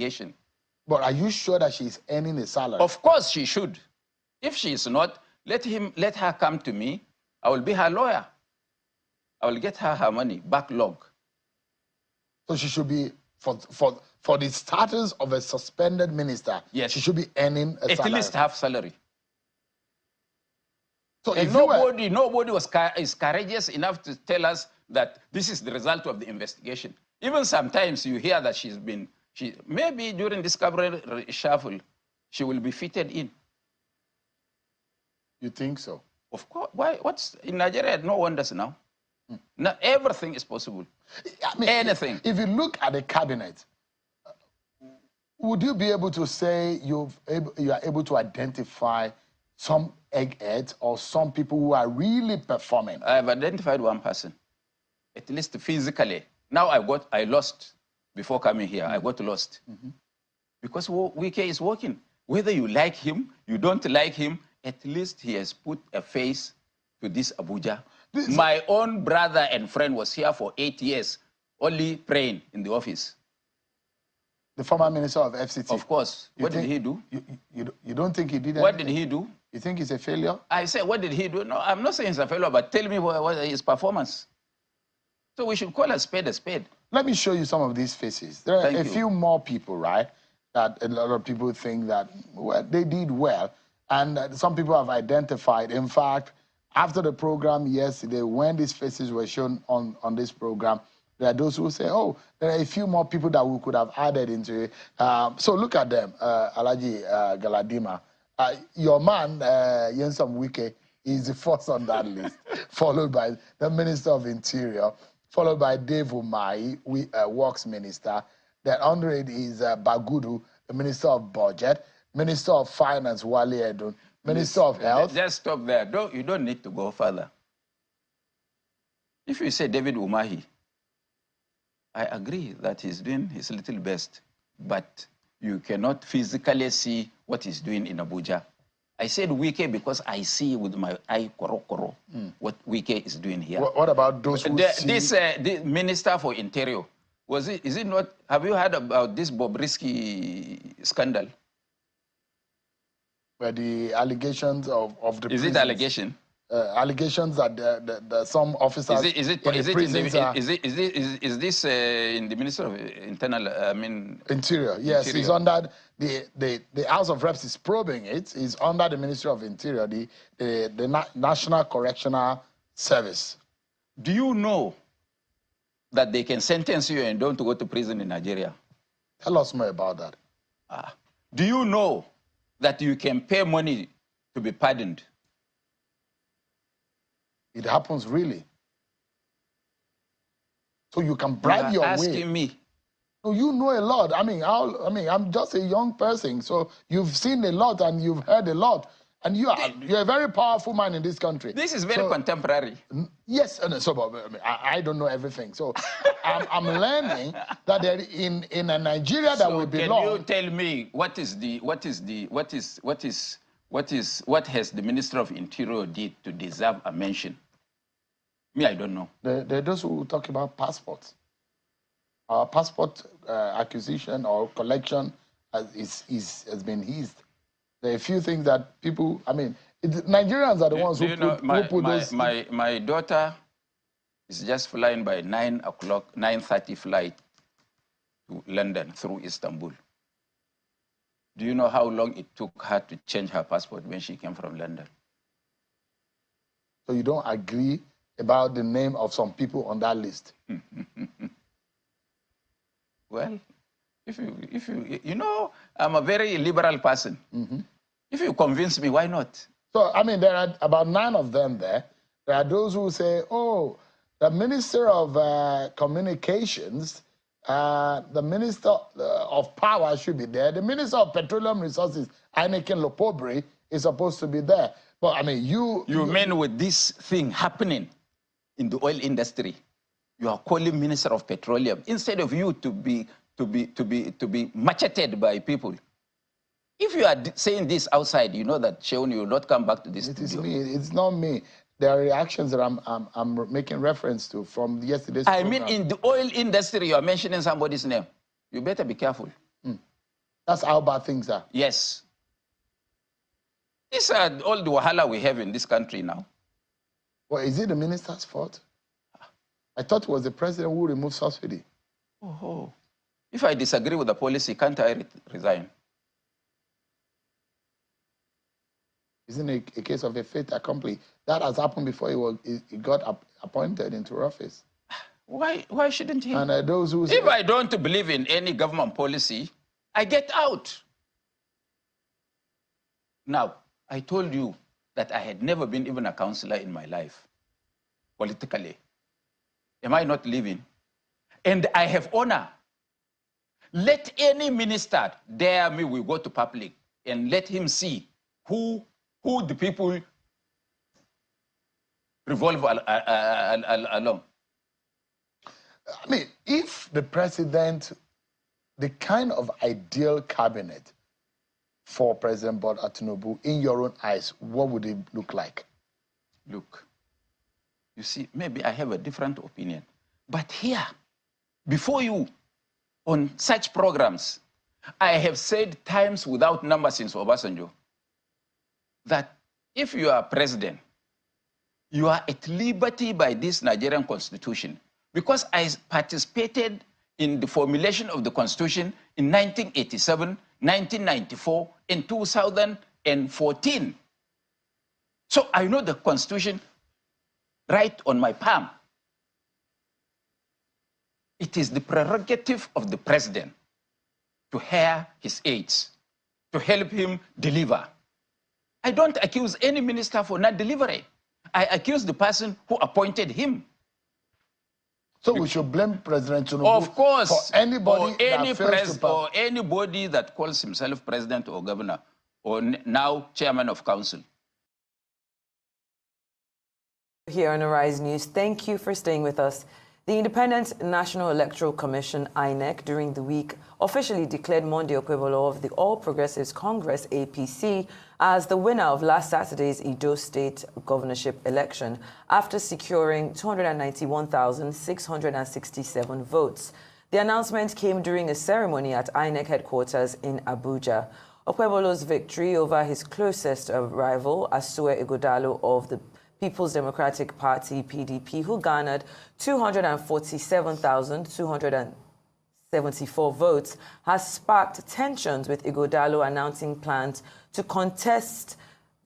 investigation. But are you sure that she's earning a salary? Of course she should. If she is not, let her come to me. I will be her lawyer. I will get her money, backlog. So she should be, for the status of a suspended minister, yes, she should be earning a salary. At least half salary. So and nobody is courageous enough to tell us that this is the result of the investigation. Even sometimes you hear that maybe during this cabinet reshuffle, she will be fitted in. You think so? Of course. Why? What's in Nigeria? No wonders now. Now everything is possible. I mean, anything. If you look at the cabinet, would you be able to say you are able to identify some eggheads or some people who are really performing? I have identified one person, at least physically. Now I lost before coming here. I got lost because Wike is working. Whether you like him, you don't like him, at least he has put a face to this Abuja. My own brother and friend was here for 8 years, only praying in the office. The former minister of FCT? Of course. What did he do? You don't think he did anything? What did he do? You think he's a failure? I said, what did he do? No, I'm not saying he's a failure, but tell me what his performance. So we should call a spade a spade. Let me show you some of these faces. There are a few more people, right, that a lot of people think that, well, they did well. And some people have identified. In fact, after the program yesterday, when these faces were shown on this program, there are those who say, oh, there are a few more people that we could have added into it. So look at them, Alhaji Galadima. Your man, Nyesom Wike, is the first on that list, followed by the Minister of Interior, followed by Dave Umahi, Works Minister. Then under it is Bagudu, the Minister of Budget, Minister of Finance, Wale Edun, Minister of Health. Just stop there. You don't need to go further. If you say David Umahi, I agree that he's doing his little best, but you cannot physically see what he's doing in Abuja. I said Wike because I see with my eye koro what Wike is doing here. What about those who see... This Minister for Interior, is it not, have you heard about this Bobrisky scandal? Where the allegations of the prisons, it allegation? Allegations that some officers is this in the Minister of Internal, Interior? Yes, Interior. It's under the House of Reps is probing it. It's under the Ministry of Interior, the National Correctional Service. Do you know that they can sentence you and don't go to prison in Nigeria? Tell us more about that. Do you know that you can pay money to be pardoned? It happens really. So you can bribe your way. Asking me. So you know a lot. I mean, I'm just a young person. So you've seen a lot and you've heard a lot. And you're a very powerful man in this country. This is very contemporary. Yes, I don't know everything. So I'm learning that in a Nigeria that we belong. Can you tell me what has the Minister of Interior did to deserve a mention? Me, I don't know. There are those who talk about passports. Our passport acquisition or collection has been eased. There are a few things that people, Nigerians are the ones who put those... My daughter is just flying by 9:30 flight to London through Istanbul. Do you know how long it took her to change her passport when she came from London? So you don't agree about the name of some people on that list? Well, if you know, I'm a very liberal person. If you convince me, why not? So, there are about 9 of them there. There are those who say, oh, the Minister of Communications, the Minister of Power should be there. The Minister of Petroleum Resources, Heineken Lopobre, is supposed to be there. But, you mean with this thing happening in the oil industry, you are calling Minister of Petroleum instead of you to be macheted by people. If you are saying this outside, you know that Sheon, you will not come back to this studio. It is me. It's not me. There are reactions that I'm making reference to from yesterday's program. In the oil industry, you are mentioning somebody's name. You better be careful. That's how bad things are. Yes. These are all the wahala we have in this country now. Well, is it the minister's fault? I thought it was the president who removed subsidy. Oh. If I disagree with the policy, can't I resign? Isn't it a case of a fait accompli? That has happened before he got appointed into office. Why shouldn't he? And those who if I don't believe in any government policy, I get out. Now, I told you that I had never been even a councillor in my life, politically. Am I not living? And I have honor. Let any minister dare me, we go to public and let him see who the people revolve along. I mean, if the president, the kind of ideal cabinet for President Bola Tinubu, in your own eyes, what would it look like? Look, you see, maybe I have a different opinion. But here, before you, on such programs, I have said times without number since Obasanjo that if you are president, you are at liberty by this Nigerian constitution, because I participated in the formulation of the constitution in 1987, 1994, and 2014. So I know the constitution right on my palm. It is the prerogative of the president to hear his aides, to help him deliver. I don't accuse any minister for not delivery. I accuse the person who appointed him. So we should blame President Tinubu, of course, for anybody or anybody that calls himself president or governor or now chairman of council. Here on Arise News, thank you for staying with us. The Independent National Electoral Commission, INEC, during the week officially declared Monday Okwebolo of the All Progressives Congress, APC, as the winner of last Saturday's Edo State governorship election after securing 291,667 votes. The announcement came during a ceremony at INEC headquarters in Abuja. Okwebolo's victory over his closest rival, Asue Ighodalo of the People's Democratic Party, PDP, who garnered 247,274 votes, has sparked tensions, with Ighodalo announcing plans to contest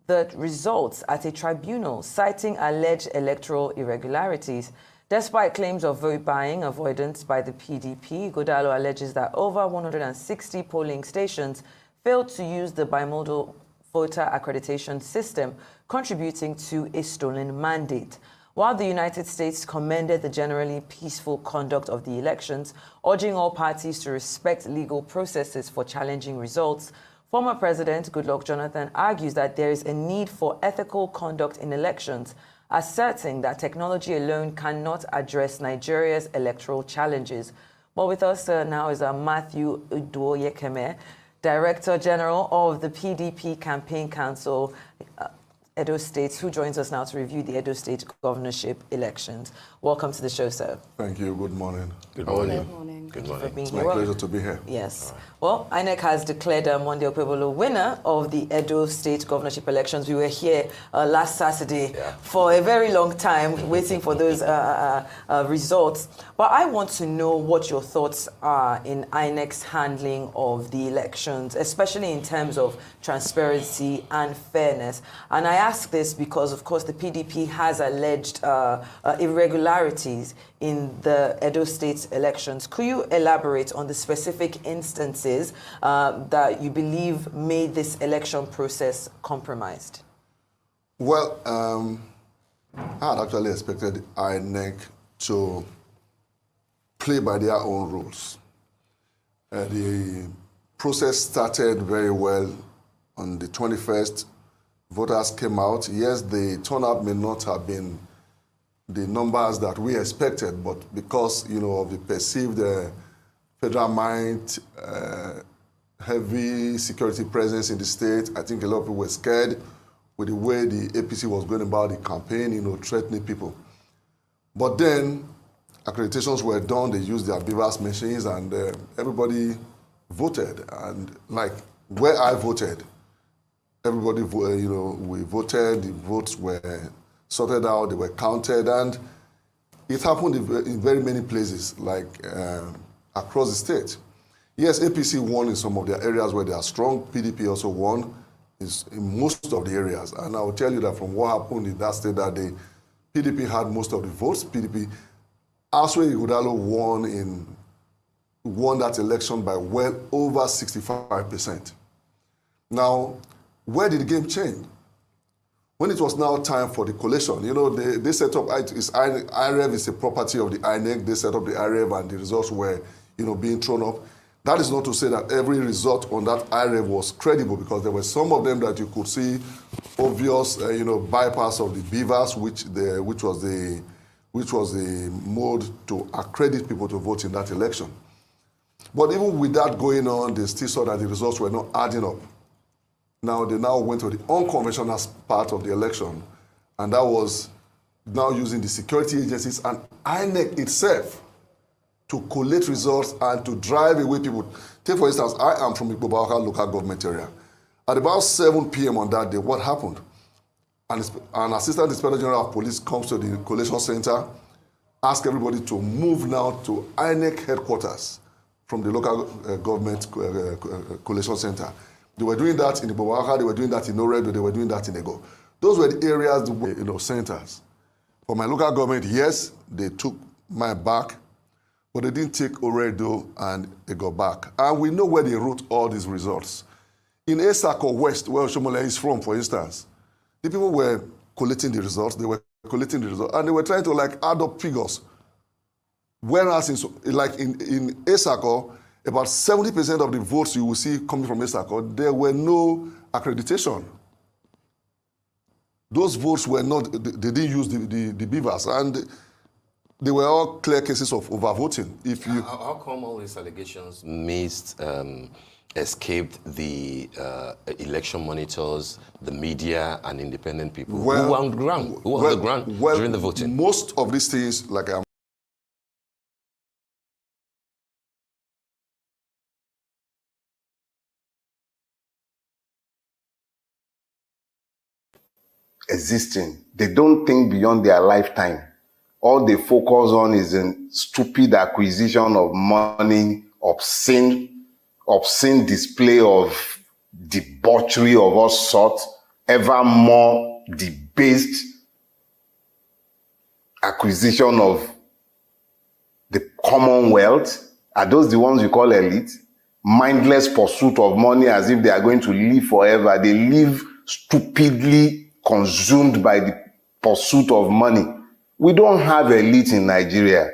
the results at a tribunal, citing alleged electoral irregularities. Despite claims of vote buying avoidance by the PDP, Ighodalo alleges that over 160 polling stations failed to use the bimodal voter accreditation system, contributing to a stolen mandate. While the United States commended the generally peaceful conduct of the elections, urging all parties to respect legal processes for challenging results, former President Goodluck Jonathan argues that there is a need for ethical conduct in elections, asserting that technology alone cannot address Nigeria's electoral challenges. Well, with us now is Matthew Uduoyekeme, Director General of the PDP Campaign Council, Edo State, who joins us now to review the Edo State governorship elections. Welcome to the show, sir. Thank you. Good morning. Good morning. Good morning. It's my pleasure to be here. Yes. Right. Well, INEC has declared Monday Okwebolo winner of the Edo State governorship elections. We were here last Saturday for a very long time waiting for those results. But I want to know what your thoughts are in INEC's handling of the elections, especially in terms of transparency and fairness. And I ask this because, of course, the PDP has alleged irregularities in the Edo State elections. Could you elaborate on the specific instances that you believe made this election process compromised? Well, I had actually expected INEC to play by their own rules. The process started very well on the 21st. Voters came out. Yes, the turnout may not have been the numbers that we expected, but because, of the perceived federal might, heavy security presence in the state, I think a lot of people were scared with the way the APC was going about the campaign, threatening people. But then accreditations were done, they used their BVAS machines, and everybody voted, and like where I voted, everybody, we voted, the votes were sorted out, they were counted, and it happened in very many places, like across the state. Yes, APC won in some of their areas where they are strong. PDP also won in most of the areas. And I will tell you that from what happened in that state that day, PDP had most of the votes. PDP, Aswe Ighodalo won that election by well over 65%. Now, where did the game change? When it was now time for the collation, they set up, IREV is a property of the INEC, they set up the IREV and the results were, being thrown up. That is not to say that every result on that IREV was credible, because there were some of them that you could see obvious, bypass of the beavers, which was the mode to accredit people to vote in that election. But even with that going on, they still saw that the results were not adding up. Now, they went to the unconventional part of the election, and that was now using the security agencies and INEC itself to collate results and to drive away people. Take, for instance, I am from Igbokwe local government area. At about 7 p.m. on that day, what happened? An Assistant Inspector General of Police comes to the collation center, asks everybody to move now to INEC headquarters from the local government collation center. They were doing that in Igbokwe, they were doing that in Oredo, they were doing that in Ego. Those were the areas, centers. For my local government, yes, they took my back, but they didn't take Oredo and Ego back. And we know where they wrote all these results. In Esako West, where Oshomole is from, for instance, the people were collating the results, and they were trying to add up figures. Whereas in Esako, about 70% of the votes you will see coming from Esako, there were no accreditation. Those votes were not, they didn't use the beavers, and they were all clear cases of overvoting. How come all these allegations escaped the election monitors, the media, and independent people who were on the ground, during the voting? Most of these things, like existing. They don't think beyond their lifetime. All they focus on is in stupid acquisition of money, obscene display of debauchery of all sorts, ever more debased acquisition of the commonwealth. Are those the ones you call elite? Mindless pursuit of money as if they are going to live forever. They live stupidly consumed by the pursuit of money. We don't have elite in Nigeria.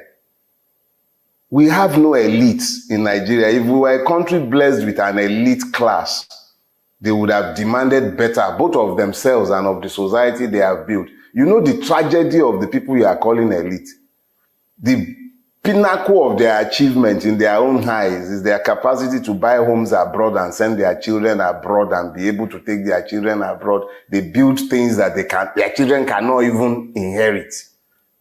We have no elites in Nigeria. If we were a country blessed with an elite class, they would have demanded better, both of themselves and of the society they have built. You know the tragedy of the people you are calling elite? The pinnacle of their achievement in their own eyes is their capacity to buy homes abroad and send their children abroad and be able to take their children abroad. They build things that their children cannot even inherit.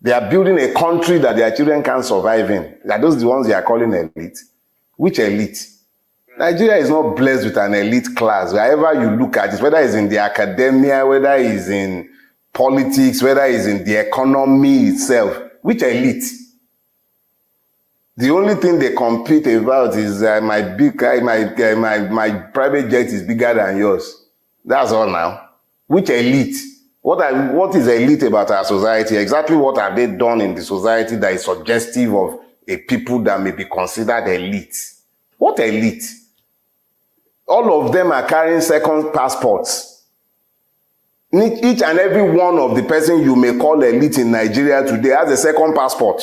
They are building a country that their children can't survive in. Are those the ones you are calling elite? Which elite? Nigeria is not blessed with an elite class. Wherever you look at it, whether it's in the academia, whether it's in politics, whether it's in the economy itself, which elite? The only thing they compete about is my private jet is bigger than yours. That's all now. Which elite? What is elite about our society? Exactly what have they done in the society that is suggestive of a people that may be considered elite? What elite? All of them are carrying second passports. Each and every one of the person you may call elite in Nigeria today has a second passport.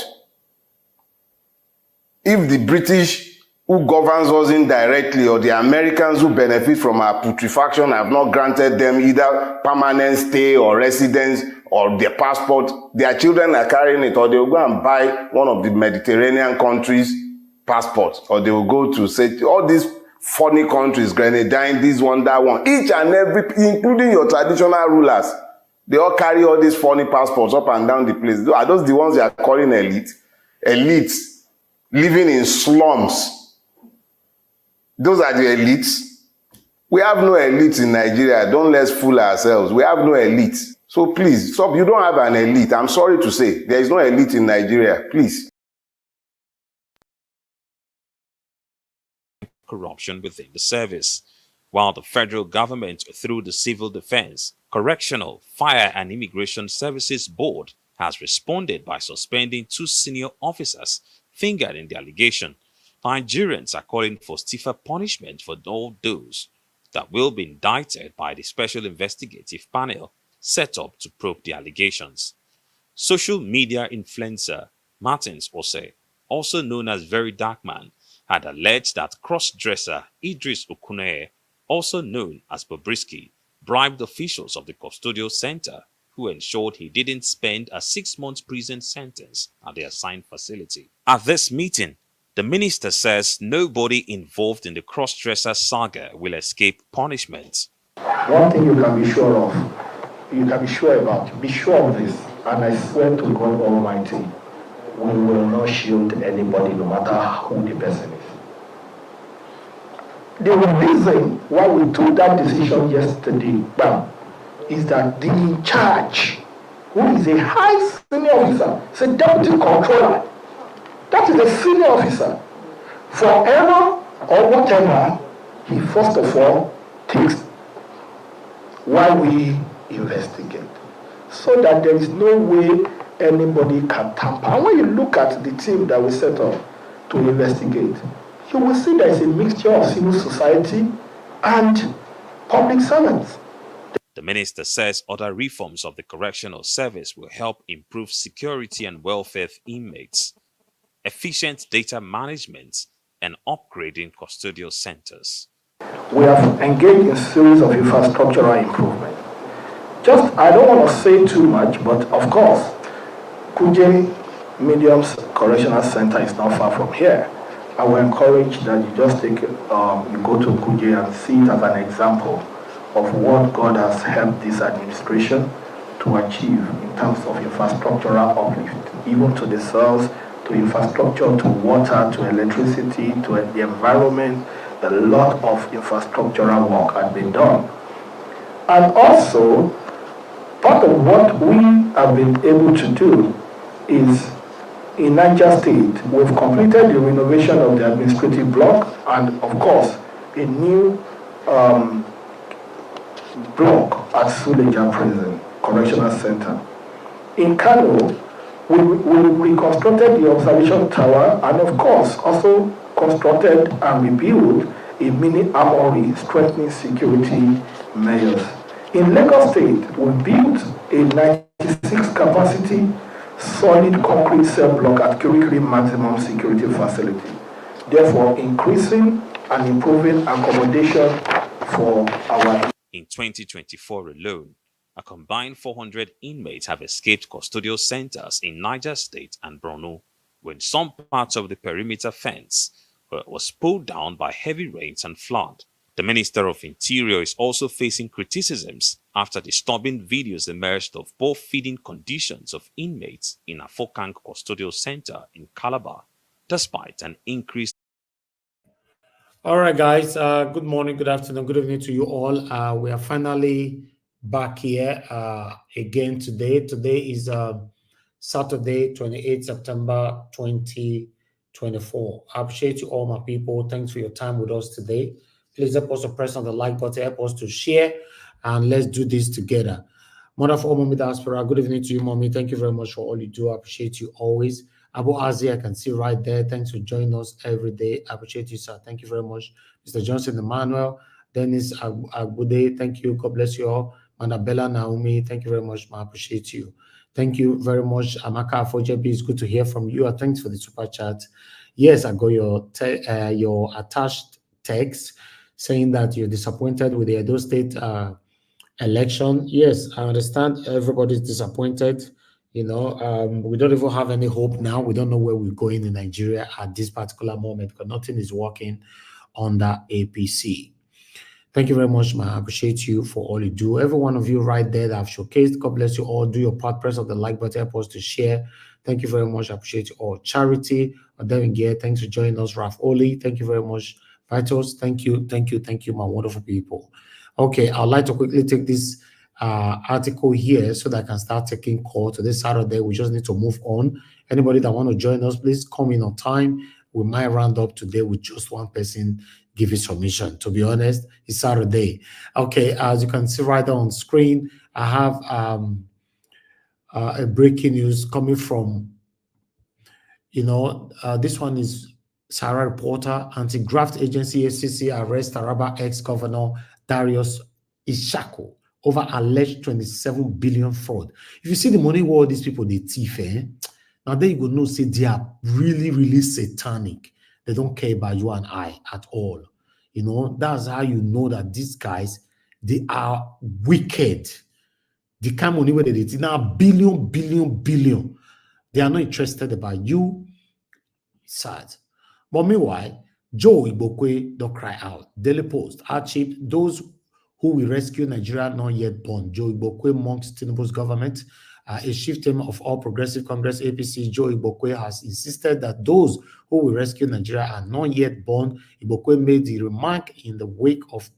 If the British who governs us indirectly or the Americans who benefit from our putrefaction have not granted them either permanent stay or residence or their passport, their children are carrying it, or they will go and buy one of the Mediterranean countries' passports, or they will go to, say, all these funny countries, Grenadine, this one, that one, each and every, including your traditional rulers, they all carry all these funny passports up and down the place. Are those the ones you are calling elite? Elites living in slums, Those are the elites. We have no elite in Nigeria. Don't let's fool ourselves. We have no elite. So please, stop. You don't have an elite. I'm sorry to say. There is no elite in Nigeria. Please. Corruption within the service, while the federal government, through the Civil Defense, Correctional, Fire and Immigration Services Board, has responded by suspending 2 senior officers fingered in the allegation. Nigerians are calling for stiffer punishment for all those that will be indicted by the Special Investigative Panel set up to probe the allegations. Social media influencer Martins Ose, also known as Very Dark Man, had alleged that cross-dresser Idris Okuneye, also known as Bobrisky, bribed officials of the custodial center who ensured he didn't spend a 6-month prison sentence at the assigned facility. At this meeting, the minister says nobody involved in the cross-dresser saga will escape punishment. One thing you can be sure of, you can be sure about, be sure of this, and I swear to God Almighty, we will not shield anybody no matter who the person is. The reason why we took that decision yesterday, is that the in charge, who is a high senior officer, is a deputy controller. That is a senior officer. For error or whatever, he first of all takes while we investigate, so that there is no way anybody can tamper. And when you look at the team that we set up to investigate, you will see there is a mixture of civil society and public servants. The minister says other reforms of the correctional service will help improve security and welfare of inmates, efficient data management, and upgrading custodial centers. We have engaged in a series of infrastructural improvement. I don't want to say too much, but of course, Kuje Medium's Correctional Center is not far from here. I will encourage that you just you go to Kuje and see it as an example of what God has helped this administration to achieve in terms of infrastructural uplift, even to the cells, to infrastructure, to water, to electricity, to the environment. A lot of infrastructural work has been done. And also, part of what we have been able to do is, in Niger State, we've completed the renovation of the administrative block and, of course, a new block at Suleja Prison, Correctional Center. In Kano, we reconstructed the observation tower and, of course, also constructed and rebuilt a mini armory strengthening security measures. In Lagos State, we built a 96 capacity solid concrete cell block at Kirikiri maximum security facility, therefore increasing and improving accommodation for our. In 2024 alone, a combined 400 inmates have escaped custodial centers in Niger State and Borno when some parts of the perimeter fence was pulled down by heavy rains and flood. The Minister of Interior is also facing criticisms after disturbing videos emerged of poor feeding conditions of inmates in Afokang Custodial Center in Calabar, despite an increase. All right, guys. Good morning, good afternoon, good evening to you all. We are finally back here again today. Today is Saturday, 28 September 2024. I appreciate you all, my people. Thanks for your time with us today. Please help us to press on the like button, help us to share, and let's do this together. Mother for all, Mommy Diaspora, good evening to you, Mommy. Thank you very much for all you do. I appreciate you always. Abu Azi, I can see right there. Thanks for joining us every day. I appreciate you, sir. Thank you very much. Mr. Johnson Emmanuel, Dennis Agude, thank you. God bless you all. Manabella Naomi, thank you very much. I appreciate you. Thank you very much. Amaka Fojebi, it's good to hear from you. Thanks for the super chat. Yes, I got your attached text saying that you're disappointed with the Edo State election. Yes, I understand everybody's disappointed. You know, we don't even have any hope now. We don't know where we're going in Nigeria at this particular moment because nothing is working under APC. Thank you very much, man. I appreciate you for all you do. Every one of you right there that I've showcased, God bless you all. Do your part, press of the like button, help us to share. Thank you very much. I appreciate you all. Charity, Devin Gear, thanks for joining us. Raf Oli, thank you very much Vitals, thank you, my wonderful people. Okay, I'd like to quickly take this article here so that I can start taking call to this Saturday. We just need to move on. Anybody that want to join us, please come in on time. We might round up today with just one person giving submission. To be honest, it's Saturday. Okay, as you can see right there on screen, I have a breaking news coming from, this one is Sarah Reporter. Anti-graft agency FCC arrests Taraba ex-governor Darius Ishaku over alleged 27 billion fraud. If you see the money where all these people they thief, now then you go know say they are really, really satanic. They don't care about you and I at all. That's how you know that these guys, they are wicked. The kind of money where they did now billion. They are not interested about you. Sad. But meanwhile, Joe Igbokwe don't cry out. Daily Post, Archie, those who will rescue Nigeria not yet born. Joe Igbokwe mocks Tinubu's government. A chief team of All Progressive Congress APC, Joe Igbokwe, has insisted that those who will rescue Nigeria are not yet born. Igbokwe made the remark in the wake of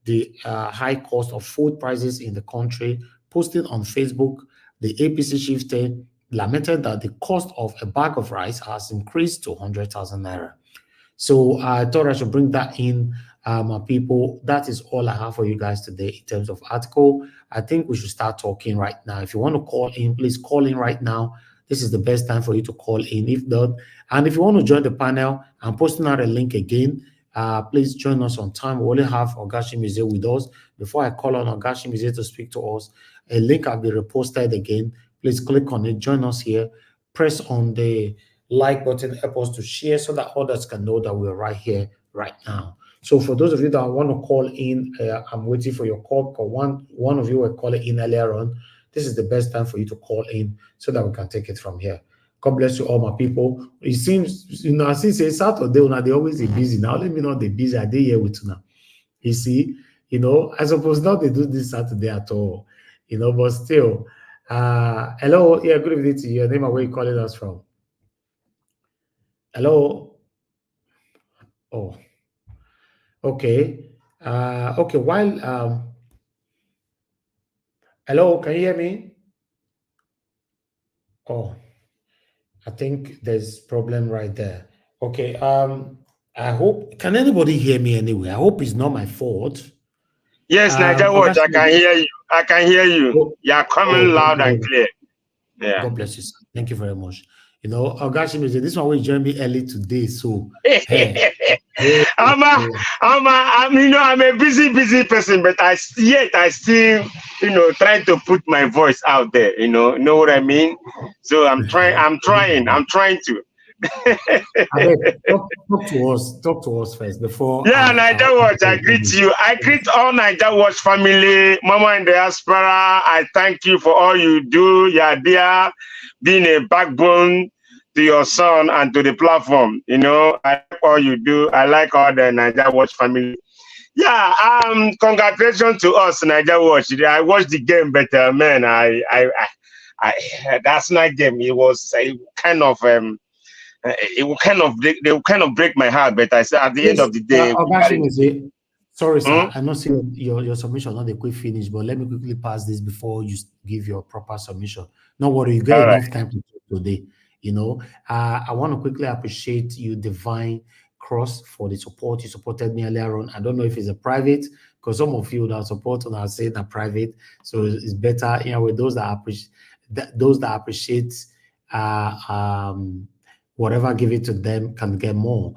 the high cost of food prices in the country. Posted on Facebook, the APC chieftain lamented that the cost of a bag of rice has increased to 100,000 naira. So I thought I should bring that in, my people. That is all I have for you guys today in terms of article. I think we should start talking right now. If you want to call in, please call in right now. This is the best time for you to call in. If not, and if you want to join the panel, I'm posting out a link again. Please join us on time. We only have Ogashi Mize with us. Before I call on Ogashi Mize to speak to us, a link will be reposted again. Please click on it, join us here, press on the like button, help us to share so that others can know that we're right here, right now. So for those of you that want to call in, I'm waiting for your call. One of you were calling in earlier on. This is the best time for you to call in so that we can take it from here. God bless you all, my people. It seems, since it's Saturday, they always be busy. Now let me know they're busy. I did here with you now. You see, I suppose not they do this Saturday at all, but still. Hello, yeah, good evening to you. Your name and where you calling us from? Hello. Oh, okay. Okay. While hello, can you hear me? Oh, I think there's problem right there. Okay. I hope. Can anybody hear me anyway? I hope it's not my fault. Yes, Niger Watch, I can hear you. I can hear you. Oh, you're coming loud and clear. Yeah. God bless you, sir. Thank you very much. Ogashi, this one will join me early today, so hey. I'm a busy person, but I still, trying to put my voice out there. Know what I mean? So I'm trying to. Talk to us first before. Yeah, Niger Watch, I greet you. I greet all Niger Watch family, Mama in the diaspora. I thank you for all you do. You're there, being a backbone to your son and to the platform. I like all you do. I like all the Niger Watch family. Yeah, congratulations to us, Niger Watch. I watched the game, but man, that's not game. It was kind of they will kind of break my heart, but I said at the end of the day. Sorry, sir. I know your submission not a quick finish, but let me quickly pass this before you give your proper submission. No worry, you got enough time to talk today. I want to quickly appreciate you, Divine Cross, for the support. You supported me earlier on. I don't know if it's a private, because some of you that support and are saying that private, so it's better. With those that appreciate whatever, give it to them, can get more.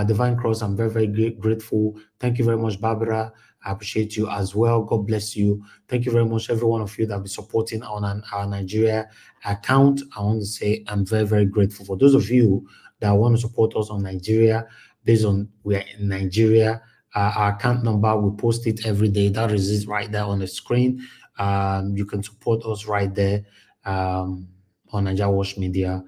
Divine Cross, I'm very, very grateful. Thank you very much, Barbara. I appreciate you as well. God bless you. Thank you very much, every one of you that will be supporting on our Nigeria account. I want to say I'm very, very grateful. For those of you that want to support us on Nigeria, based on we are in Nigeria, our account number, we post it every day. That is right there on the screen. You can support us right there on Nigeria Watch Media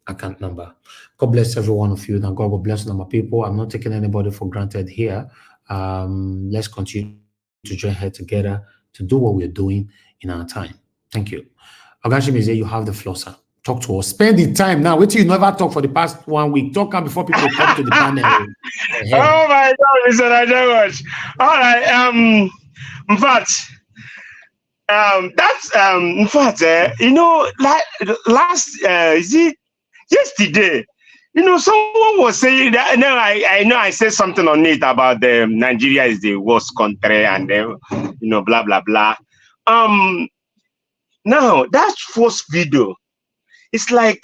account number. God bless every one of you. Now God will bless my people. I'm not taking anybody for granted here. Let's continue to join head together to do what we're doing in our time. Thank you. Ogashi Mize, you have the floor, sir. Talk to us. Spend the time now. Wait till you never talk for the past 1 week. Talk on before people come to the panel. Oh my God, Mr. Nigerian Watch. All right. In fact, that's in fact, you know, like last yesterday, you know, someone was saying that. Now I know I said something on it about Nigeria is the worst country and you know, blah blah blah. Now that first video, it's like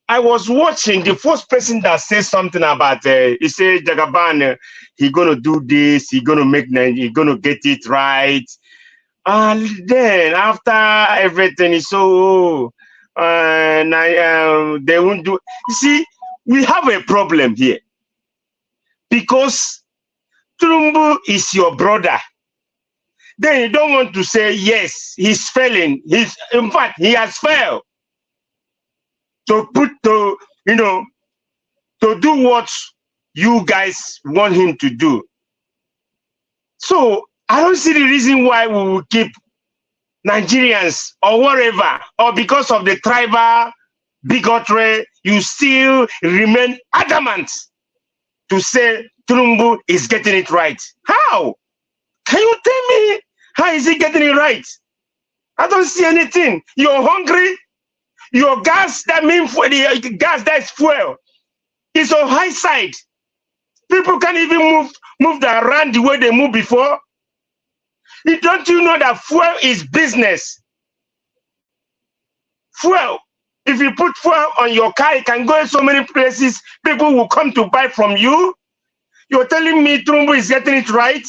I was watching the first person that says something about he said Jagaban, he gonna do this, he gonna make Nigeria, he gonna get it right. And then after everything is so they won't do. You see, we have a problem here because Tulumbu is your brother. Then you don't want to say yes, he's failing. In fact, he has failed to do what you guys want him to do. So I don't see the reason why we will keep Nigerians or whatever, or because of the tribal bigotry, you still remain adamant to say Tulumbu is getting it right. How? Can you tell me how is he getting it right? I don't see anything. You're hungry. Your gas, that means for the gas that is fuel, is on high side. People can't even move around the way they moved before. Don't you know that fuel is business? Fuel. If you put fuel on your car, it can go in so many places. People will come to buy from you. You're telling me Tulumbu is getting it right?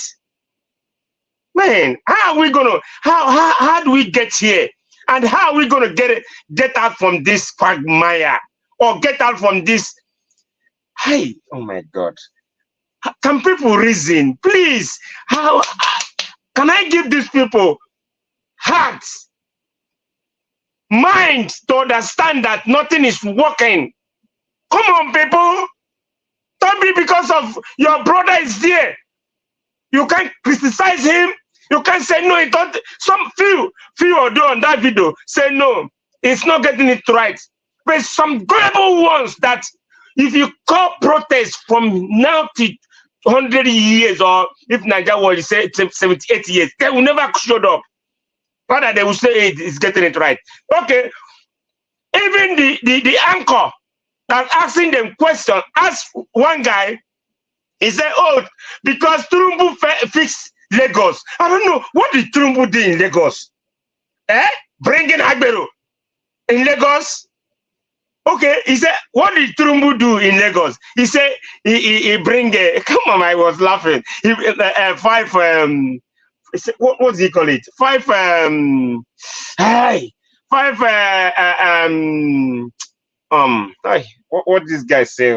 Man, how are we gonna? How do we get here? And how are we gonna get out from this quagmire or get out from this? Hey, oh my God! Can people reason, please? How? Can I give these people hearts, mind to understand that nothing is working? Come on, people. Don't be because of your brother is there. You can't criticize him. You can't say no. It don't. Some few do on that video say no. It's not getting it right. But some gullible ones that if you call protest from now to 100 years, or if Nigeria was say 78 years, they will never show up. Rather, they will say it's getting it right. Okay. Even the anchor that asking them question, asked one guy, he said, oh, because Tulumbu fixed Lagos. I don't know, what did Tulumbu do in Lagos? Bringing Agbero in Lagos? Okay, he said, what did Tulumbu do in Lagos? He said, he bring come on, I was laughing. He, five, what does he call it? Five, what this guy say?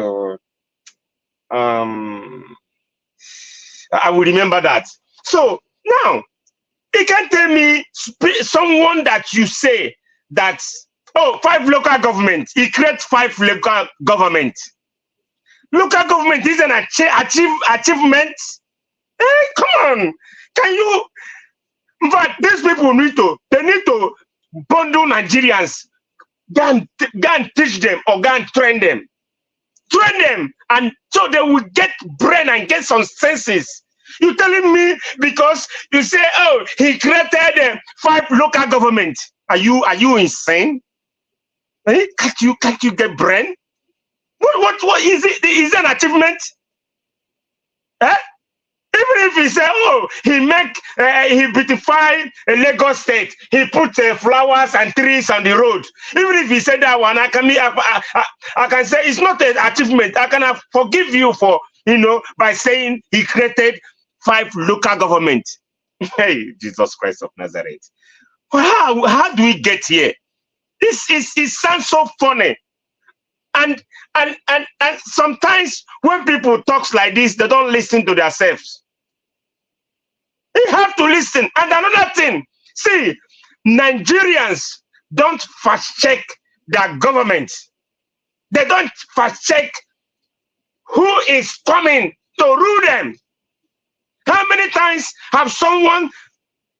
I will remember that. So now, you can tell me someone that you say that, oh, 5 local governments, he creates 5 local governments. Local government is an achievement. Hey, come on. Can you, but these people need to bundle Nigerians, go and teach them or go and train them. Train them, and so they will get brain and get some senses. You telling me because you say, oh, he created 5 local governments. Are you insane? Eh? Can't you get brain? What is it? Is it an achievement? Eh? Even if he say, oh, he beautified Lagos State, he put flowers and trees on the road. Even if he said that one, I can say it's not an achievement. I can forgive you for, by saying he created 5 local governments. Hey, Jesus Christ of Nazareth. How do we get here? It sounds so funny. And sometimes when people talk like this, they don't listen to themselves. You have to listen. And another thing, see, Nigerians don't fast check their government. They don't fast check who is coming to rule them. How many times have someone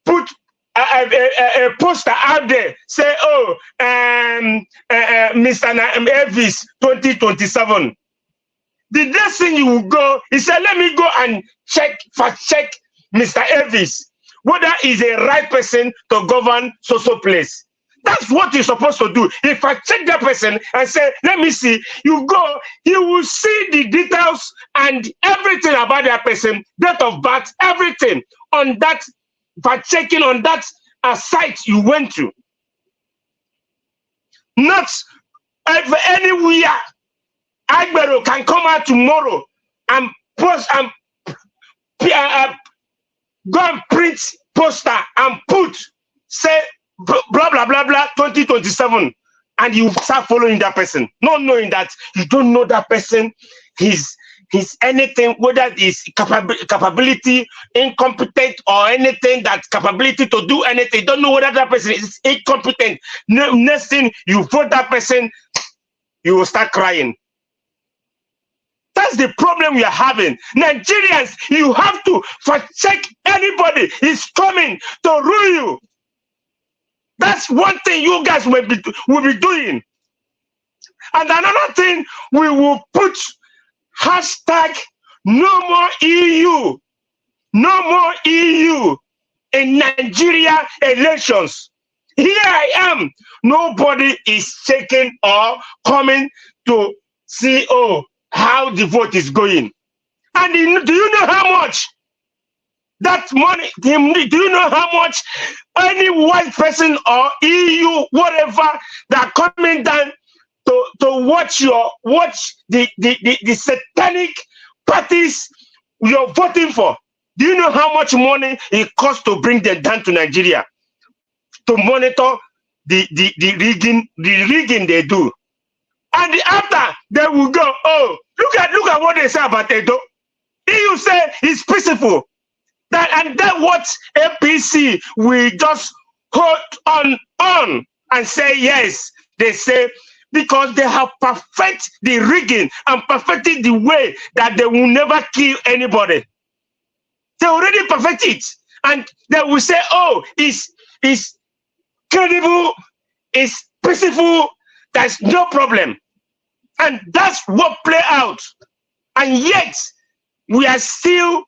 put a poster out there say, oh, Mr. Elvis 2027. The next thing you will go, he said, let me go and check Mr. Elvis, whether he's a right person to govern so place. That's what you're supposed to do. If I check that person and say, let me see, you go, you will see the details and everything about that person, date of birth, everything on that, by checking on that site you went to. Not anywhere. Agbero can come out tomorrow and post and go and print poster and put, say, blah, blah, blah, blah, 2027. And you start following that person, not knowing that you don't know that person, he's anything, whether it's capability, incompetent, or anything, that capability to do anything. Don't know whether that person is incompetent. Next thing, you vote that person, you will start crying. That's the problem we are having. Nigerians, you have to check anybody is coming to rule you. That's one thing you guys will be doing. And another thing, we will put hashtag no more EU. No more EU in Nigeria elections. Here I am. Nobody is checking or coming to see, oh, how the vote is going. And do you know how much that money, do you know how much any white person or EU, whatever, that coming down to watch the satanic parties you're voting for? Do you know how much money it costs to bring them down to Nigeria to monitor the rigging they do? And after they will go, oh, look at what they say about Edo. EU say it's peaceful. And then what APC will just hold on and say yes. They say because they have perfected the rigging and perfected the way that they will never kill anybody. They already perfect it. And they will say, oh, it's credible, it's peaceful, there's no problem. And that's what play out. And yet, we are still,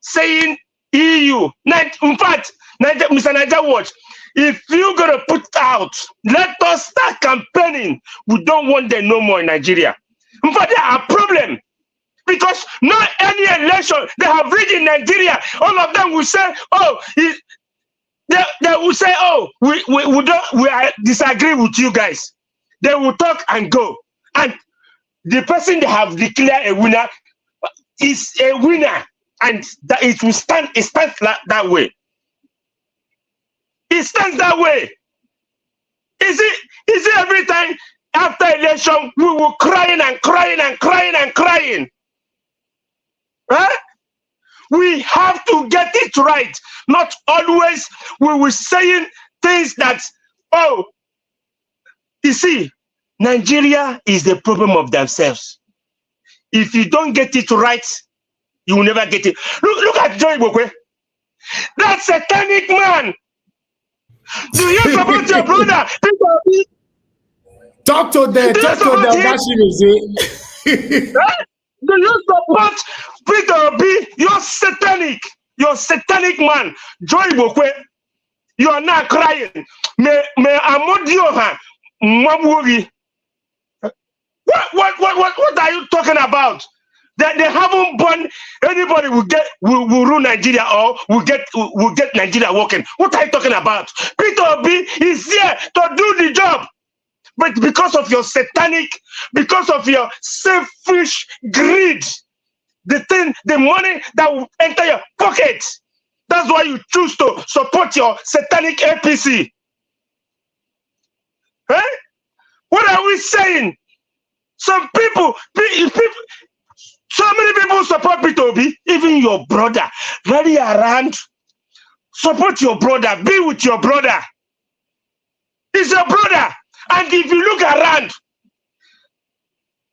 saying EU. In fact, Mr. Niger Watch, if you're going to put out, let us start campaigning. We don't want them no more in Nigeria. In fact, there are problems. Because not any election they have reached in Nigeria, all of them will say, oh, they will say, oh, we disagree with you guys. They will talk and go. And the person they have declared a winner is a winner. And that it will stand, it stands that way. It stands that way. Is it every time after election we will crying and crying and crying and crying? Huh? We have to get it right. Not always we will saying things that, oh, you see, Nigeria is the problem of themselves. If you don't get it right, you will never get it. Look at Joe Igbokwe. That satanic man. Do you support your brother? Talk to them. Talk to them. Do you support Peter Obi? You're satanic. You're satanic man. Joe Igbokwe. You are not crying. Me Amodioha Mwaburi. What are you talking about? That they haven't born anybody will rule Nigeria or will get Nigeria working. What are you talking about? Peter Obi is here to do the job. But because of your satanic, because of your selfish greed, the money that will enter your pocket, that's why you choose to support your satanic APC. Huh? What are we saying? Some people, so many people support Peter Obi, even your brother. Rally around, support your brother, be with your brother. He's your brother. And if you look around,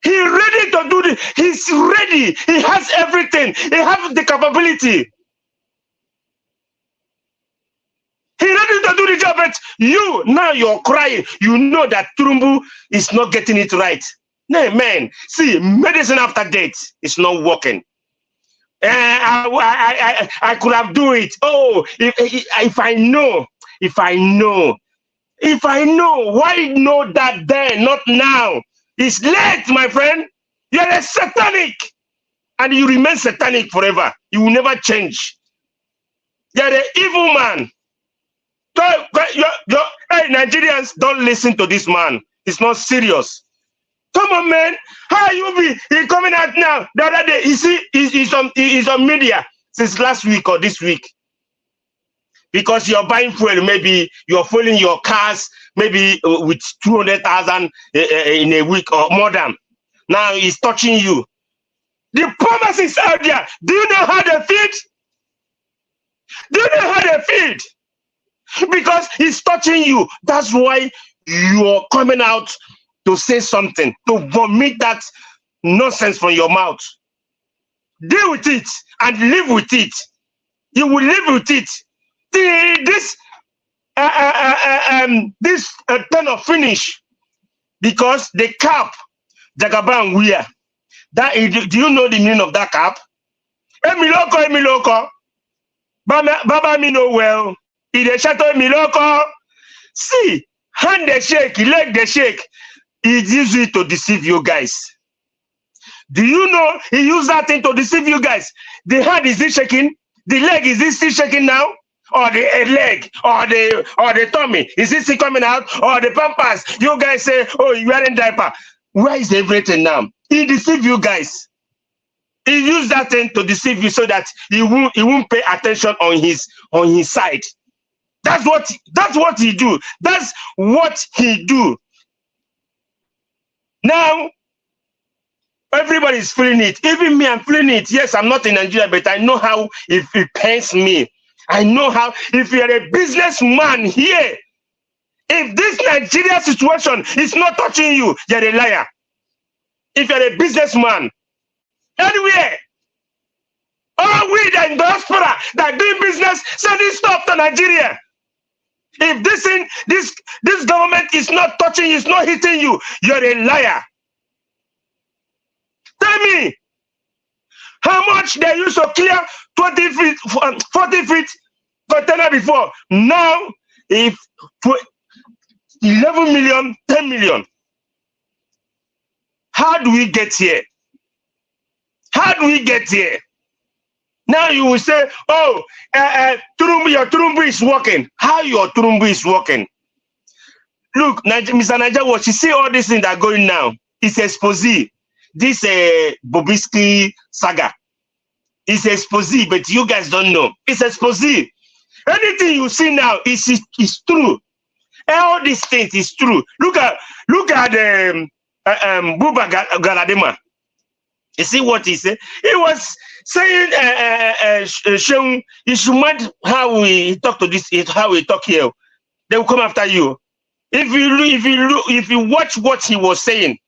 he's ready to do this. He's ready. He has everything. He has the capability. He's ready to do the job, but you, now you're crying. You know that Turumbu is not getting it right. No, man. See, medicine after death is not working. I could have do it. Oh, if I know, why know that then, not now? It's late, my friend. You're a satanic. And you remain satanic forever. You will never change. You're an evil man. Hey, Nigerians, don't listen to this man. It's not serious. Come on, man. How you be? He's coming out now. The other day, you see, he's on media since last week or this week. Because you're buying fuel, maybe you're filling your cars, maybe with 200,000 in a week or more than. Now he's touching you. The promises out there. Do you know how they feed? Do you know how they feed? Because he's touching you. That's why you're coming out to say something, to vomit that nonsense from your mouth. Deal with it and live with it. You will live with it. This turn of finish, because the cap Jagaban wear. That do you know the meaning of that cap? Emiloko. Baba me know well. Ide shato Emiloko. See, hand they shake, leg they shake. He uses it to deceive you guys. Do you know he used that thing to deceive you guys? The hand is it shaking? The leg is it still shaking now? Or the leg, or the tummy, is it still coming out? Or the pampers? You guys say, oh, you're wearing diaper. Where is everything now? He deceived you guys. He used that thing to deceive you so that he won't pay attention on his side. That's what he do. That's what he do. Now, everybody's feeling it. Even me, I'm feeling it. Yes, I'm not in Nigeria, but I know how it pains me. I know how, if you're a businessman here, if this Nigeria situation is not touching you, you're a liar. If you're a businessman, anywhere, all we that in diaspora that doing business, sending stuff to Nigeria. If this government is not touching you, it's not hitting you, you're a liar. Tell me, how much they used to clear 20 feet, 40 feet container before? Now, if 11 million, 10 million. How do we get here? How do we get here? Now you will say, oh, your Turumbu is working. How your Turumbu is working? Look, Mr. Nigerians, you see all these things that are going now. It's exposé. This Bobrisky saga. It's exposé, but you guys don't know. It's exposé. Anything you see now is true. All these things is true. Look at Buba Galadima. You see what he said? He was saying, you should mind how we talk to this, how we talk here. They will come after you. If you watch what he was saying,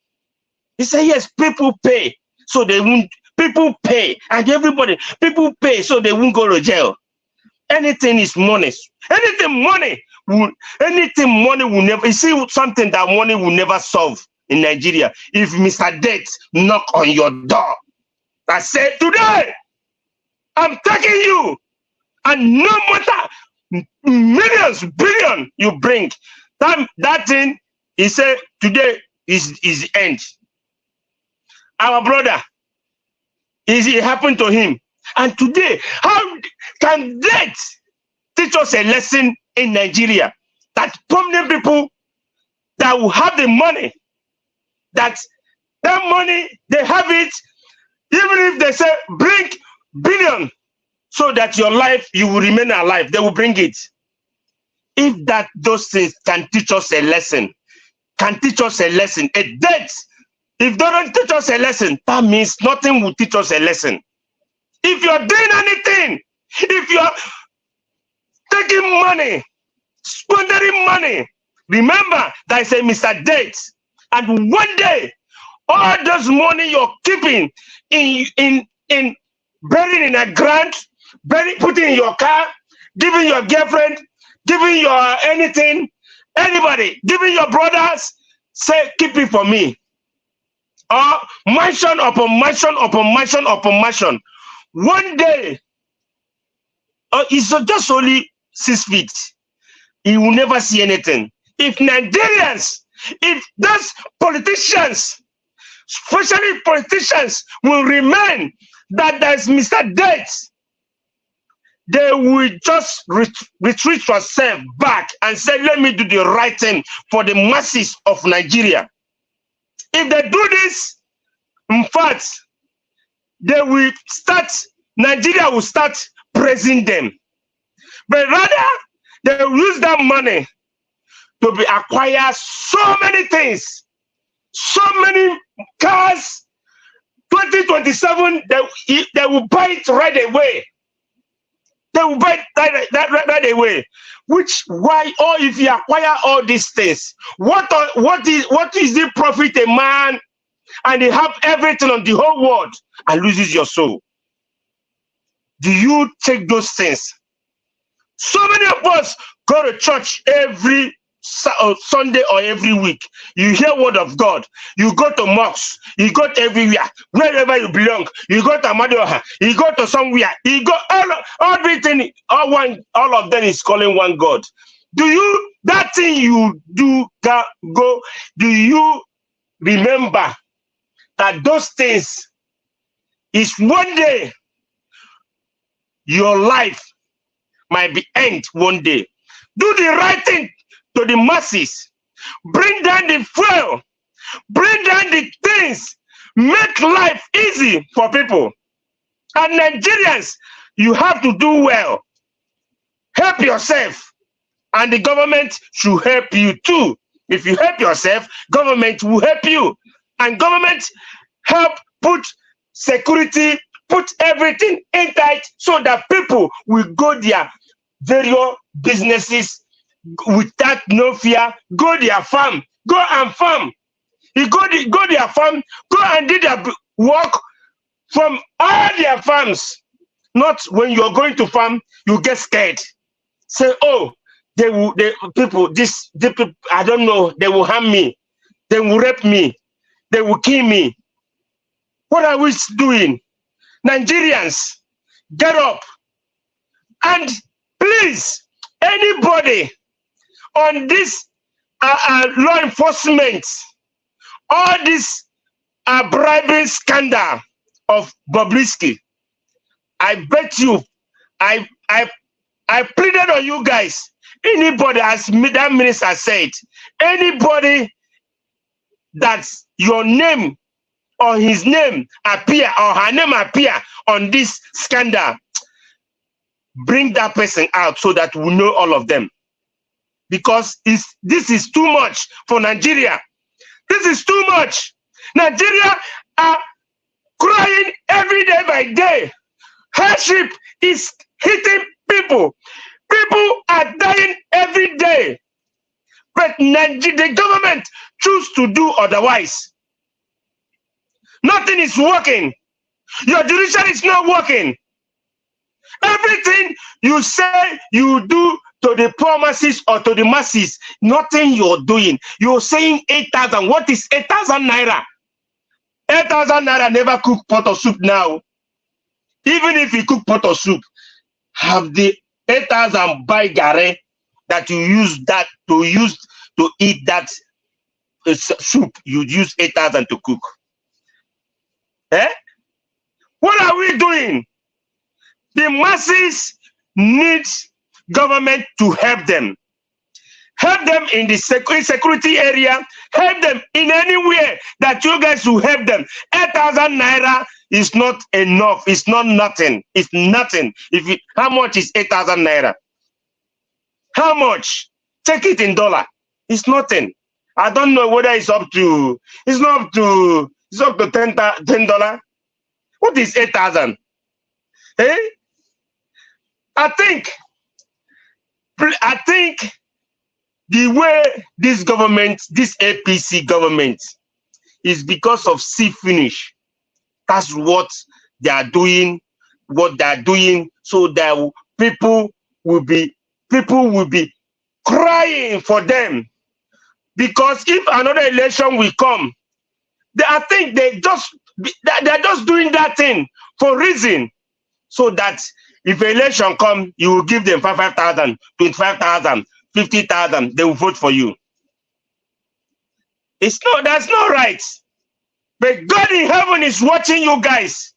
he said, yes, people pay, so they won't. People pay, and everybody, people pay, so they won't go to jail. Anything is money. Anything money will never. You see something that money will never solve in Nigeria. If Mr. Death knock on your door, I say today, I'm taking you, and no matter millions, billion you bring, that thing, he said today is the end. Our brother, it happened to him, and today, how can death teach us a lesson in Nigeria? That prominent people that will have the money, that money, they have it, even if they say bring billion so that your life, you will remain alive, they will bring it. If those things can teach us a lesson, a death, if they don't teach us a lesson, that means nothing will teach us a lesson. If you're doing anything, if you're taking money, squandering money, remember that is a Mr. Death. And one day, all those money you're keeping in burying in a ground, putting in your car, giving your girlfriend, giving your anything, anybody, giving your brothers, say, keep it for me. Or mansion upon mansion upon mansion upon mansion. One day, it's just only 6 feet. He will never see anything. If Nigerians, if those politicians, especially politicians, will remain that there's Mr. Gates, they will just retreat yourself back and say, let me do the right thing for the masses of Nigeria. If they do this, in fact, they will start, Nigeria will start praising them. But rather, they will use that money to be acquire so many things, so many cars. 2027, they will buy it right away. They will buy it right away. Which why, or if you acquire all these things, what is the profit a man and they have everything on the whole world and loses your soul? Do you take those things? So many of us go to church every Sunday or every week. You hear word of God. You go to mosques. You go to everywhere, wherever you belong. You go to Amadioha. You go to somewhere. You go everything. All of them is calling one God. Do you that thing you do go? Do you remember that those things is one day your life might be end one day? Do the right thing to the masses. Bring down the fuel. Bring down the things. Make life easy for people. And Nigerians, you have to do well. Help yourself. And the government should help you too. If you help yourself, government will help you. And government help put security, put everything in tight so that people will go their various businesses without no fear. Go their farm, go and farm. You go their farm, go and do their work from all their farms. Not when you're going to farm, you get scared. Say, oh, people, I don't know, they will harm me, they will rape me, they will kill me. What are we doing? Nigerians, get up. And please, anybody on this law enforcement, all this bribing scandal of Bobrisky, I bet you, I pleaded on you guys. Anybody, as that minister said, anybody that's your name or his name appear or her name appear on this scandal, bring that person out so that we know all of them. Because this is too much for Nigeria. This is too much. Nigeria are crying every day by day. Hardship is hitting people. People are dying every day. But the government choose to do otherwise. Nothing is working. Your judiciary is not working. Everything you say you do to the poor masses or to the masses, nothing you're doing. You're saying 8,000. What is 8,000 naira? 8,000 naira never cook pot of soup now. Even if you cook pot of soup, have the 8,000 buy gare that you use to eat that soup. You use 8,000 to cook. Eh? What are we doing? The masses need government to help them. Help them in the security area. Help them in any way that you guys will help them. 8,000 naira is not enough. It's not nothing. It's nothing. How much is 8,000 naira? How much? Take it in dollar. It's nothing. I don't know whether it's up to. It's not up to. It's up to $10. What is 8,000? Eh? I think the way this government, this APC government, is because of see finish. That's what they are doing. So that people will be people will be crying for them. Because if another election will come, I think they're just doing that thing for reason. So that if election come, you will give them 5,000, 25,000, 50,000, they will vote for you. That's not right. But God in heaven is watching you guys.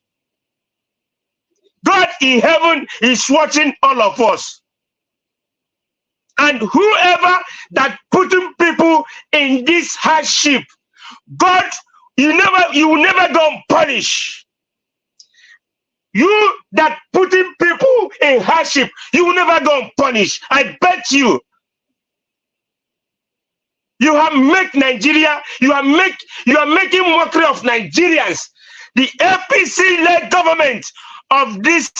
God in heaven is watching all of us. And whoever that putting people in this hardship, God, you will never go and punish. You that putting people in hardship, you will never go and punish. I bet you. You have made Nigeria, you are making mockery of Nigerians. The APC-led government of this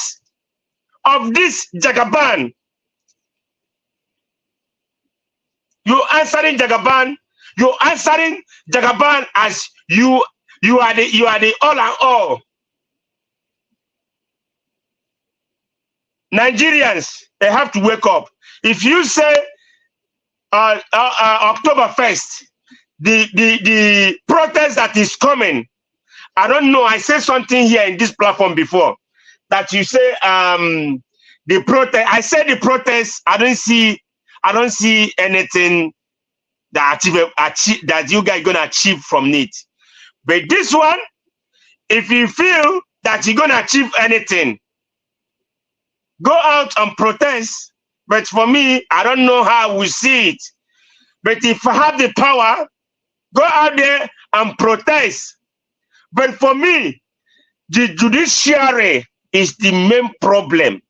Jagaban. You're answering Jagaban. You're answering Jagaban as you are the all and all. Nigerians, they have to wake up. If you say October 1st, the protest that is coming, I don't know. I said something here in this platform before that you say the protest. I said the protest. I don't see anything that you guys gonna achieve from it. But this one, if you feel that you're gonna achieve anything, go out and protest. But for me, I don't know how we see it. But if I have the power, go out there and protest. But for me, the judiciary is the main problem.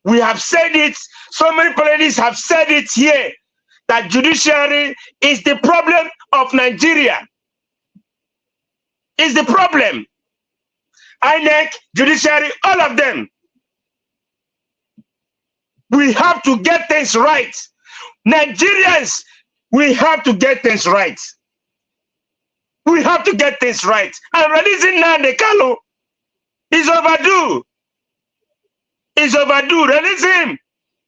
We have said it, so many politicians have said it here, that judiciary is the problem of Nigeria. Is the problem. INEC, judiciary, all of them. We have to get things right. Nigerians, we have to get things right. We have to get things right. And releasing Nnamdi Kanu is overdue. Is overdue. Release him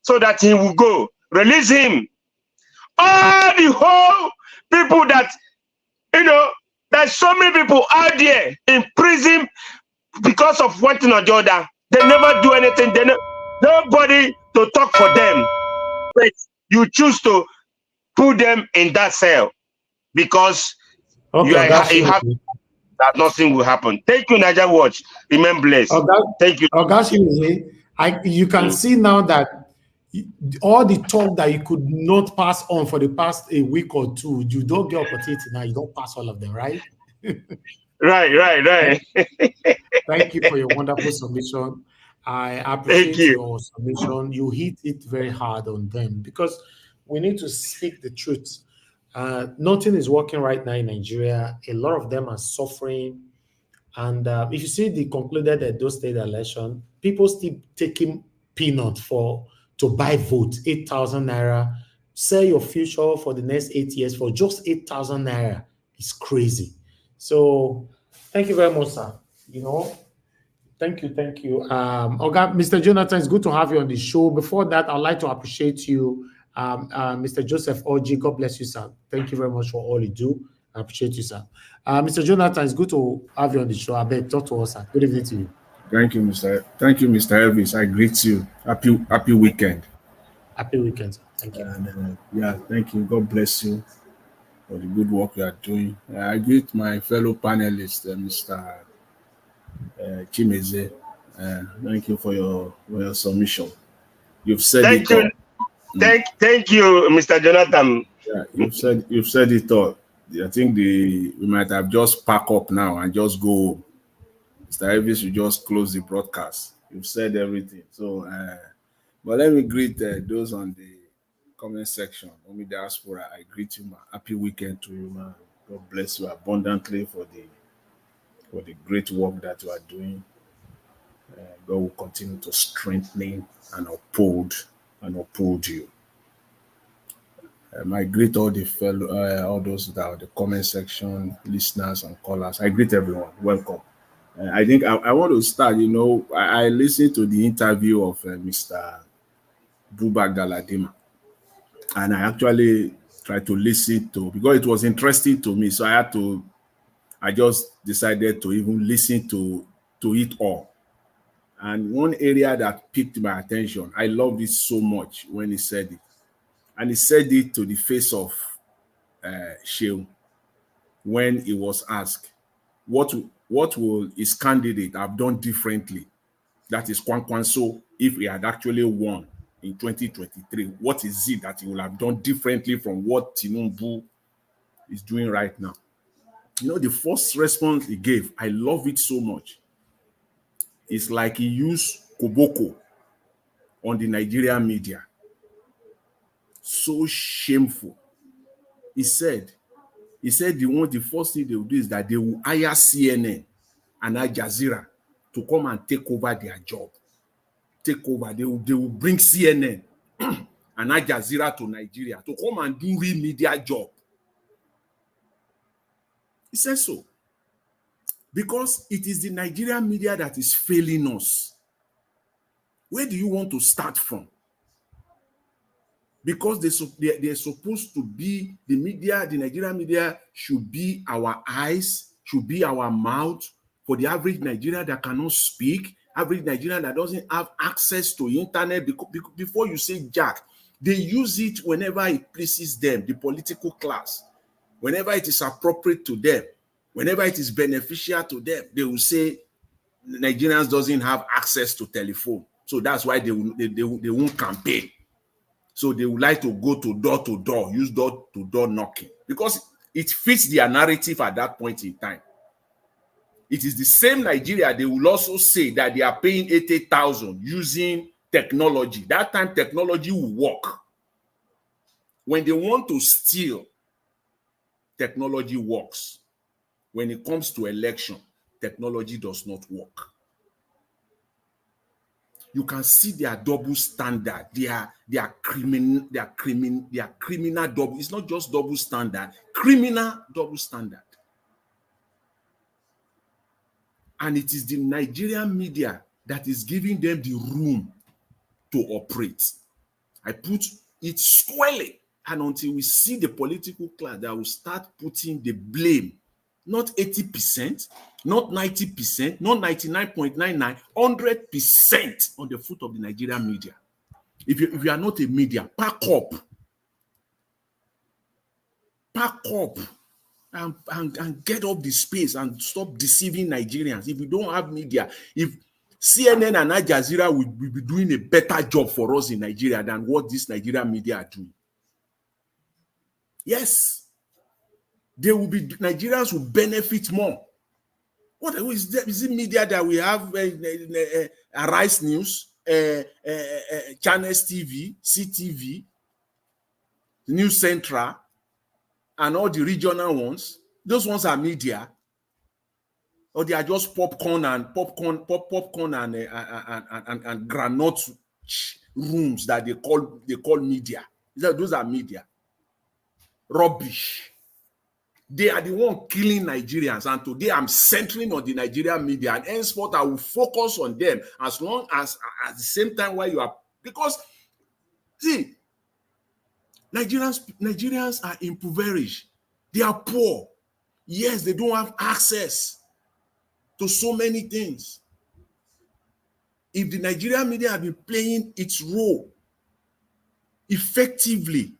so that he will go. Release him. All the whole people that, there's so many people out there in prison because of one thing or the other. They never do anything. Nobody to talk for them. But you choose to put them in that cell because that nothing will happen. Thank you, Niger Watch. Remain blessed. Thank you. You can see now that all the talk that you could not pass on for the past a week or two, you don't get opportunity now. You don't pass all of them, right? Right. Thank you for your wonderful submission. I appreciate your submission. You hit it very hard on them because we need to speak the truth. Nothing is working right now in Nigeria. A lot of them are suffering. And if you see the concluded Edo State election, people still taking peanut to buy votes, 8,000 naira. Sell your future for the next 8 years for just 8,000 naira. It's crazy. So thank you very much, sir. Thank you. Mr. Jonathan, it's good to have you on the show. Before that, I'd like to appreciate you, Mr. Joseph Oji. God bless you, sir. Thank you very much for all you do. I appreciate you, sir. Mr. Jonathan, it's good to have you on the show. I beg, talk to us, sir. Good evening to you. Thank you, Mr. Elvis. I greet you. Happy weekend. Happy weekend, sir. Thank you. And, thank you. God bless you for the good work you are doing. I greet my fellow panelists, Mr. Chimeze. Thank you for your submission. You've said it all. Thank you, Mr. Jonathan. Yeah, you've said it all. I think we might have just pack up now and just go home. Mr. Elvis, you just close the broadcast. You've said everything. So, but let me greet those on the comment section. Omi Diaspora, I greet you, man. Happy weekend to you, man. God bless you abundantly for the great work that you are doing. God will continue to strengthen and uphold you. I greet all the all those that are the comment section, listeners and callers. I greet everyone. Welcome. I think I want to start. I listened to the interview of Mr. Buba Galadima. And I actually tried to listen to, because it was interesting to me. So I just decided to even listen to it all. And one area that piqued my attention, I loved it so much when he said it. And he said it to the face of Shehu when he was asked, what will his candidate have done differently? That is Kwankwanso, if he had actually won in 2023. What is it that he will have done differently from what Tinubu is doing right now? You know, the first response he gave, I love it so much. It's like he used Koboko on the Nigerian media. So shameful. He said the first thing they will do is that they will hire CNN and Al Jazeera to come and take over their job. Take over. They will bring CNN and Al Jazeera to Nigeria to come and do real media job. He says so. Because it is the Nigerian media that is failing us. Where do you want to start from? Because they're supposed to be the media, the Nigerian media should be our eyes, should be our mouth for the average Nigerian that cannot speak, average Nigerian that doesn't have access to internet. Before you say Jack, they use it whenever it pleases them, the political class. Whenever it is appropriate to them, whenever it is beneficial to them, they will say Nigerians doesn't have access to telephone. So that's why they won't campaign. So they would like to go to door, use door-to-door knocking, because it fits their narrative at that point in time. It is the same Nigeria, they will also say that they are paying 80,000 using technology. That time technology will work. When they want to steal, technology works. When it comes to election, technology does not work. You can see their double standard. They are criminal double. It's not just double standard, criminal double standard. And it is the Nigerian media that is giving them the room to operate. I put it squarely, and until we see the political class that will start putting the blame, not 80%, not 90%, not 99.99, 100% on the foot of the Nigerian media. If you are not a media, pack up and get up the space and stop deceiving Nigerians. If we don't have media, if CNN and Al Jazeera will be doing a better job for us in Nigeria than what this Nigerian media are doing. Yes. Nigerians will benefit more. What is it media that we have? Arise News, Channels TV, CTV, News Central, and all the regional ones. Those ones are media, or they are just popcorn and granite rooms that they call media. Those are media. Rubbish. They are the one killing Nigerians, and today I'm centering on the Nigerian media, and henceforth I will focus on them as long as at the same time while you are, because see, Nigerians are impoverished. They are poor. Yes, they don't have access to so many things. If the Nigerian media have been playing its role effectively,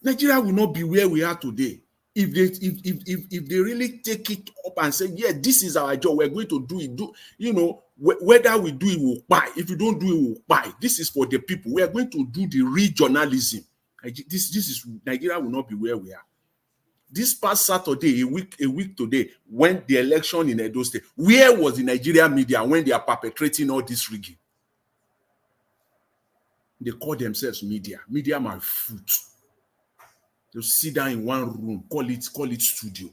Nigeria will not be where we are today. If they really take it up and say, yeah, this is our job, we're going to do it, whether we do it, we'll buy. If you don't do it, we'll buy. This is for the people. We are going to do the regionalism. This is Nigeria will not be where we are. This past Saturday, a week today, when the election in Edo State, where was the Nigerian media when they are perpetrating all this rigging? They call themselves media. Media my foot. They'll sit down in one room, call it studio.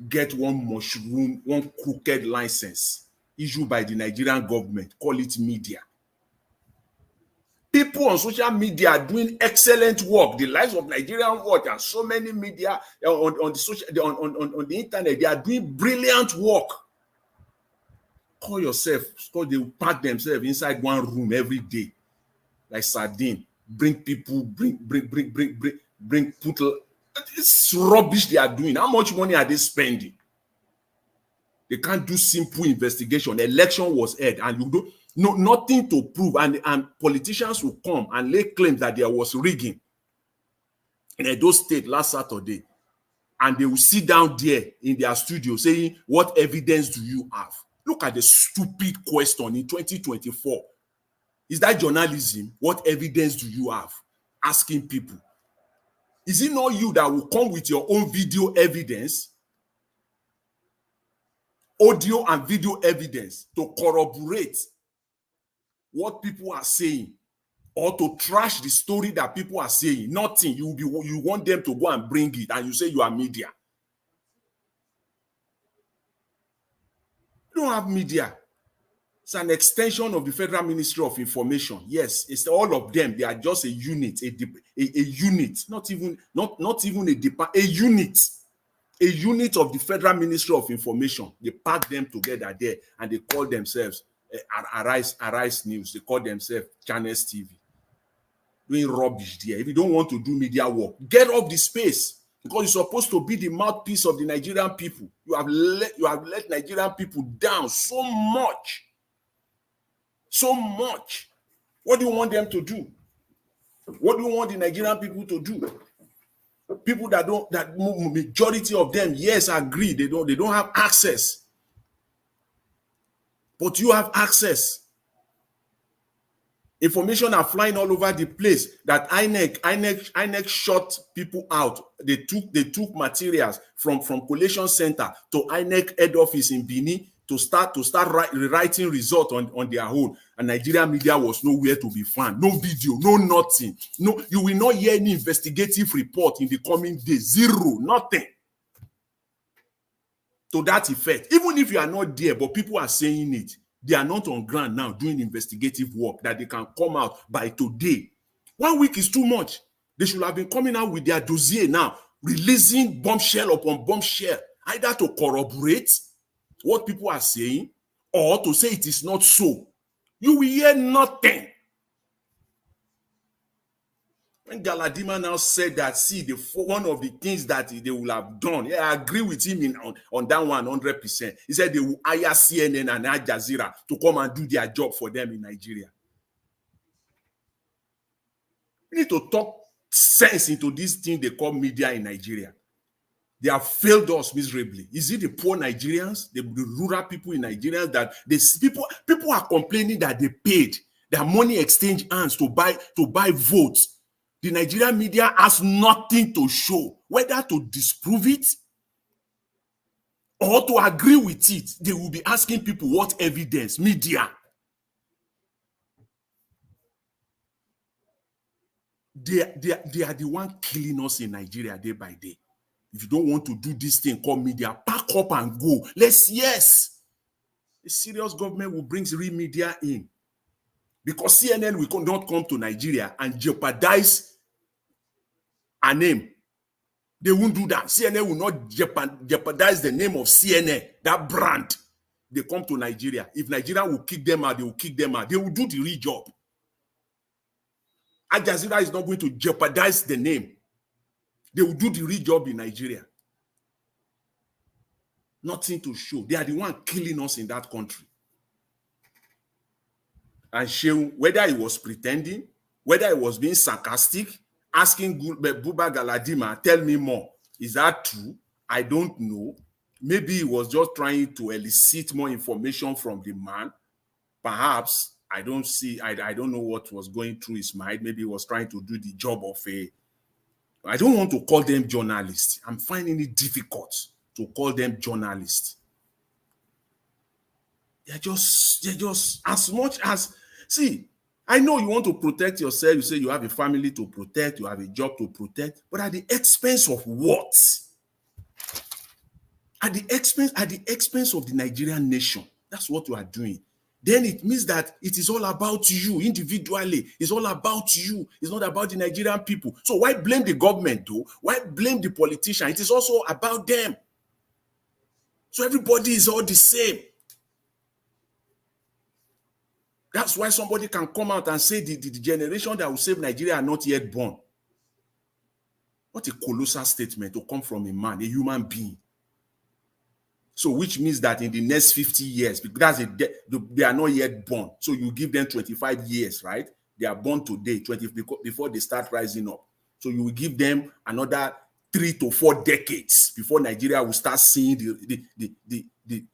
Get one mushroom, one crooked license issued by the Nigerian government, call it media. People on social media are doing excellent work. The Lives of Nigerian Watch and so many media on the internet, they are doing brilliant work. Call yourself, so they will pack themselves inside one room every day. like sardine. Bring people, bring, people. It's rubbish they are doing. How much money are they spending? They can't do simple investigation. Election was held, and you don't know nothing to prove, and politicians will come and lay claims that there was rigging in Edo State last Saturday, and they will sit down there in their studio saying, "What evidence do you have?" Look at the stupid question in 2024. Is that journalism? What evidence do you have? Asking people. Is it not you that will come with your own video evidence, audio and video evidence to corroborate what people are saying, or to trash the story that people are saying? Nothing. You want them to go and bring it, and you say you are media. You don't have media. It's an extension of the Federal Ministry of Information. Yes, it's all of them. They are just a unit, a unit, not even a department, a unit of the Federal Ministry of Information. They pack them together there, and they call themselves Arise News. They call themselves Channels TV. Doing rubbish there. If you don't want to do media work, get off the space, because you're supposed to be the mouthpiece of the Nigerian people. You have let Nigerian people down so much. So much. What do you want them to do? What do you want the Nigerian people to do? People that majority of them, yes, agree, they don't have access. But you have access. Information are flying all over the place that INEC shot people out. They took materials from collation center to INEC head office in Benin to start rewriting result on their own. And Nigerian media was nowhere to be found. No video, no nothing. No, you will not hear any investigative report in the coming days. Zero, nothing. To that effect. Even if you are not there, but people are saying it, they are not on ground now doing investigative work that they can come out by today. 1 week is too much. They should have been coming out with their dossier now, releasing bombshell upon bombshell, either to corroborate what people are saying or to say it is not so. You will hear nothing. When Galadima now said that, see, one of the things that they will have done, yeah, I agree with him on that one 100%. He said they will hire CNN and Al Jazeera to come and do their job for them in Nigeria. We need to talk sense into this thing they call media in Nigeria. They have failed us miserably. Is it the poor Nigerians, the rural people in Nigeria that people are complaining that they paid their money exchange hands to buy votes? The Nigerian media has nothing to show, whether to disprove it or to agree with it. They will be asking people what evidence. Media. They are the one killing us in Nigeria day by day. If you don't want to do this thing called media, pack up and go. Yes. A serious government will bring real media in. Because CNN will not come to Nigeria and jeopardize a name. They won't do that. CNN will not jeopardize the name of CNN, that brand. They come to Nigeria. If Nigeria will kick them out, they will kick them out. They will do the real job. Al Jazeera is not going to jeopardize the name. They will do the real job in Nigeria. Nothing to show. They are the one killing us in that country. And Shehu, whether he was pretending, whether he was being sarcastic, asking Buba Galadima, tell me more. Is that true? I don't know. Maybe he was just trying to elicit more information from the man. Perhaps, I don't know what was going through his mind. Maybe he was trying to do the job of I don't want to call them journalists. I'm finding it difficult to call them journalists. They're just as much as, see, I know you want to protect yourself. You say you have a family to protect, you have a job to protect, but at the expense of what? At the expense of the Nigerian nation. That's what you are doing. Then it means that it is all about you individually. It's all about you. It's not about the Nigerian people. So why blame the government though? Why blame the politician? It is also about them. So everybody is all the same. That's why somebody can come out and say the generation that will save Nigeria are not yet born. What a colossal statement to come from a man, a human being. So which means that in the next 50 years, because they are not yet born. So you give them 25 years, right? They are born today, before they start rising up. So you will give them another 3 to 4 decades before Nigeria will start seeing the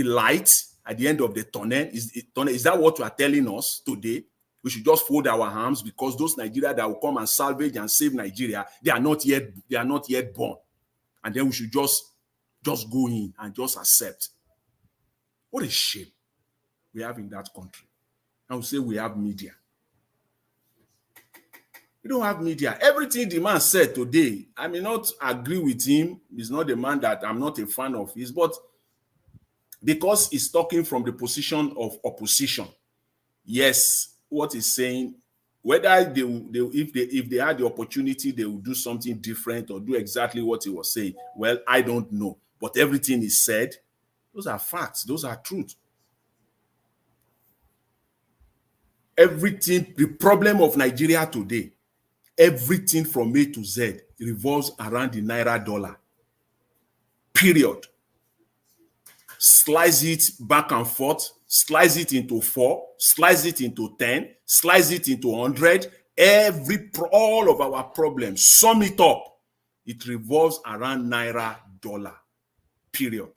light at the end of the tunnel. Is that what you are telling us today? We should just fold our arms because those Nigeria that will come and salvage and save Nigeria, they are not yet born. And then we should just go in and just accept. What a shame we have in that country. And we say we have media. We don't have media. Everything the man said today, I may not agree with him. He's not a man that I'm not a fan of his, but because he's talking from the position of opposition, yes, what he's saying, whether if they had the opportunity, they would do something different or do exactly what he was saying. Well, I don't know. But everything he said, those are facts. Those are truth. Everything, the problem of Nigeria today, everything from A to Z revolves around the Naira dollar. Period. Slice it back and forth, slice it into 4, slice it into 10, slice it into 100. All of our problems, sum it up, it revolves around Naira dollar. Period.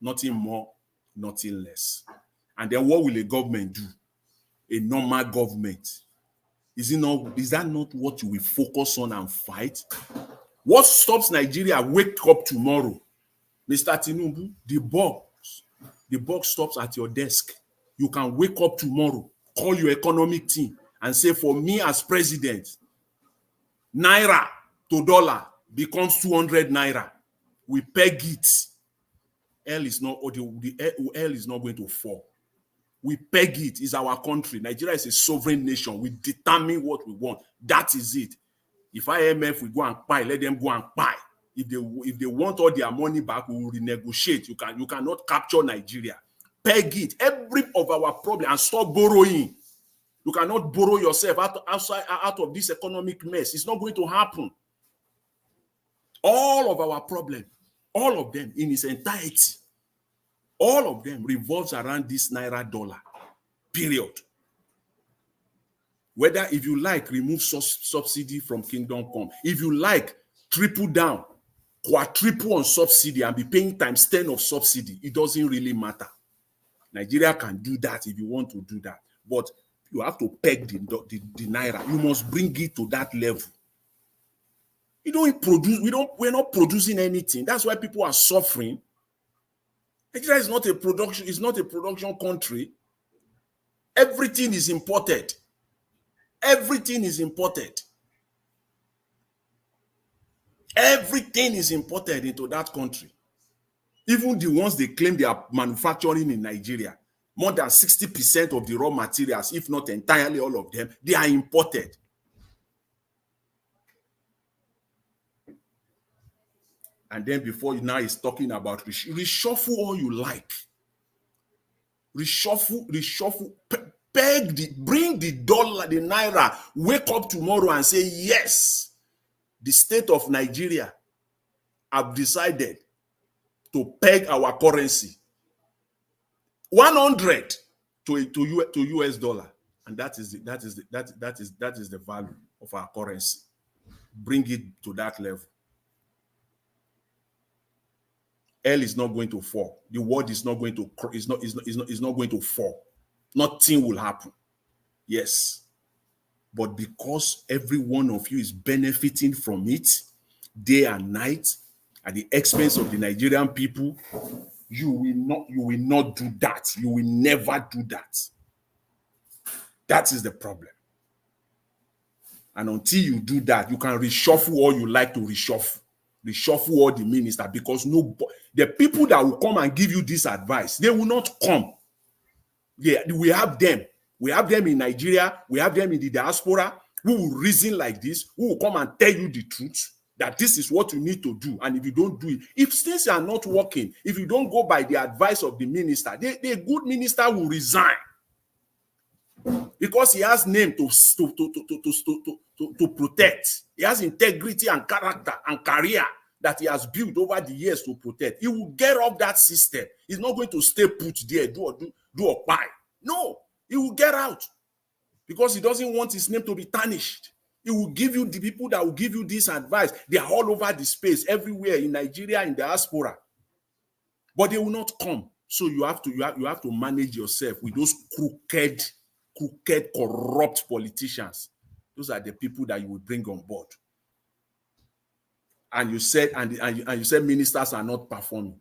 Nothing more, nothing less. And then what will a government do? A normal government. Is that not what you will focus on and fight? What stops Nigeria wake up tomorrow? Mr. Tinubu, the box stops at your desk. You can wake up tomorrow, call your economic team and say, for me as president, Naira to dollar becomes 200 Naira. We peg it. Hell is not going to fall. We peg it. It's our country. Nigeria is a sovereign nation. We determine what we want. That is it. If IMF will go and buy, let them go and buy. If they want all their money back, we will renegotiate. You cannot capture Nigeria. Peg it. Every of our problem and stop borrowing. You cannot borrow yourself out of this economic mess. It's not going to happen. All of our problems, all of them in its entirety, all of them revolves around this Naira dollar. Period. Whether, if you like, remove subsidy from Kingdom Come. If you like, triple down, quadruple on subsidy and be paying times 10 of subsidy. It doesn't really matter. Nigeria can do that if you want to do that. But you have to peg the Naira. You must bring it to that level. We're not producing anything. That's why people are suffering. Nigeria is not a production country. Everything is imported. Everything is imported. Everything is imported into that country. Even the ones they claim they are manufacturing in Nigeria, more than 60% of the raw materials, if not entirely all of them, they are imported. And then before you now is talking about reshuffle all you like. Reshuffle, bring the dollar, the Naira, wake up tomorrow and say, yes, the state of Nigeria have decided to peg our currency 100 to US dollar, and that is the value of our currency. Bring it to that level. Hell is not going to fall. The world is not going to is not going to fall. Nothing will happen. Yes. But because every one of you is benefiting from it day and night at the expense of the Nigerian people, you will not do that. You will never do that. That is the problem. And until you do that, you can reshuffle all you like to reshuffle. Reshuffle all the ministers, because the people that will come and give you this advice, they will not come. Yeah, we have them. We have them in Nigeria. We have them in the diaspora who will reason like this, who will come and tell you the truth, that this is what you need to do. And if you don't do it, if things are not working, if you don't go by the advice of the minister, the good minister will resign. because he has name to protect. He has integrity and character and career that he has built over the years to protect. He will get off that system. He's not going to stay put there, do a pie. No, he will get out because he doesn't want his name to be tarnished. He will give you the people that will give you this advice. They are all over the space, everywhere in Nigeria, in diaspora, but they will not come. So you have to manage yourself with those crooked, corrupt politicians. Those are the people that you will bring on board. And you said, and you said ministers are not performing.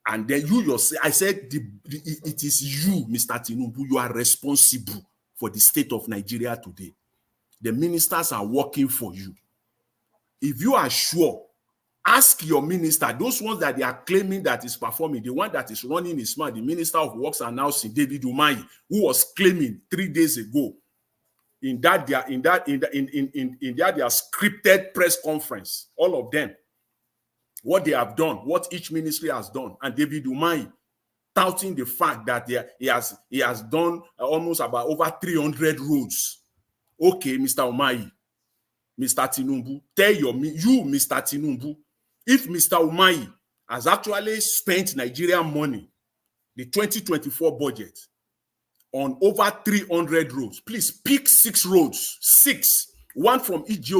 And then you yourself, I said, it is you, Mr. Tinubu, you are responsible for the state of Nigeria today. The ministers are working for you. If you are sure, ask your minister, those ones that they are claiming that is performing, the one that is running his mouth, the Minister of Works and Housing, David Umahi, who was claiming 3 days ago in their scripted press conference, all of them, what they have done, what each ministry has done, and David Umahi touting the fact that he has done almost about over 300 roads. Okay, Mr. Umahi, Mr. Tinubu, tell you, Mr. Tinubu, if Mr. Umahi has actually spent Nigerian money, the 2024 budget, on over 300 roads, please pick 6 roads, 6, one from each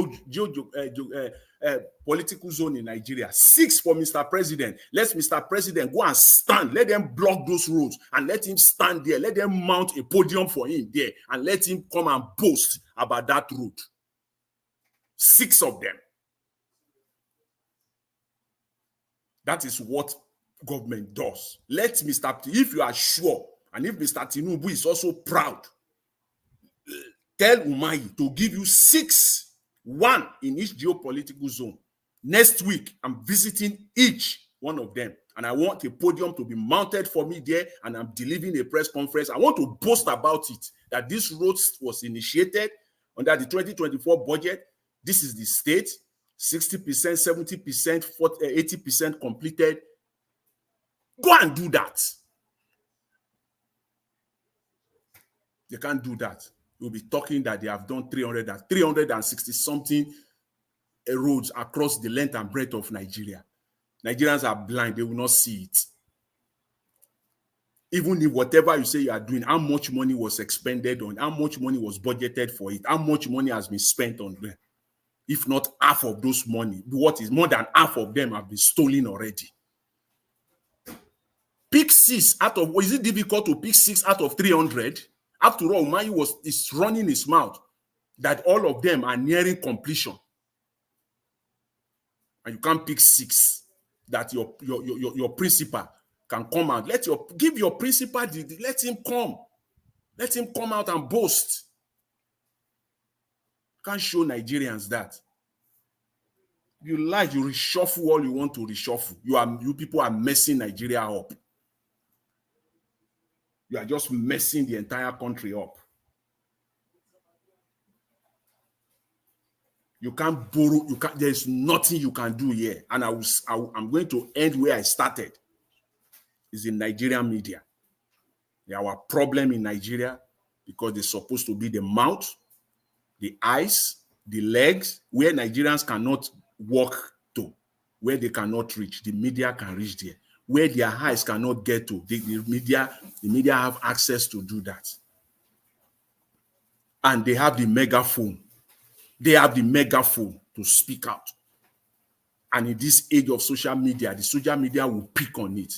political zone in Nigeria, 6 for Mr. President. Let Mr. President go and stand, let them block those roads and let him stand there, let them mount a podium for him there and let him come and boast about that road. 6 of them. That is what government does. Let if you are sure, and if Mr. Tinubu is also proud, tell Umahi to give you 6, 1 in each geopolitical zone. Next week, I'm visiting each one of them, and I want a podium to be mounted for me there, and I'm delivering a press conference. I want to boast about it, that this road was initiated under the 2024 budget. This is the state, 60%, 70%, 80% completed. Go and do that. They can't do that. You'll be talking that they have done 360 something roads across the length and breadth of Nigeria. Nigerians are blind, they will not see it. Even if whatever you say you are doing, how much money was expended on, how much money was budgeted for it, how much money has been spent on them. If not half of those money, what is more than half of them have been stolen already. Pick 6 out of, is it difficult to pick 6 out of 300? After all, Umahi is running his mouth that all of them are nearing completion. And you can't pick 6 that your principal can come out. Give your principal, let him come. Let him come out and boast. Can't show Nigerians that. You like, you reshuffle all you want to reshuffle. You people are messing Nigeria up. You are just messing the entire country up. You can't borrow, there's nothing you can do here. And I'm going to end where I started. Is in Nigerian media. They are our problem in Nigeria because they're supposed to be the mouth, the eyes, the legs, where Nigerians cannot walk to, where they cannot reach. The media can reach there. Where their eyes cannot get to, the media have access to do that. And they have the megaphone. They have the megaphone to speak out. And in this age of social media, the social media will pick on it.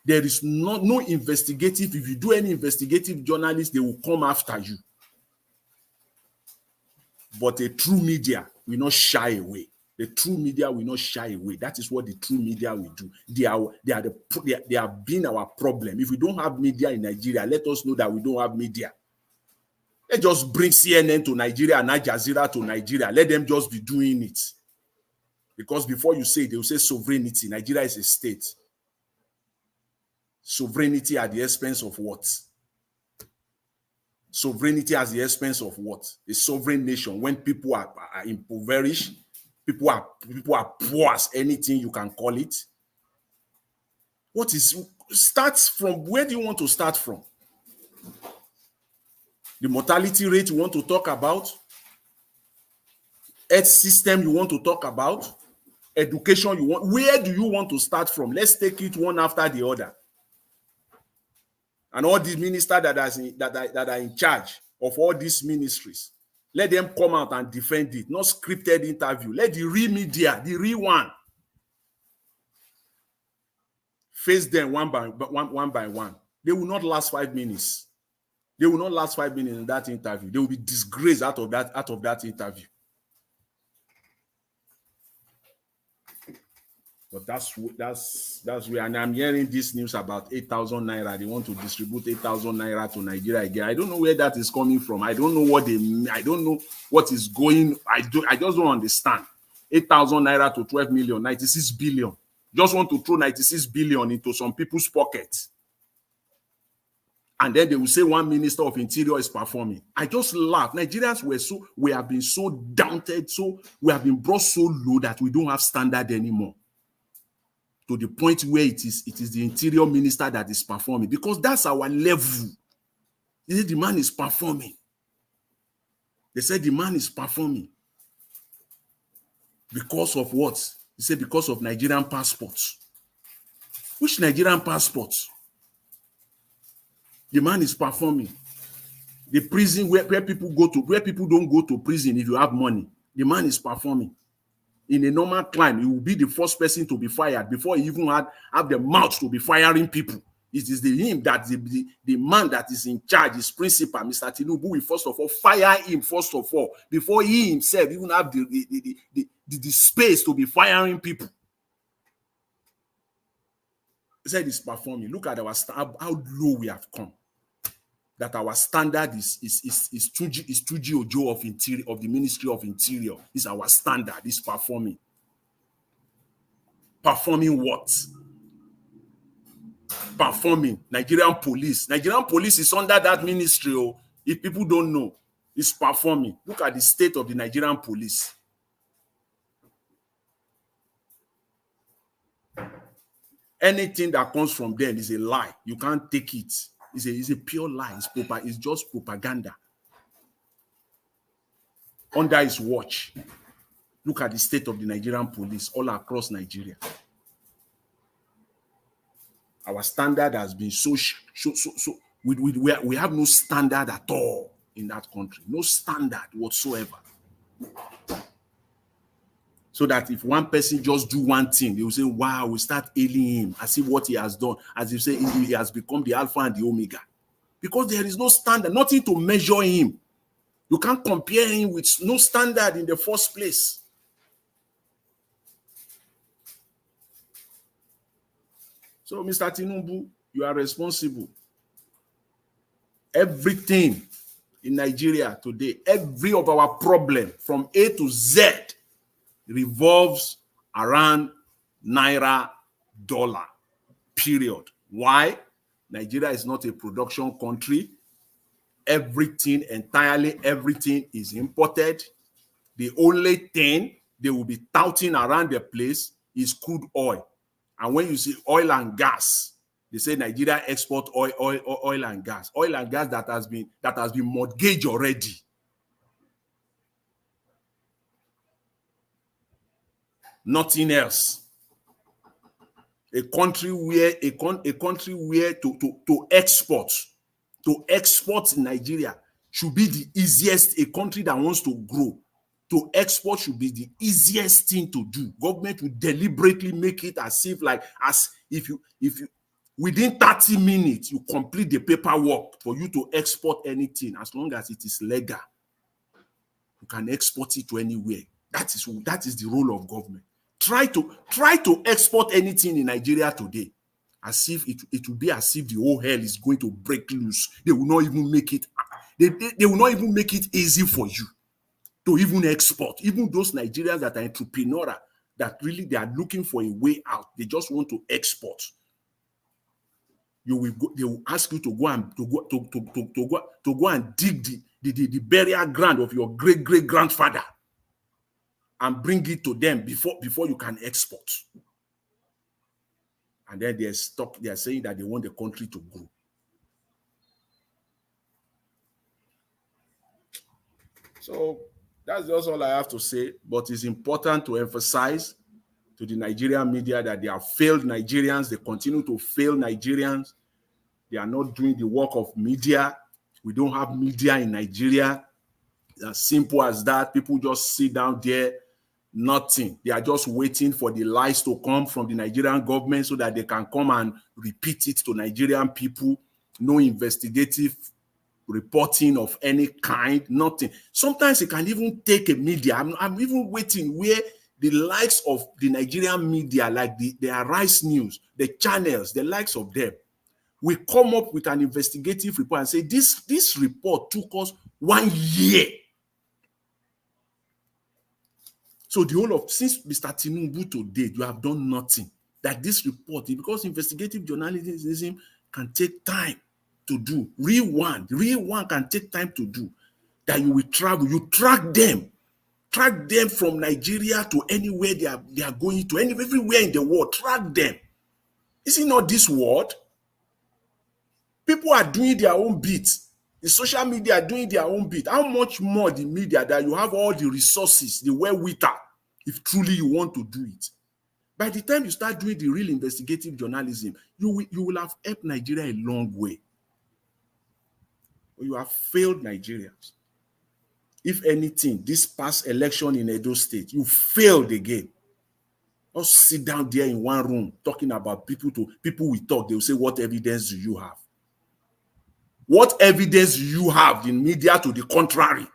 There is no investigative, if you do any investigative journalist, they will come after you. But a true media will not shy away. The true media will not shy away. That is what the true media will do. They have been our problem. If we don't have media in Nigeria, let us know that we don't have media. Let's just bring CNN to Nigeria and Al Jazeera to Nigeria. Let them just be doing it. Because before you say it, they will say sovereignty. Nigeria is a state. Sovereignty at the expense of what? Sovereignty at the expense of what? A sovereign nation, when people are impoverished, people are poor as anything you can call it. Starts from, where do you want to start from? The mortality rate you want to talk about, health system you want to talk about, education you want. Where do you want to start from? Let's take it one after the other. And all these ministers that are in charge of all these ministries, let them come out and defend it, not scripted interview. Let the real media, the real one, face them one by one. They will not last 5 minutes. They will not last 5 minutes in that interview. They will be disgraced out of that interview. But that's where, and I'm hearing this news about 8,000 naira. They want to distribute 8,000 naira to Nigeria again. I don't know where that is coming from. I don't know I don't know what is going. I just don't understand. 8,000 naira to 12 million, 96 billion. Just want to throw 96 billion into some people's pockets. And then they will say one minister of interior is performing. I just laugh. Nigerians we have been so daunted, we have been brought so low that we don't have standard anymore. To the point where it is the interior minister that is performing, because that's our level. The man is performing. They said the man is performing. Because of what? They said because of Nigerian passports. Which Nigerian passports? The man is performing. The prison where people don't go to prison if you have money. The man is performing. In a normal climb, he will be the first person to be fired before he even have the mouth to be firing people. It is the man that is in charge, his principal, Mr. Tinubu, will first of all fire him first of all before he himself even have the space to be firing people. He said he's performing. Look at how low we have come. That our standard is Tuji Ojo of the Ministry of Interior. Is our standard. Is performing. Performing what? Performing. Nigerian police. Nigerian police is under that ministry. If people don't know, it's performing. Look at the state of the Nigerian police. Anything that comes from them is a lie. You can't take it. It's a pure lie. It's just propaganda. Under his watch, look at the state of the Nigerian police all across Nigeria. Our standard has been we have no standard at all in that country. No standard whatsoever. So that if one person just do one thing, they will say, wow, we start hailing him as if what he has done, as you say, he has become the Alpha and the Omega. Because there is no standard, nothing to measure him. You can't compare him with no standard in the first place. So, Mr. Tinubu, you are responsible. Everything in Nigeria today, every of our problem from A to Z revolves around naira, dollar, period. Why? Nigeria is not a production country. Entirely everything is imported. The only thing they will be touting around the place is crude oil. And when you see oil and gas, they say Nigeria export oil and gas. Oil and gas that has been mortgaged already. Nothing else. A country where to export in Nigeria should be the easiest. A country that wants to grow, to export should be the easiest thing to do. Government will deliberately make it as if you within 30 minutes you complete the paperwork for you to export anything. As long as it is legal, you can export it to anywhere. That is the role of government. Try to export anything in Nigeria today, as if it will be as if the whole hell is going to break loose. They will not even make it. They will not even make it easy for you to even export. Even those Nigerians that are entrepreneurial, that really they are looking for a way out. They just want to export. They will ask you to go and dig the burial ground of your great grandfather and bring it to them before you can export. And then they are saying that they want the country to grow. So that's just all I have to say. But it's important to emphasize to the Nigerian media that they have failed Nigerians. They continue to fail Nigerians. They are not doing the work of media. We don't have media in Nigeria. It's as simple as that. People just sit down there, nothing. They are just waiting for the lies to come from the Nigerian government so that they can come and repeat it to Nigerian people. No investigative reporting of any kind, nothing. Sometimes it can even take a media. I'm even waiting where the likes of the Nigerian media, like the Arise News, the channels, the likes of them, we come up with an investigative report and say, this report took us 1 year. So the whole of, since Mr. Tinubu to date, you have done nothing. That this report, because investigative journalism can take time to do. Real one can take time to do. That you will travel, you track them from Nigeria to anywhere they are going to, everywhere in the world, track them. Is it not this world? People are doing their own bit. The social media are doing their own bit. How much more the media that you have all the resources, the wherewithal, if truly you want to do it. By the time you start doing the real investigative journalism, you will have helped Nigeria a long way. You have failed Nigerians. If anything, this past election in Edo State, you failed again. Just sit down there in one room talking about people we talk, they will say, what evidence do you have? What evidence do you have in media to the contrary?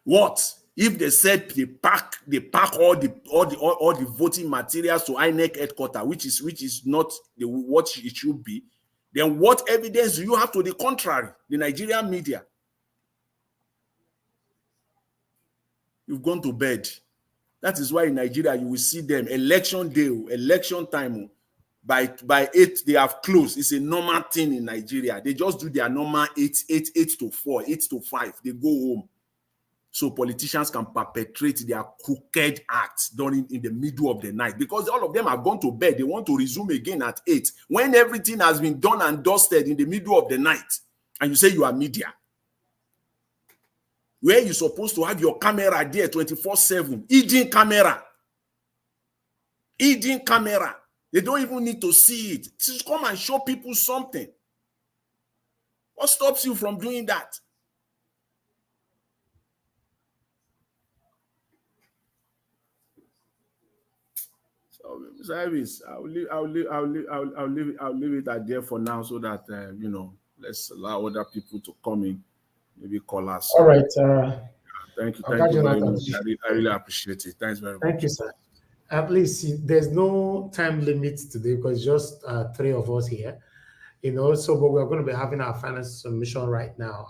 What if they said they pack all the voting materials to INEC headquarters, which is not what it should be? Then what evidence do you have to the contrary? The Nigerian media. You've gone to bed. That is why in Nigeria you will see them election day, election time. By 8 they have closed. It's a normal thing in Nigeria. They just do their normal 8 to 4, 8 to 5. They go home. So politicians can perpetrate their crooked acts in the middle of the night, because all of them have gone to bed. They want to resume again at 8 when everything has been done and dusted in the middle of the night. And you say you are media, where you're supposed to have your camera there 24/7, hidden camera. They don't even need to see it. Just come and show people something. What stops you from doing that? So, Mr. I'll leave it at there for now, so that let's allow other people to come in, maybe call us. All right. Thank you very much. I really appreciate it. Thanks very much. Thank you, sir. Please, there's no time limit today because just 3 of us here, so but we're going to be having our final submission right now.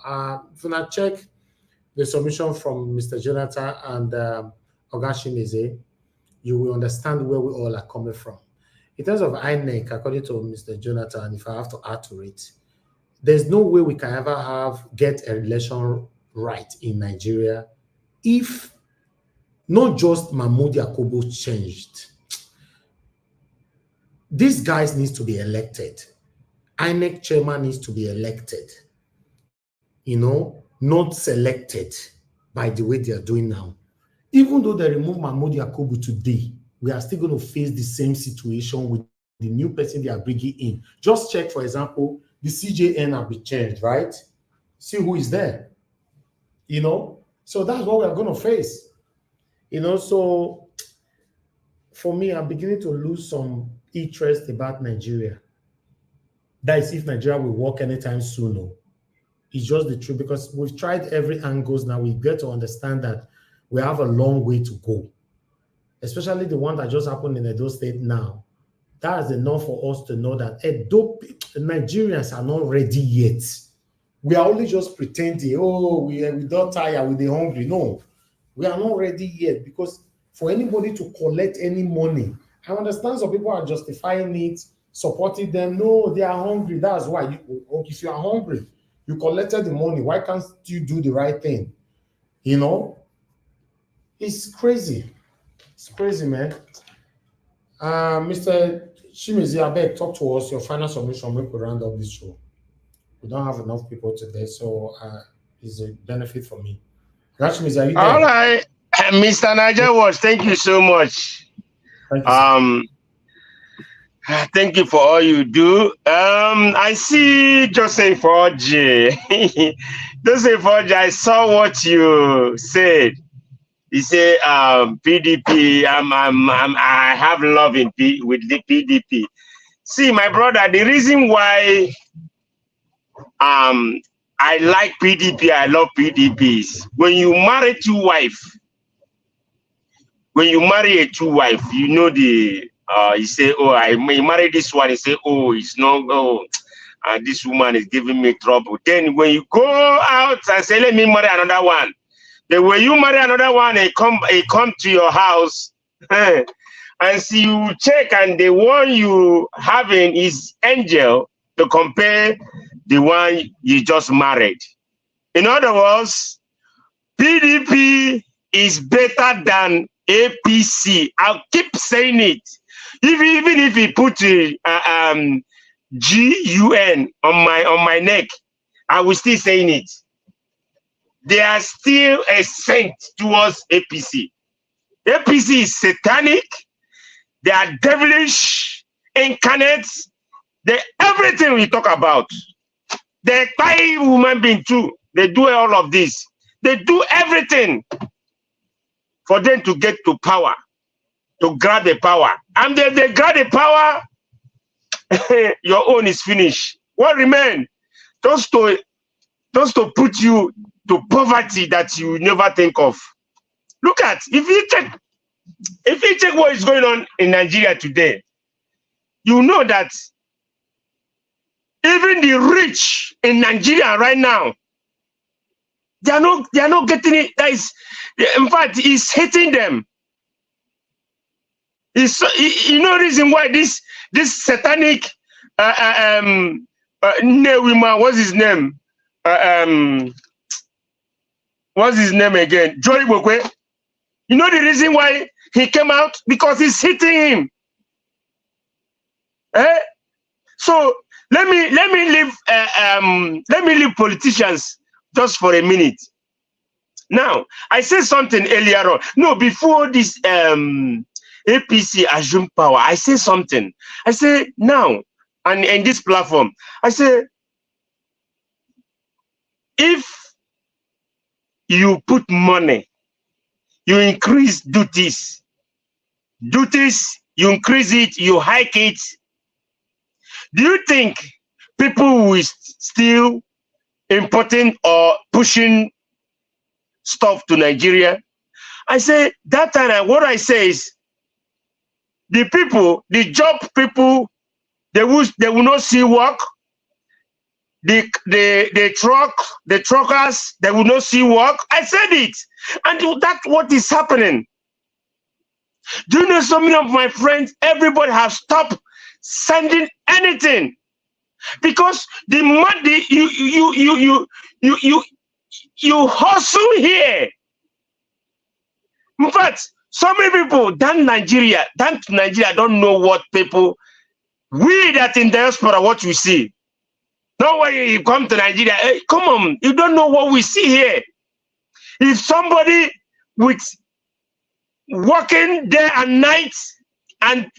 If you now check the submission from Mr. Jonathan and Ogashimize, you will understand where we all are coming from. In terms of INEC, according to Mr. Jonathan, if I have to add to it, there's no way we can ever get a election right in Nigeria if not just Mahmoud Yakubu changed. These guys need to be elected. INEC chairman needs to be elected. Not selected by the way they are doing now. Even though they remove Mahmoud Yakubu today, we are still going to face the same situation with the new person they are bringing in. Just check, for example, the CJN have been changed, right? See who is there. So that's what we are going to face. So for me, I'm beginning to lose some interest about Nigeria. That is if Nigeria will work anytime soon. It's just the truth, because we've tried every angles now. We get to understand that we have a long way to go, especially the one that just happened in Edo State now. That is enough for us to know that Nigerians are not ready yet. We are only just pretending, we don't tire, we're hungry. No, we are not ready yet, because for anybody to collect any money, I understand some people are justifying it, supporting them. No, they are hungry. That's why. If you are hungry, you collected the money. Why can't you do the right thing? It's crazy. It's crazy, man. Mr. Shimizi, I beg, talk to us, your final submission, make we round up this show. We don't have enough people today, so it's a benefit for me. Rashmis, are you there? All right, Mr. Niger Watch, thank you so much. Thank you, Thank you for all you do. I see Joseph Oji. Joseph Oji, I saw what you said. He said, PDP, I have love with the PDP. See, my brother, the reason why I like PDP, I love PDPs. When you marry two wives, you know the you say, oh, I may marry this one. You say, oh, it's not. Oh, this woman is giving me trouble. Then when you go out and say, let me marry another one, then when you marry another one, they come to your house, and see you check, and the one you having is angel to compare the one you just married. In other words, PDP is better than APC. I'll keep saying it. Even if he put GUN on my neck, I will still saying it. They are still a saint towards APC. APC is satanic. They are devilish, incarnate. They everything we talk about. They buy human being too. They do all of this. They do everything for them to get to power, to grab the power. And if they grab the power, your own is finished. What remains? Just to put you to poverty that you never think of. Look at, if you check what is going on in Nigeria today, you know that even the rich in Nigeria right now, they are not getting it. That is, in fact, it's hitting them. It's, you know, reason why this satanic what's his name? What's his name again? Igbokwe. You know the reason why he came out? Because it's hitting him. So let me leave politicians just for a minute. Now, I said something earlier on. No, before this APC assumed power, I said something. I said now, and in this platform, I said, if you put money, you increase duties, you increase it, you hike it, do you think people will still importing or pushing stuff to Nigeria? I say that time, what I say is the people, the job people, they will not see work. The truckers, they will not see work. I said it, and that's what is happening. Do you know, so many of my friends, everybody have stopped sending anything because the money you hustle here. In fact, so many people down Nigeria don't know what people, we that in diaspora, what we see. No way you come to Nigeria, hey, come on, you don't know what we see here. If somebody with working day and night and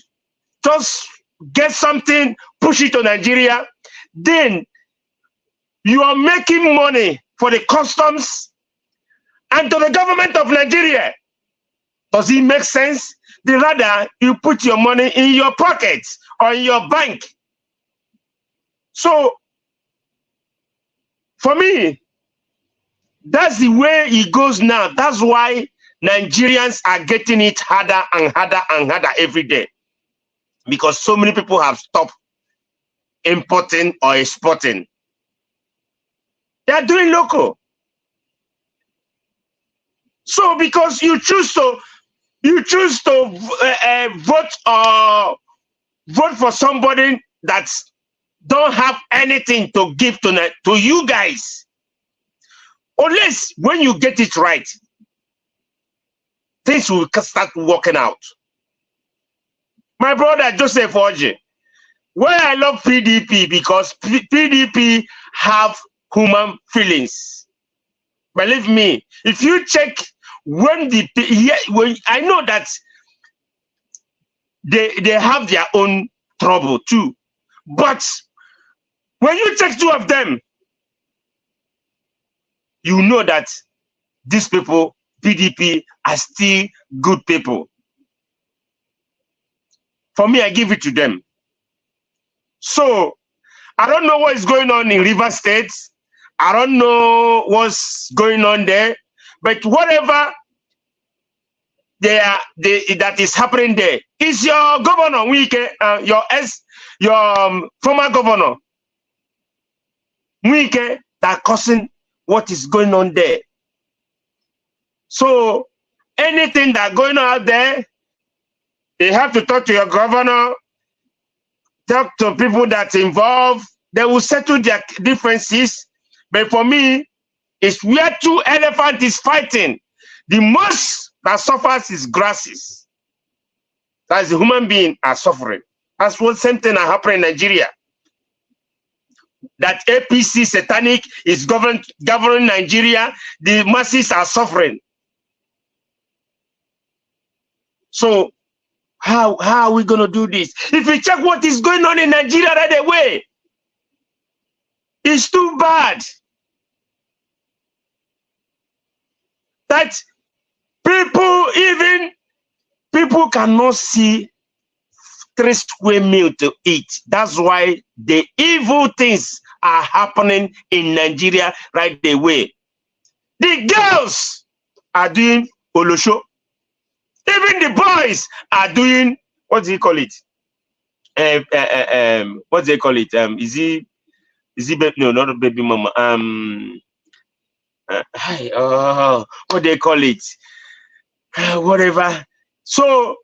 just get something, push it to Nigeria, then you are making money for the customs and to the government of Nigeria. Does it make sense? The rather you put your money in your pockets or in your bank. So for me, that's the way it goes now. That's why Nigerians are getting it harder and harder and harder every day. Because so many people have stopped importing or exporting. They are doing local. So because you choose to vote for somebody that don't have anything to give to you guys. Unless when you get it right, things will start working out. My brother Joseph Oji, why I love PDP, because PDP have human feelings. Believe me, if you check when I know that they have their own trouble too. But when you check two of them, you know that these people, PDP, are still good people. For me, I give it to them. So, I don't know what is going on in River State. I don't know what's going on there. But whatever that is happening there, is your governor, Wike, your former governor, Wike, that causing what is going on there. So, anything that going on out there, you have to talk to your governor, talk to people that's involved. They will settle their differences. But for me, it's where two elephants is fighting. The most that suffers is grasses. That's the human being are suffering. That's what same thing are happening in Nigeria. That APC satanic is governing Nigeria. The masses are suffering. So how are we going to do this? If we check what is going on in Nigeria right away, it's too bad. That people cannot see 3 square meals to eat. That's why the evil things are happening in Nigeria right away. The girls are doing olosho. Even the boys are doing, what do you call it? What do they call it? Is he no, not a baby mama. What do they call it? Whatever. So,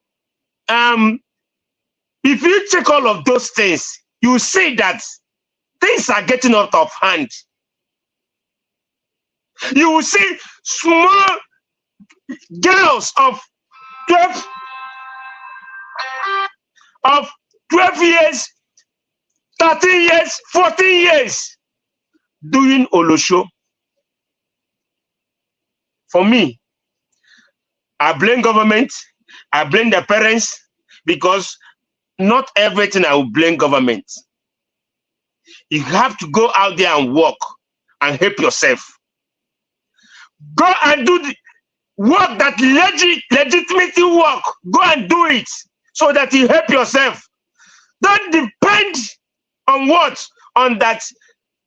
if you check all of those things, you see that things are getting out of hand. You will see small girls of 12 years, 13 years, 14 years doing olosho. For me, I blame government, I blame the parents, because not everything I will blame government. You have to go out there and work and help yourself. Go and do the work that legitimate work. Go and do it so that you help yourself. Don't depend on what? On that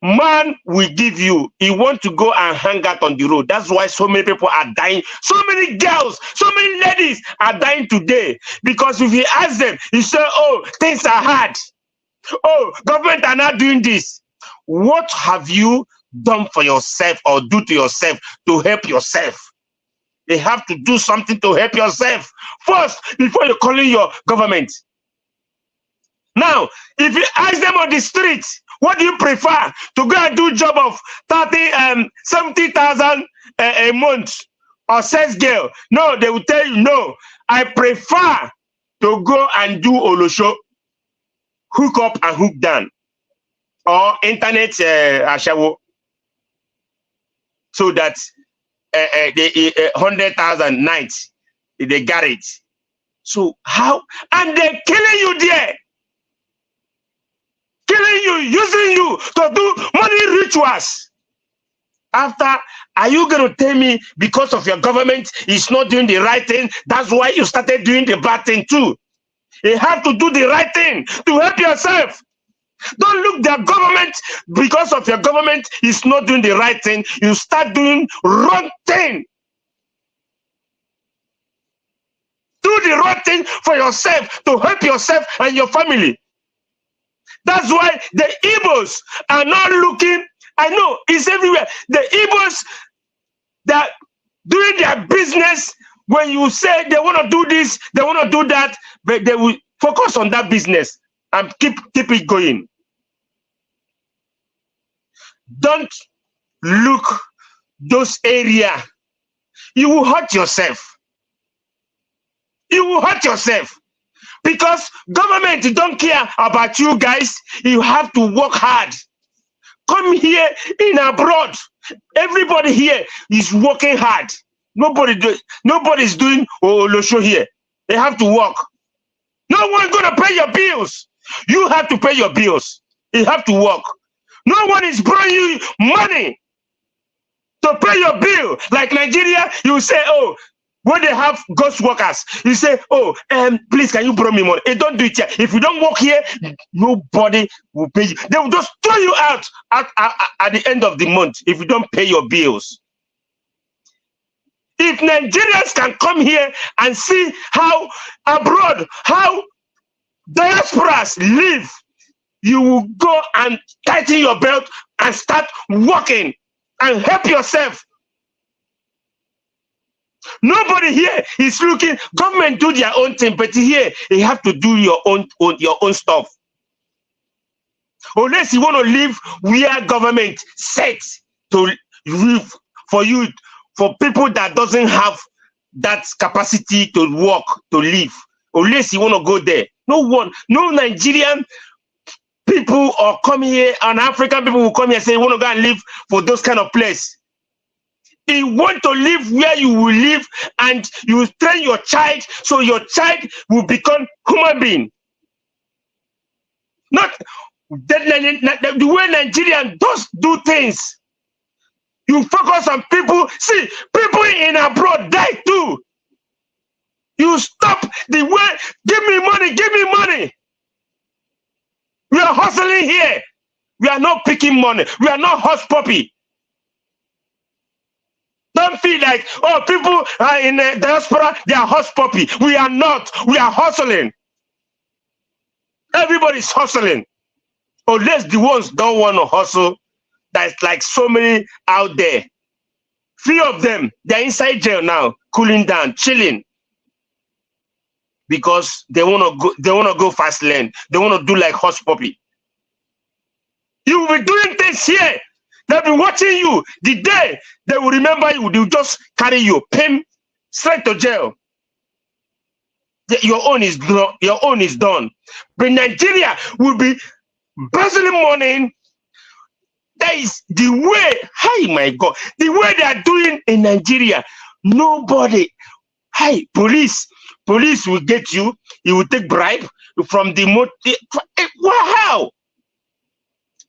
man will give you. He want to go and hang out on the road. That's why so many people are dying. So many girls, so many ladies are dying today. Because if you ask them, you say, oh, things are hard. Oh, government are not doing this. What have you done for yourself or do to yourself to help yourself? They have to do something to help yourself first before you're calling your government. Now, if you ask them on the street, what do you prefer? To go and do a job of 70,000 a month or sex girl? No, they will tell you, no, I prefer to go and do olosho, hook up and hook down, or internet ashawo, so that the 100,000 nights they got it. So how? And they're killing you there, killing you, using you to do money rituals. After, are you going to tell me because of your government is not doing the right thing, that's why you started doing the bad thing too? You have to do the right thing to help yourself. Don't look their government, because of your government is not doing the right thing, you start doing wrong thing. Do the right thing for yourself, to help yourself and your family. That's why the Igbos are not looking. I know it's everywhere. The Igbos that doing their business, when you say they want to do this, they want to do that, but they will focus on that business and keep it going. Don't look those areas. You will hurt yourself. You will hurt yourself. Because government don't care about you guys. You have to work hard. come here in abroad. Everybody here is working hard. Nobody's doing Olosho here. They have to work. No one's gonna pay your bills. You have to pay your bills. You have to work. No one is bringing you money to pay your bill. Like Nigeria, you say, oh, when they have ghost workers, you say, oh, please, can you borrow me money? Hey, don't do it here. If you don't work here, nobody will pay you. They will just throw you out at the end of the month if you don't pay your bills. If Nigerians can come here and see how abroad, how diasporas live, you will go and tighten your belt and start working and help yourself. Nobody here is looking. Government do their own thing, but here you have to do your own stuff. Unless you want to live where government set to live for you, for people that doesn't have that capacity to work, to live. Unless you want to go there. No Nigerian people or come here, and African people will come here and say, you want to go and live for those kind of place. You want to live where you will live, and you will train your child so your child will become human being. Not the way Nigerians do things. You focus on people. See, people in abroad die too. You stop the way, give me money, give me money. We are hustling here. We are not picking money. We are not hush puppy. Don't feel like, oh, people are in the diaspora, they are hush puppy. We are not. We are hustling. Everybody's hustling. Unless the ones don't want to hustle, that's like so many out there. Few of them, they're inside jail now, cooling down, chilling. Because they want to go fast lane. They want to do like hush puppy. You will be doing things here. They'll be watching you. The day they will remember you, they'll just carry you, pin straight to jail. Your own is done. But Nigeria will be bustling morning. That is the way. Hi, my God, the way they are doing in Nigeria. Nobody. Hi, police will get you. You will take bribe from the motive. How?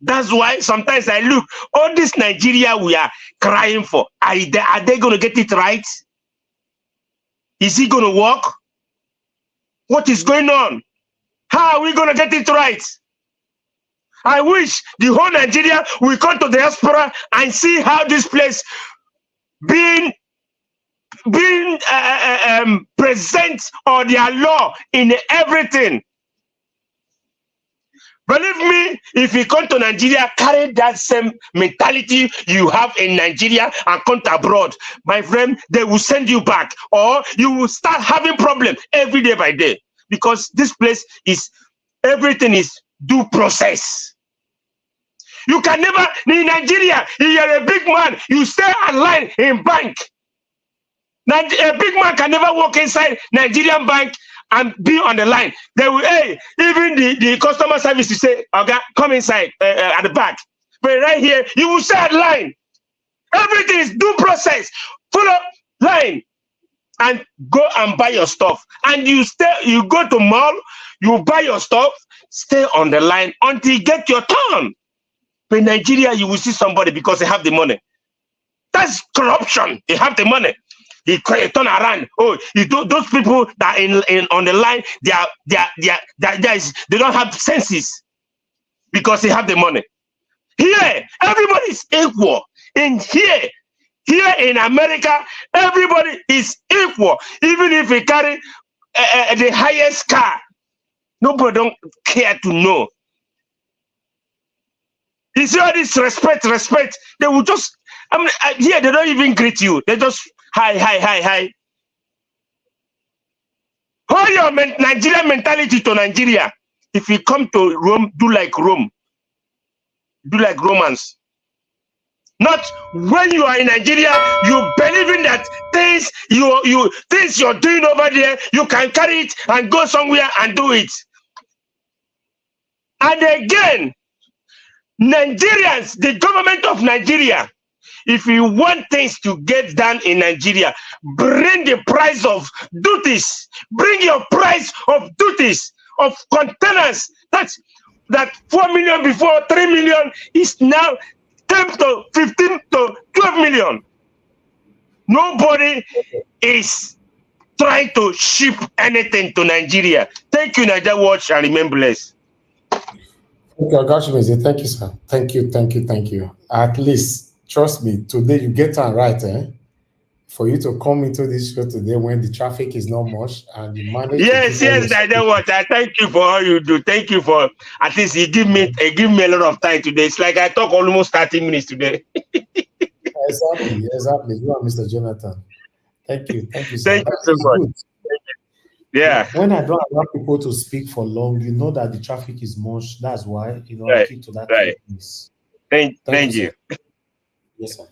That's why sometimes I look, all this Nigeria we are crying for, are they going to get it right? Is it going to work? What is going on? How are we going to get it right? I wish the whole Nigeria will come to the diaspora and see how this place being present or their law in everything. Believe me, if you come to Nigeria, carry that same mentality you have in Nigeria and come to abroad, my friend, they will send you back, or you will start having problems every day by day, because this place is, everything is due process. You can never, in Nigeria, if you're a big man, you stay online in bank. Now, a big man can never walk inside Nigerian bank and be on the line. They will, hey, even the customer service will say, okay, come inside at the back. But right here, you will stay at line. Everything is due process. Follow line and go and buy your stuff. And you go to mall, you buy your stuff, stay on the line until you get your turn. But in Nigeria, you will see somebody because they have the money. That's corruption. They have the money. He turn around. Oh, those people that in on the line, they don't have senses because they have the money. Here, everybody is equal. Here in America, everybody is equal. Even if you carry the highest car, nobody don't care to know. You see all this respect. They will just, here they don't even greet you. They just hi. Hold your Nigerian mentality to Nigeria. If you come to Rome, do like Rome. Do like Romans. Not when you are in Nigeria, you believe in that things you're doing over there, you can carry it and go somewhere and do it. And again, Nigerians, the government of Nigeria, if you want things to get done in Nigeria, bring the price of duties. Bring your price of duties, of containers. That 4 million before, 3 million is now 10 to 15 to 12 million. Nobody is trying to ship anything to Nigeria. Thank you, Nigeria Watch, and remember less. Okay, I got you, thank you, sir. Thank you. At least, trust me, today you get it right, eh? For you to come into this show today when the traffic is not much and you manage yes, Nigeria Watch. I thank you for all you do. Thank you for at least you give me a lot of time today. It's like I talk almost 30 minutes today. Exactly. You are Mr. Jonathan. Thank you, sir. Thank you so much. Good. Yeah. When I don't allow people to speak for long, you know that the traffic is much. That's why, Right. I keep to that. Right. Thank you. Yes, sir.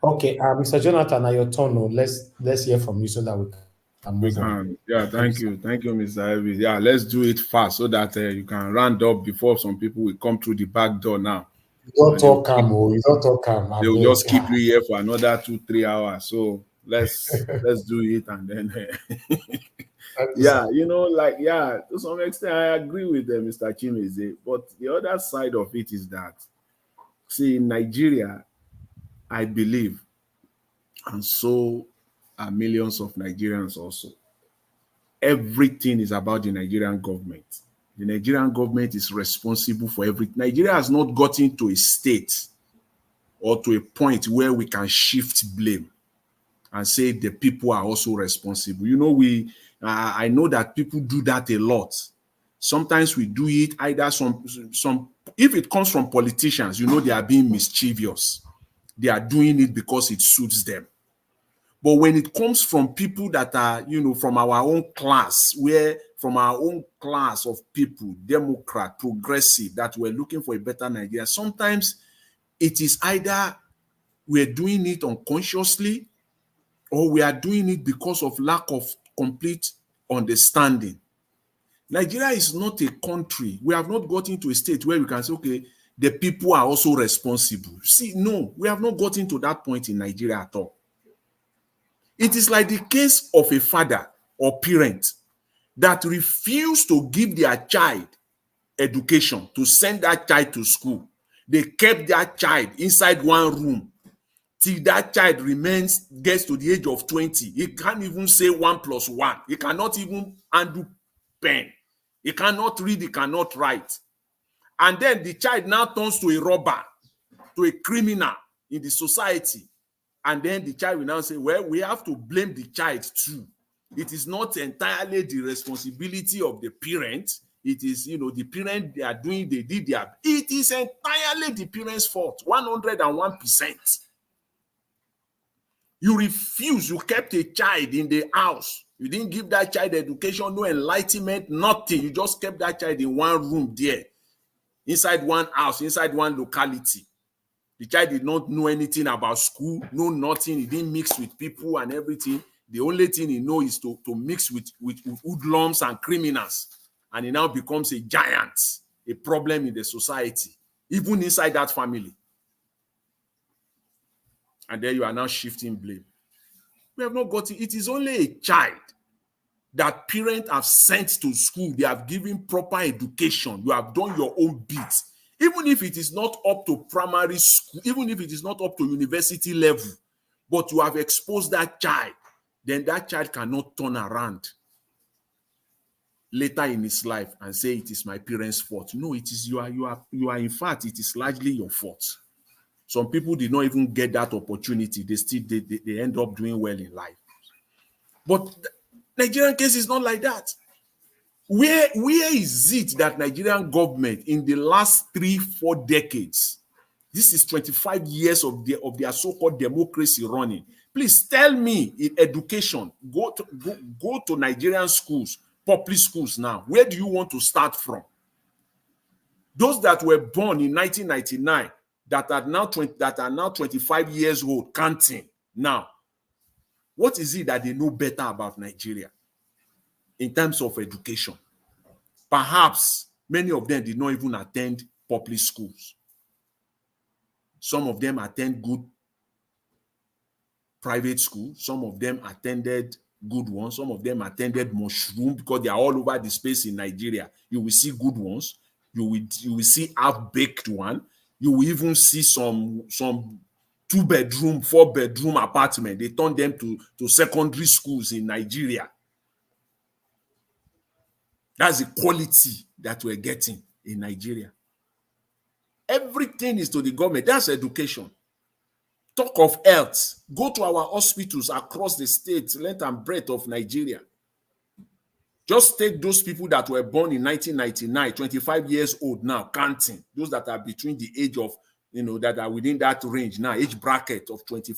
Okay, Mr. Jonathan, now your turn. Let's hear from you so that we can move on. Yeah, thank you, Mr. Evie. Yeah, let's do it fast so that you can round up before some people will come through the back door now. You don't talk calm. They will just keep you here for another 2-3 hours. So let's do it and then to some extent I agree with Mr. Chimeze, but the other side of it is that, see, in Nigeria, I believe, and so are millions of Nigerians also, everything is about the Nigerian government. The Nigerian government is responsible for everything. Nigeria has not gotten to a state or to a point where we can shift blame and say the people are also responsible. I know that people do that a lot. Sometimes we do it either if it comes from politicians, they are being mischievous. They are doing it because it suits them. But when it comes from people that are, from our own class, from our own class of people, Democrat, progressive, that we're looking for a better Nigeria, sometimes it is either we're doing it unconsciously or we are doing it because of lack of complete understanding. Nigeria is not a country. We have not gotten to a state where we can say, okay, the people are also responsible. See, no, we have not gotten to that point in Nigeria at all. It is like the case of a father or parent that refused to give their child education, to send that child to school. They kept that child inside one room till that child gets to the age of 20. He can't even say 1 + 1. He cannot even handle pen. He cannot read, he cannot write. And then the child now turns to a robber, to a criminal in the society. And then the child will now say, well, we have to blame the child too. It is not entirely the responsibility of the parent. It is, the parent, they did their, it is entirely the parent's fault, 101%. You refuse, you kept a child in the house. You didn't give that child education, no enlightenment, nothing. You just kept that child in one room there, inside one house, inside one locality. The child did not know anything about school, know nothing. He didn't mix with people and everything. The only thing he knows is to mix with hoodlums and criminals. And he now becomes a giant, a problem in the society, even inside that family. And then you are now shifting blame. We have not got it. It is only a child that parents have sent to school. They have given proper education. You have done your own bit. Even if it is not up to primary school, even if it is not up to university level, but you have exposed that child, then that child cannot turn around later in his life and say it is my parents' fault. No, it is you are in fact, it is largely your fault. Some people did not even get that opportunity. They end up doing well in life. But the Nigerian case is not like that. Where is it that Nigerian government in the last 3-4 decades, this is 25 years of their so-called democracy running. Please tell me, in education, go to Nigerian schools, public schools now. Where do you want to start from? Those that were born in 1999, that are now 25 years old, counting now. What is it that they know better about Nigeria in terms of education? Perhaps many of them did not even attend public schools. Some of them attend good private school. Some of them attended good ones. Some of them attended mushroom because they are all over the space in Nigeria. You will see good ones. You will see half-baked one. You will even see some 2-bedroom, 4-bedroom apartment. They turn them to secondary schools in Nigeria. That's the quality that we're getting in Nigeria. Everything is to the government. That's education. Talk of health. Go to our hospitals across the state, length and breadth of Nigeria. Just take those people that were born in 1999, 25 years old now, counting. Those that are between the age of, that are within that range now, age bracket of 20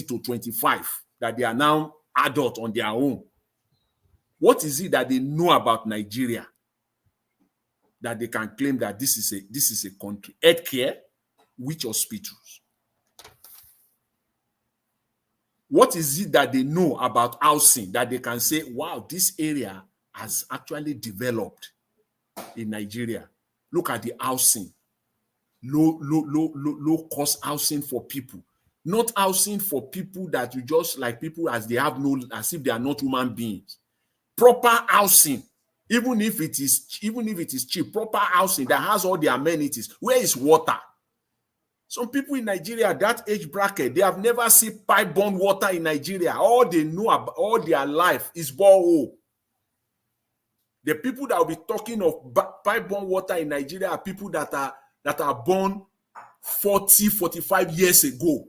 to 25, that they are now adult on their own. What is it that they know about Nigeria that they can claim that this is a country? Healthcare, which hospitals? What is it that they know about housing that they can say, wow, this area has actually developed in Nigeria? Look at the housing. Low cost housing for people. Not housing for people that you just like people as if they are not human beings. Proper housing, even if it is cheap, proper housing that has all the amenities. Where is water? Some people in Nigeria, that age bracket, they have never seen pipe-borne water in Nigeria. All they know about all their life is borehole. The people that will be talking of pipe-borne water in Nigeria are people that are born 40, 45 years ago.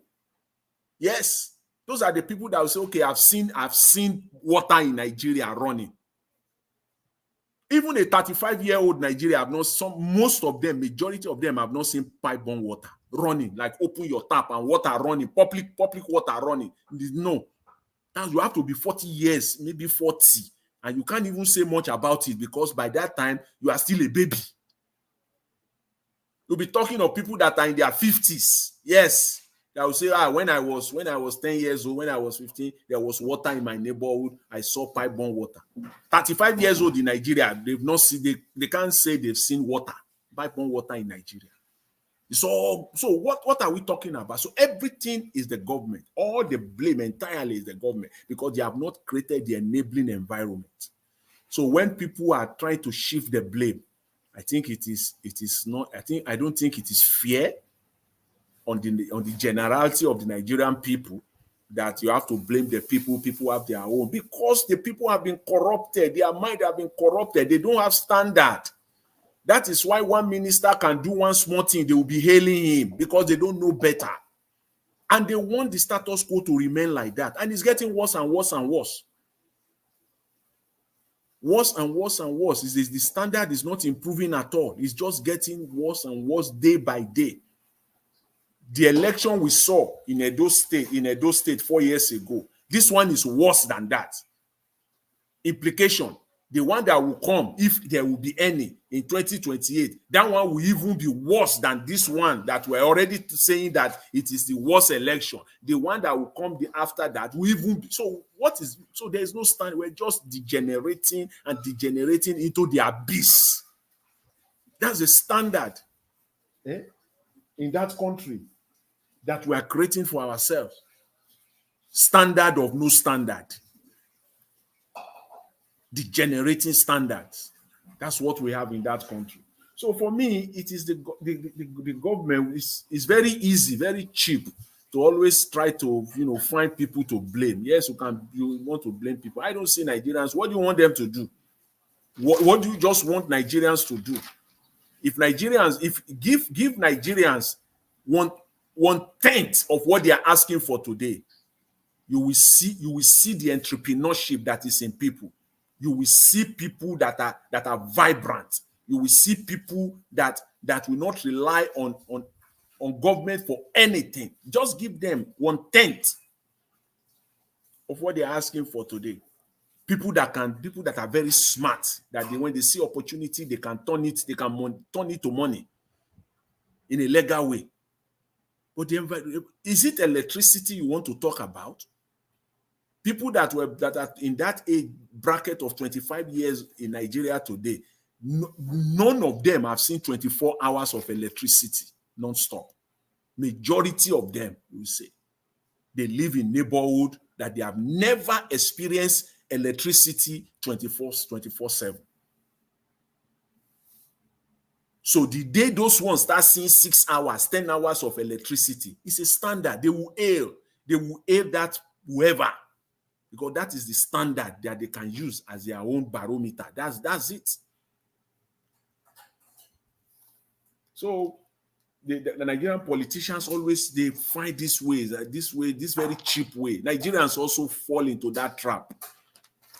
Yes, those are the people that will say, okay, I've seen water in Nigeria running. Even a 35-year-old Nigeria most of them, majority of them have not seen pipe-borne water running, like open your tap and water running, public water running. No. Now you have to be 40 years, maybe 40, and you can't even say much about it because by that time you are still a baby. You'll be talking of people that are in their 50s. Yes. They will say, when I was 10 years old, when I was 15, there was water in my neighborhood. I saw pipe-borne water. 35 years old in Nigeria, they can't say they've seen water, pipe-borne water in Nigeria. So what are we talking about? So everything is the government. All the blame entirely is the government because they have not created the enabling environment. So when people are trying to shift the blame, I think I don't think it is fair on the generality of the Nigerian people that you have to blame the people. People have their own because the people have been corrupted. Their mind have been corrupted. They don't have standard. That is why one minister can do one small thing. They will be hailing him because they don't know better. And they want the status quo to remain like that. And it's getting worse and worse and worse. Worse and worse and worse. The standard is not improving at all. It's just getting worse and worse day by day. The election we saw in Edo State 4 years ago, this one is worse than that. Implication, the one that will come, if there will be any, in 2028, that one will even be worse than this one that we're already saying that it is the worst election. The one that will come after that will even be. So there is no stand. We're just degenerating into the abyss. That's the standard in that country that we are creating for ourselves. Standard of no standard. Degenerating standards. That's what we have in that country. So for me, it is the government is very easy, very cheap to always try to find people to blame. Yes, you want to blame people. I don't see Nigerians. What do you want them to do? What do you just want Nigerians to do? Give Nigerians 1/10 of what they are asking for today, you will see the entrepreneurship that is in people. You will see people that are vibrant. You will see people that will not rely on government for anything. Just give them 1/10 of what they are asking for today. People that are very smart, that when they see opportunity, they can turn it to money in a legal way. But is it electricity you want to talk about? People that are in that age bracket of 25 years in Nigeria today, none of them have seen 24 hours of electricity non-stop. Majority of them, we say, they live in neighborhood that they have never experienced electricity 24/7. So the day those ones start seeing 6 hours, 10 hours of electricity, it's a standard. They will hail that whoever, because that is the standard that they can use as their own barometer. That's it. So the Nigerian politicians always, they find this very cheap way. Nigerians also fall into that trap.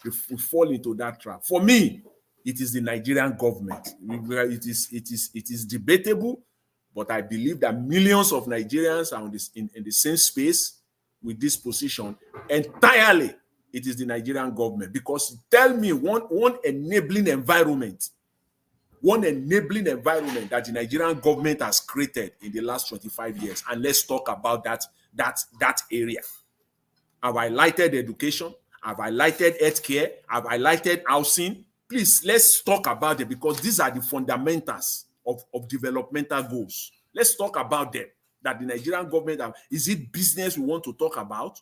We fall into that trap. For me, it is the Nigerian government. It is debatable, but I believe that millions of Nigerians are in the same space with this position. Entirely, it is the Nigerian government. Because tell me one enabling environment that the Nigerian government has created in the last 25 years. And let's talk about that area. I've highlighted education. I've highlighted healthcare. I've highlighted housing. Please, let's talk about it, because these are the fundamentals of developmental goals. Let's talk about them. That the Nigerian government, is it business we want to talk about?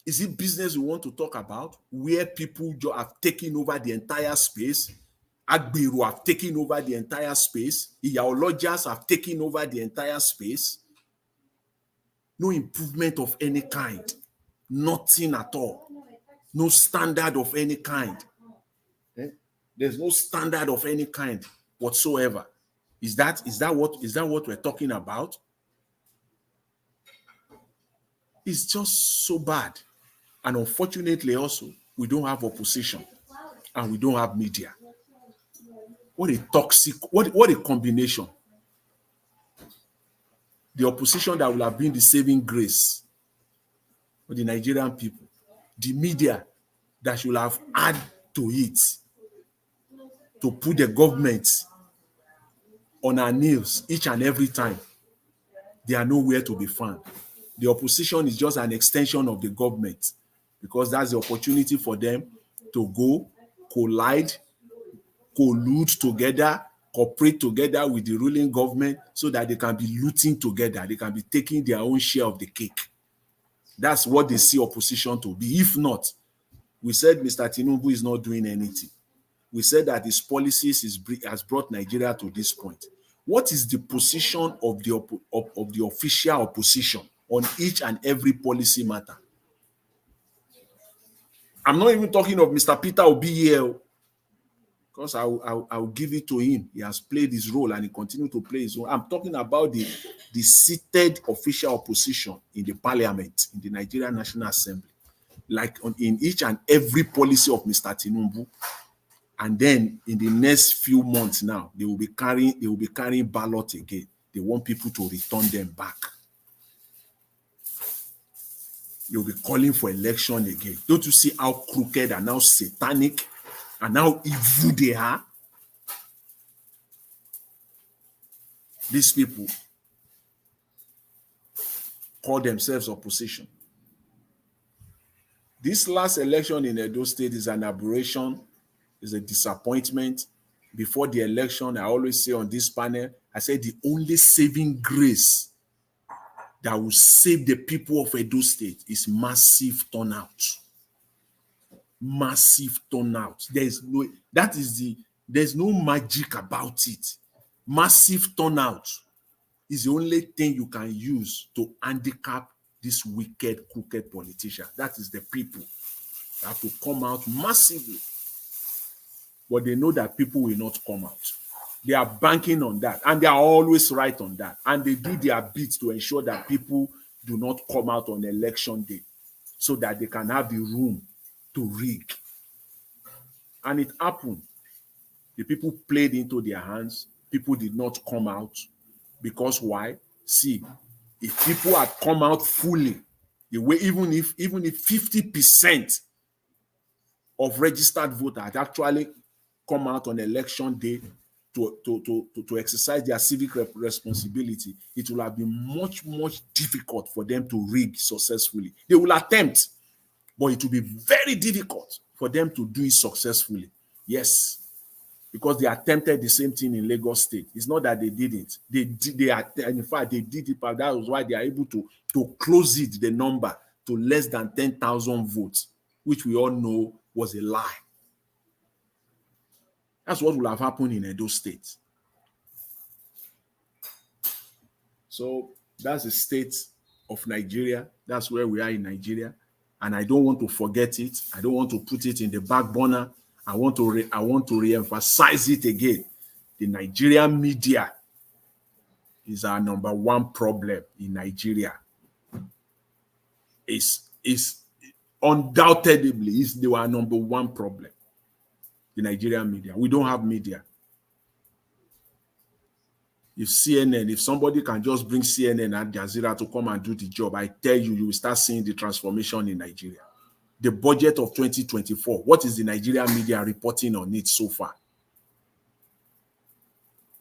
Is it business we want to talk about? Where people have taken over the entire space? Agbiru have taken over the entire space. Iyawolojas have taken over the entire space. No improvement of any kind. Nothing at all. No standard of any kind. There's no standard of any kind whatsoever. Is that what we're talking about? It's just so bad. And unfortunately also, we don't have opposition and we don't have media. What a toxic, what a combination. The opposition that will have been the saving grace for the Nigerian people. The media that should have added to it to put the government on our knees each and every time. They are nowhere to be found. The opposition is just an extension of the government, because that's the opportunity for them to go, collide, collude together, cooperate together with the ruling government so that they can be looting together. They can be taking their own share of the cake. That's what they see opposition to be. If not, we said Mr. Tinubu is not doing anything. We said that his policies has brought Nigeria to this point. What is the position of the official opposition on each and every policy matter? I'm not even talking of Mr. Peter Obi here, because I'll give it to him. He has played his role and he continues to play his role. I'm talking about the seated official opposition in the parliament, in the Nigerian National Assembly, like in each and every policy of Mr. Tinubu. And then in the next few months now, they will be carrying ballot again. They want people to return them back. They will be calling for election again. Don't you see how crooked and how satanic and how evil they are? These people call themselves opposition. This last election in Edo State is an aberration, is a disappointment. Before the election, I always say on this panel, I said the only saving grace that will save the people of Edo State is massive turnout. Massive turnout. There's no magic about it. Massive turnout is the only thing you can use to handicap this wicked, crooked politician. That is the people that have to come out massively. But they know that people will not come out. They are banking on that, and they are always right on that. And they do their bit to ensure that people do not come out on election day so that they can have the room to rig. And it happened. The people played into their hands. People did not come out. Because why? See, if people had come out fully, the way even if 50% of registered voters had actually come out on election day to exercise their civic responsibility, it will have been much, much difficult for them to rig successfully. They will attempt, but it will be very difficult for them to do it successfully. Yes, because they attempted the same thing in Lagos State. It's not that they didn't. In fact, they did it, but that was why they are able to close it, the number, to less than 10,000 votes, which we all know was a lie. That's what will have happened in Edo State. So that's the state of Nigeria. That's where we are in Nigeria. And I don't want to forget it. I don't want to put it in the back burner. I want to re-emphasize it again. The Nigerian media is our number one problem in Nigeria. Is undoubtedly is our number one problem. The Nigerian media. We don't have media. If CNN, if somebody can just bring CNN and Al Jazeera to come and do the job, I tell you, you will start seeing the transformation in Nigeria. The budget of 2024, what is the Nigerian media reporting on it so far?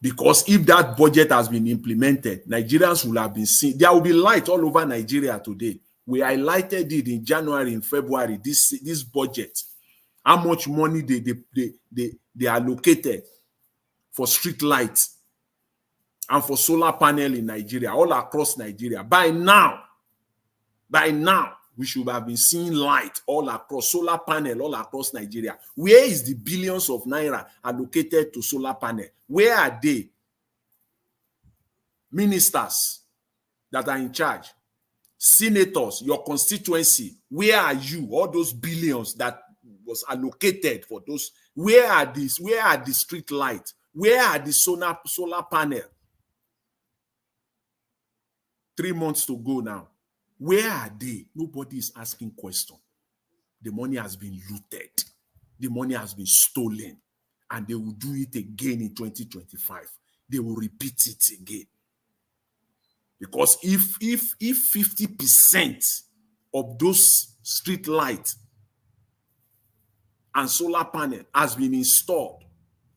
Because if that budget has been implemented, Nigerians will have been seen. There will be light all over Nigeria today. We highlighted it in January, in February, this budget. How much money they allocated for street lights and for solar panel in Nigeria, all across Nigeria. By now, we should have been seeing light all across, solar panel all across Nigeria. Where is the billions of naira allocated to solar panel? Where are they? Ministers that are in charge, senators, your constituency, where are you? All those billions that was allocated for those, where are these? Where are the street lights? Where are the solar panel? 3 months to go now. Where are they? Nobody is asking questions. The money has been looted. The money has been stolen. And they will do it again in 2025. They will repeat it again. Because if 50% of those street lights and solar panel has been installed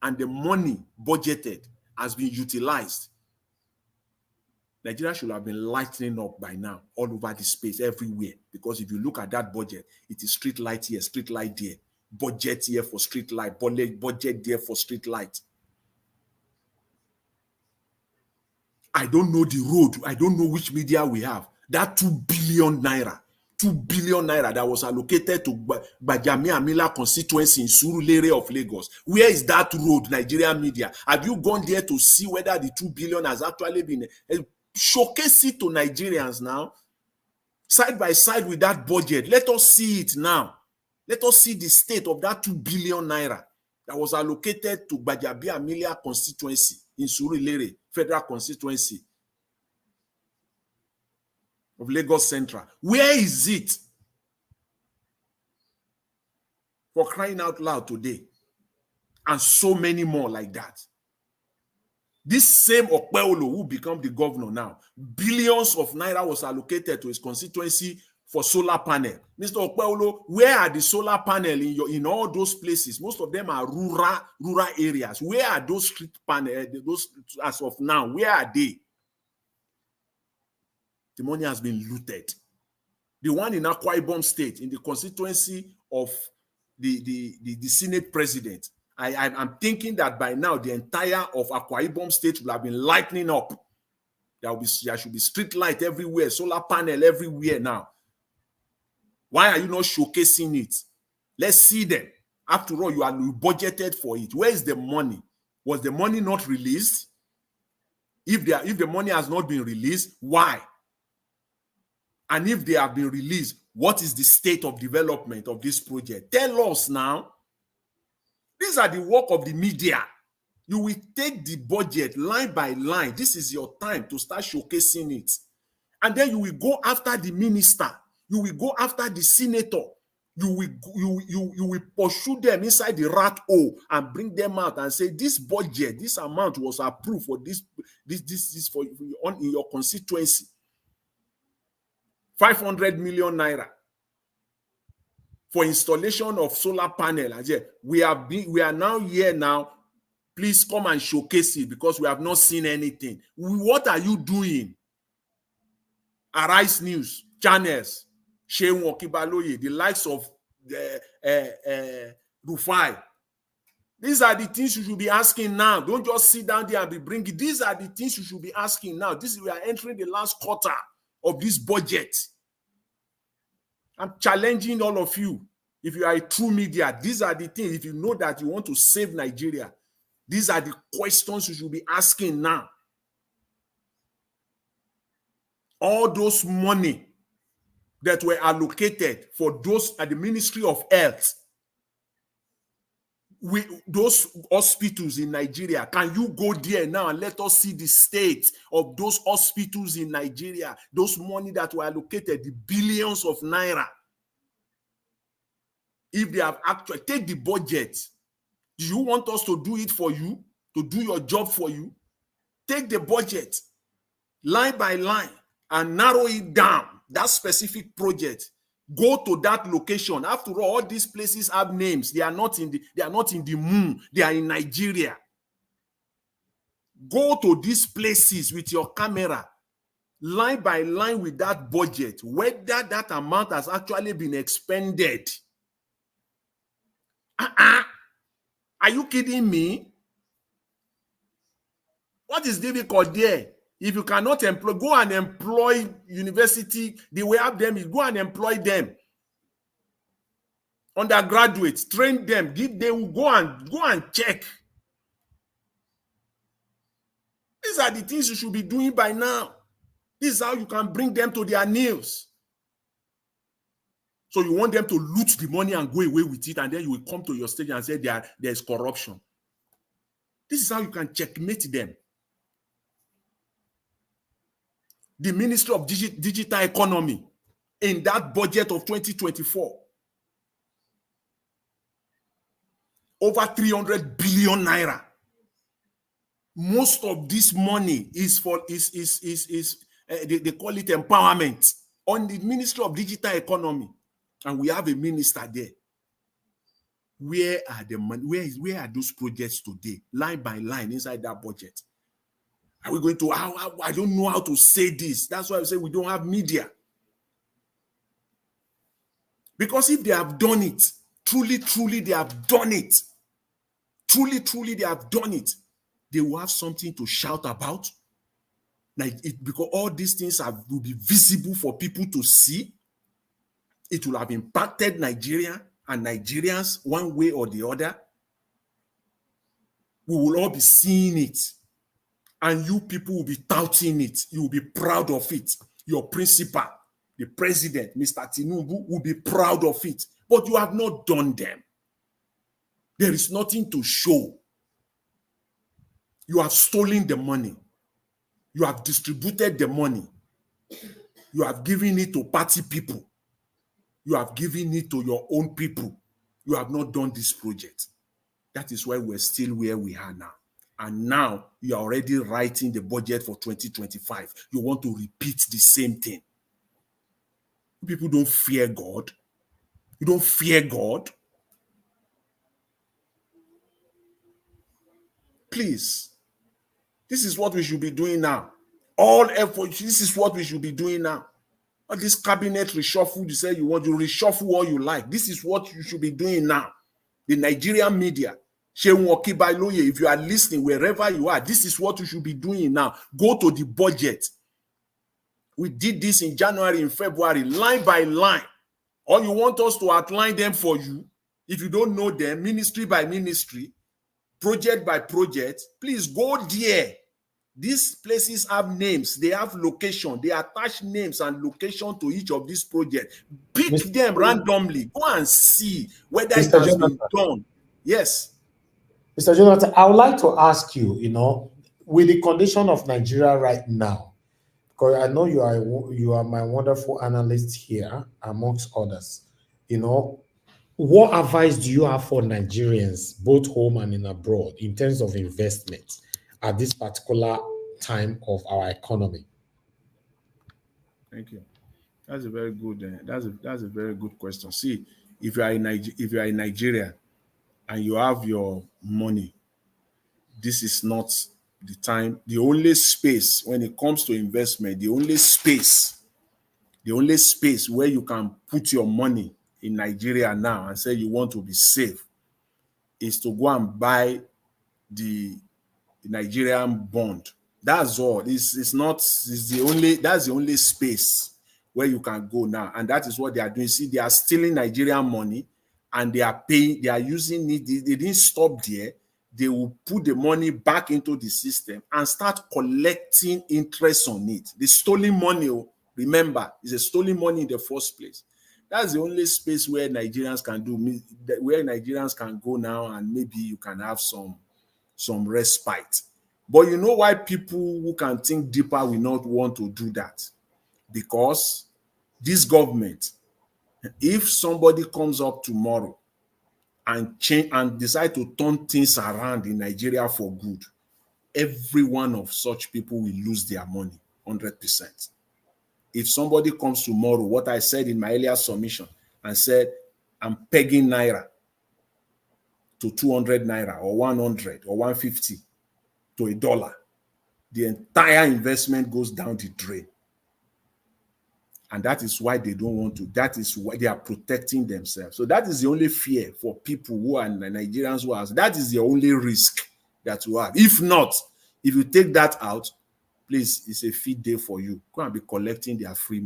and the money budgeted has been utilized, Nigeria should have been lightening up by now all over the space, everywhere. Because if you look at that budget, it is street light here, street light there, budget here for street light, budget there for street light. I don't know the road. I don't know which media we have. That 2 billion naira that was allocated to Bajami Amila constituency in Surulere of Lagos. Where is that road, Nigerian media? Have you gone there to see whether the 2 billion has actually been showcase it to Nigerians now, side by side with that budget? Let us see it now. Let us see the state of that 2 billion naira that was allocated to Bajabi Amelia constituency in Surulere, federal constituency of Lagos Central. Where is it? For crying out loud today. And so many more like that. This same Okpeolo who become the governor now, billions of naira was allocated to his constituency for solar panel. Mr. Okpeolo, where are the solar panel in all those places? Most of them are rural areas. Where are those street panel? Those as of now, where are they? The money has been looted. The one in Akwa Ibom State, in the constituency of the Senate president, I'm thinking that by now the entire of Akwa Ibom State will have been lightening up. There should be street light everywhere, solar panel everywhere now. Why are you not showcasing it? Let's see them. After all, you budgeted for it. Where is the money? Was the money not released? If the money has not been released, why? And if they have been released, what is the state of development of this project? Tell us now. These are the work of the media. You will take the budget line by line. This is your time to start showcasing it. And then you will go after the minister. You will go after the senator. You will pursue them inside the rat hole and bring them out and say, this budget, this amount was approved for this for in your constituency. 500 million naira for installation of solar panel. We are now here now. Please come and showcase it because we have not seen anything. What are you doing? Arise News, channels, Shehu Okibaloye, the likes of Rufai, These are the things you should be asking now. Don't just sit down there and be bringing. These are the things you should be asking now. We are entering the last quarter of this budget. I'm challenging all of you. If you are a true media, these are the things. If you know that you want to save Nigeria, these are the questions you should be asking now. All those money that were allocated for those at the Ministry of Health, those hospitals in Nigeria, can you go there now and let us see the state of those hospitals in Nigeria, those money that were allocated, the billions of naira? If they have actually, take the budget. Do you want us to do it for you, to do your job for you? Take the budget line by line and narrow it down, that specific project. Go to that location. After all these places have names. They are not in the moon. They are in Nigeria. Go to these places with your camera, line by line with that budget, whether that amount has actually been expended. Are you kidding me? What is difficult there? If you cannot employ, go and employ university. The way have them is go and employ them. Undergraduates, train them, give them, go and check. These are the things you should be doing by now. This is how you can bring them to their knees. So you want them to loot the money and go away with it, and then you will come to your stage and say there's corruption. This is how you can checkmate them. The Ministry of Digital Economy, in that budget of 2024, over 300 billion naira. Most of this money is for they call it empowerment on the Ministry of Digital Economy, and we have a minister there. Where are the money? Where are those projects today, line by line inside that budget? Are we going to? I don't know how to say this. That's why I say we don't have media. Because if they have done it, truly, truly, they have done it. Truly, truly, they have done it. They will have something to shout about. Because all these things will be visible for people to see. It will have impacted Nigeria and Nigerians one way or the other. We will all be seeing it. And you people will be touting it. You will be proud of it. Your principal, the president, Mr. Tinubu, will be proud of it. But you have not done them. There is nothing to show. You have stolen the money. You have distributed the money. You have given it to party people. You have given it to your own people. You have not done this project. That is why we're still where we are now. And now you are already writing the budget for 2025. You want to repeat the same thing. People don't fear God. You don't fear God. Please. This is what we should be doing now. All efforts, this is what we should be doing now. All this cabinet reshuffle, you say you want to reshuffle all you like. This is what you should be doing now. The Nigerian media, if you are listening, wherever you are, this is what you should be doing now. Go to the budget. We did this in January, in February, line by line. Or you want us to outline them for you. If you don't know them, ministry by ministry, project by project, please go there. These places have names, they have location, they attach names and location to each of these projects. Pick them randomly. Go and see whether it has been done. Yes. Mr. Jonathan, I would like to ask you, with the condition of Nigeria right now, because I know you are my wonderful analyst here, amongst others, what advice do you have for Nigerians, both home and in abroad, in terms of investment at this particular time of our economy? Thank you. That's a very good. That's a very good question. See, if you are in Nigeria and you have your money, this is not the time. The only space when it comes to investment, the only space where you can put your money in Nigeria now and say you want to be safe is to go and buy the Nigerian bond. That's all. It's that's the only space where you can go now. And that is what they are doing. See, they are stealing Nigerian money and they are paying, they are using it. They didn't stop there. They will put the money back into the system and start collecting interest on it. The stolen money, remember, is a stolen money in the first place. That's the only space where Nigerians can do, where Nigerians can go now, and maybe you can have some respite. But you know why people who can think deeper will not want to do that? Because this government, if somebody comes up tomorrow and change and decide to turn things around in Nigeria for good, every one of such people will lose their money 100%. If somebody comes tomorrow, what I said in my earlier submission, and said, I'm pegging Naira to 200 Naira or 100 or 150 to $1, the entire investment goes down the drain. And that is why they don't want to. That is why they are protecting themselves. So that is the only fear for people who are Nigerians who are. That is the only risk that you have. If not, if you take that out, please, it's a feed day for you. Go and be collecting their free,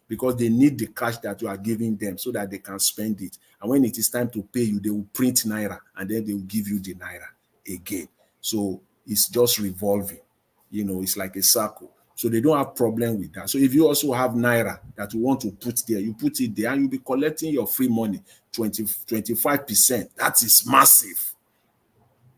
because they need the cash that you are giving them so that they can spend it. And when it is time to pay you, they will print Naira and then they will give you the Naira again. So it's just revolving. It's like a circle. So they don't have problem with that. So if you also have Naira that you want to put there, you put it there and you'll be collecting your free money, 25%. That is massive.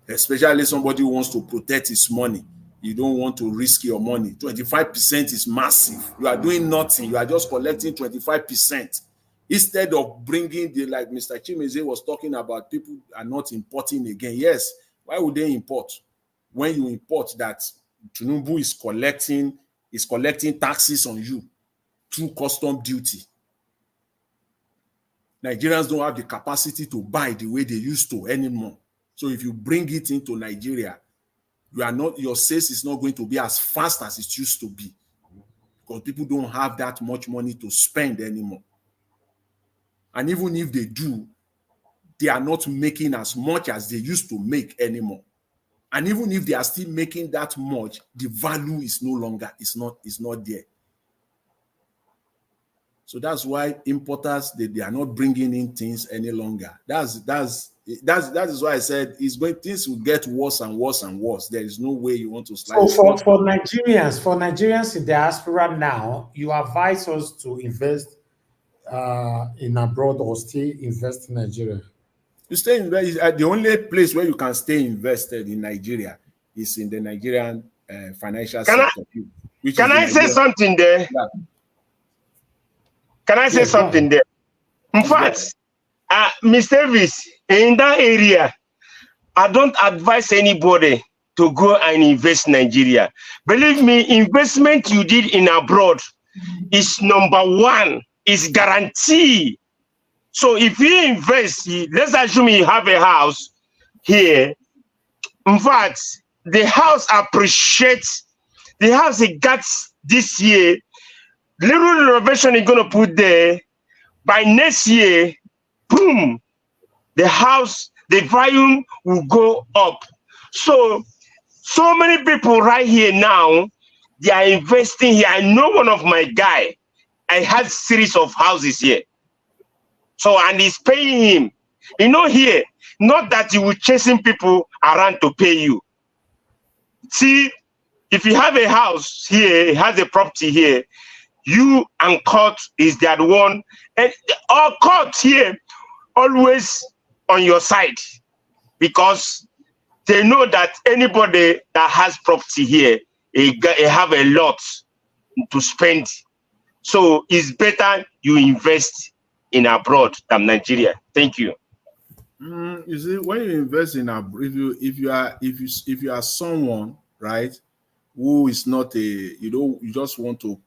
Especially somebody who wants to protect his money. You don't want to risk your money. 25% is massive. You are doing nothing. You are just collecting 25%. Instead of bringing like Mr. Chimeze was talking about, people are not importing again. Yes, why would they import? When you import that, Tinubu is collecting taxes on you through custom duty. Nigerians don't have the capacity to buy the way they used to anymore. So if you bring it into Nigeria, your sales is not going to be as fast as it used to be, because people don't have that much money to spend anymore. And even if they do, they are not making as much as they used to make anymore. And even if they are still making that much, the value is no longer, it's not there. So that's why importers, they are not bringing in things any longer. That is why I said things will get worse and worse and worse. There is no way you want to slide. So for Nigerians in diaspora now, you advise us to invest in abroad or stay invest in Nigeria? You stay in the only place where you can stay invested in Nigeria is in the Nigerian financial sector. Can I say something there? Yeah. Can I say something there? In fact, Mr. Davis, in that area, I don't advise anybody to go and invest in Nigeria. Believe me, investment you did in abroad is number one, is guaranteed. So if you invest, let's assume you have a house here. In fact, the house appreciates, the house it got this year, little renovation you're going to put there, by next year, boom, the house, the volume will go up. So many people right here now, they are investing here. I know one of my guy, I had series of houses here. So, and he's paying him. Here, not that you will chasing people around to pay you. See, if you have a house here, has a property here, you and court is that one, and our court here always on your side, because they know that anybody that has property here, they have a lot to spend. So it's better you invest in abroad than Nigeria. Thank you. You see, when you invest in abroad, if you are someone, right, who is not you just want to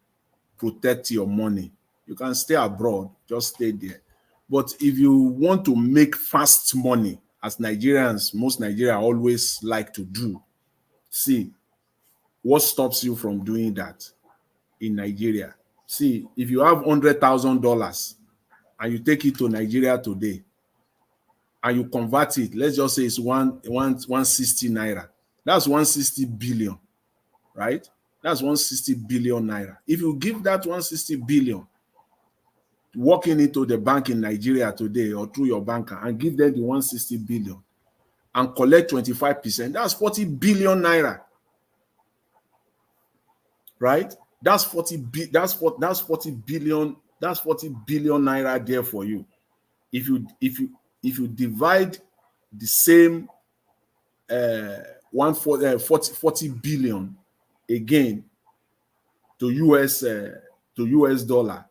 protect your money, you can stay abroad, just stay there. But if you want to make fast money, as Nigerians, most Nigerians always like to do, see, what stops you from doing that in Nigeria? See, if you have $100,000 and you take it to Nigeria today, and you convert it, let's just say it's 160 naira. That's 160 billion, right? That's 160 billion naira. If you give that 160 billion, walking into the bank in Nigeria today or through your banker and give them the 160 billion and collect 25%, that's 40 billion naira, right? That's 40 billion naira there for you. If you divide the same 40 billion again to US dollar,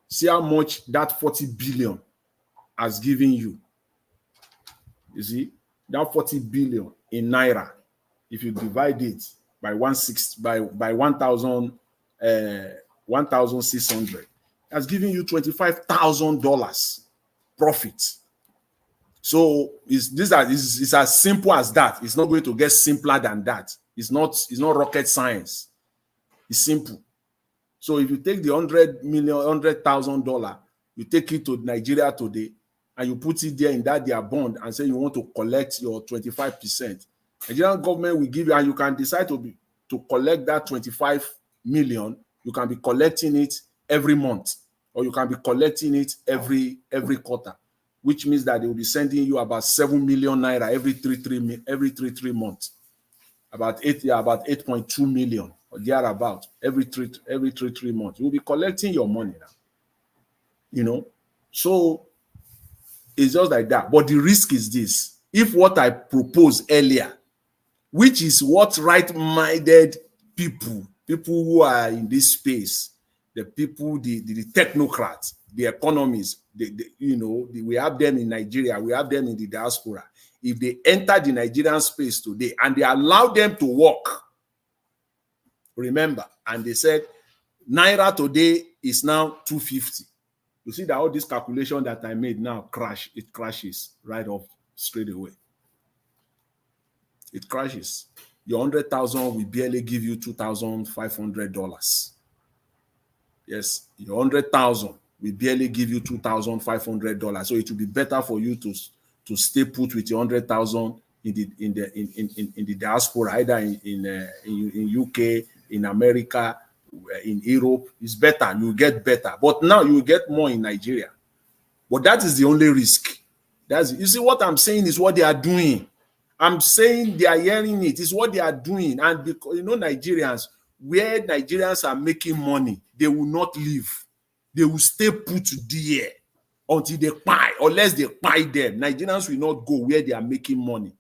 see how much that 40 billion has given you. You see, that 40 billion in naira, if you divide it by 1,600, that's giving you $25,000 profit. So it's as simple as that. It's not going to get simpler than that. It's not rocket science. It's simple. So if you take the $100,000, you take it to Nigeria today, and you put it there in their bond and say you want to collect your 25%, Nigerian government will give you, and you can decide to collect that 25 million. You can be collecting it every month, or you can be collecting it every quarter, which means that they will be sending you about 7 million naira every three months, about 8.2 million or thereabout every three months. You will be collecting your money now. You know, so it's just like that. But the risk is this: if what I proposed earlier, which is what right-minded people who are in this space, the people, the technocrats, the economists, we have them in Nigeria, we have them in the diaspora. If they enter the Nigerian space today and they allow them to work, remember, and they said naira today is now 250. You see that all this calculation that I made now crashes right off straight away. It crashes. Your 100,000 will barely give you $2,500. Yes, your 100,000 will barely give you $2,500. So it will be better for you to stay put with your 100,000 in the diaspora, either in UK, in America, in Europe. It's better. You get better, but now you get more in Nigeria. But that is the only risk. You see, what I'm saying is what they are doing. I'm saying they are hearing it. It's what they are doing. And because, Nigerians, where Nigerians are making money, they will not leave. They will stay put there until they buy, unless they buy them. Nigerians will not go where they are making money.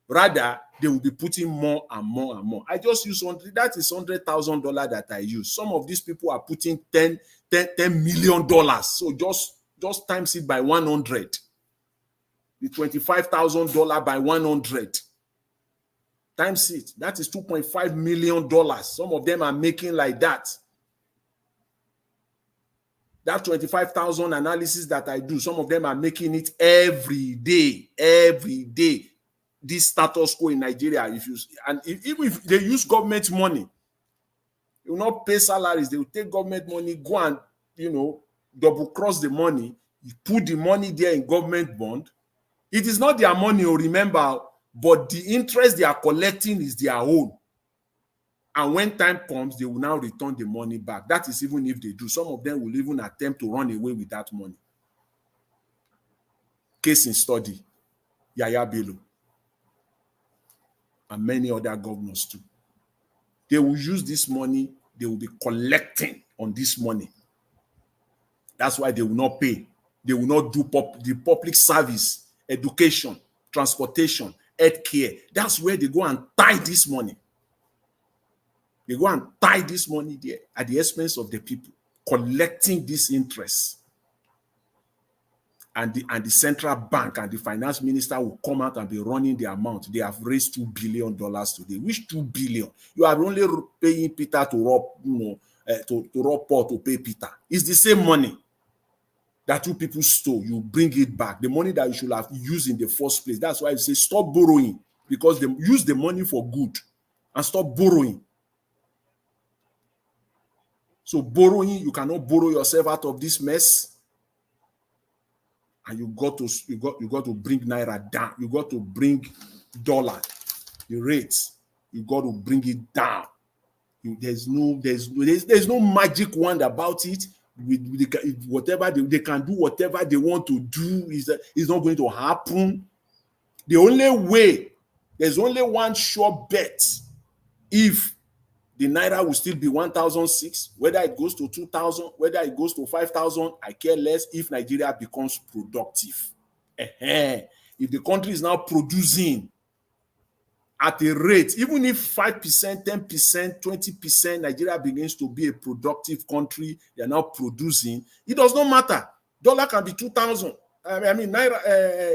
Rather, they will be putting more and more and more. I just use that is $100,000 that I use. Some of these people are putting $10 million. So just times it by 100. The $25,000 by 100 times it. That is $2.5 million. Some of them are making like that. That 25,000 analysis that I do, some of them are making it every day. Every day. This status quo in Nigeria, even if they use government money, they will not pay salaries. They will take government money, go and double cross the money. You put the money there in government bond. It is not their money, remember, but the interest they are collecting is their own. And when time comes, they will now return the money back. That is even if they do. Some of them will even attempt to run away with that money. Case in study, Yaya Bello, and many other governors too. They will use this money. They will be collecting on this money. That's why they will not pay. They will not do the public service, education, transportation, healthcare. That's where they go and tie this money. They go and tie this money there at the expense of the people, collecting this interest. And the central bank and the finance minister will come out and be running the amount. They have raised $2 billion today. Which $2 billion? You are only paying Peter to rob Paul to pay Peter. It's the same money that two people stole. You bring it back. The money that you should have used in the first place. That's why I say stop borrowing, because they use the money for good and stop borrowing. So borrowing, you cannot borrow yourself out of this mess. and you got to bring naira down. You got to bring dollar, the rates. You got to bring it down. There's no magic wand about it. Whatever they can do, whatever they want to do is not going to happen. The only way, there's only one sure bet. If the naira will still be 1,006, whether it goes to 2,000, whether it goes to 5,000, I care less. If Nigeria becomes productive, if the country is now producing at a rate, even if 5%, 10%, 20%, Nigeria begins to be a productive country, they are now producing, it does not matter. Dollar can be 2,000. I mean, naira,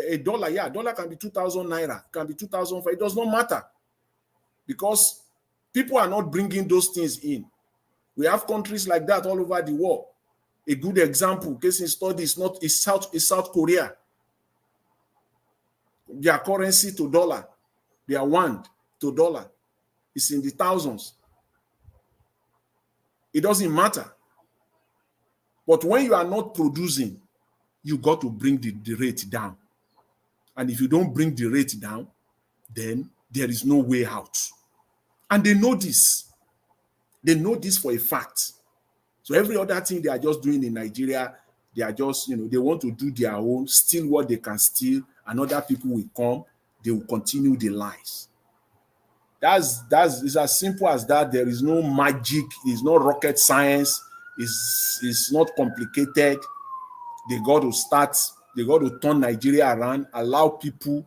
a dollar, dollar can be 2,000 naira, can be 2,000. It does not matter because people are not bringing those things in. We have countries like that all over the world. A good example, case in study, is South Korea. Their currency to dollar, their wand to dollar is in the thousands. It doesn't matter. But when you are not producing, you got to bring the rate down. And if you don't bring the rate down, then there is no way out. And they know this. They know this for a fact. So every other thing they are just doing in Nigeria, they are just, they want to do their own, steal what they can steal, and other people will come, they will continue the lies. It's as simple as that. There is no magic, it's not rocket science, it's not complicated. They got to turn Nigeria around, allow people,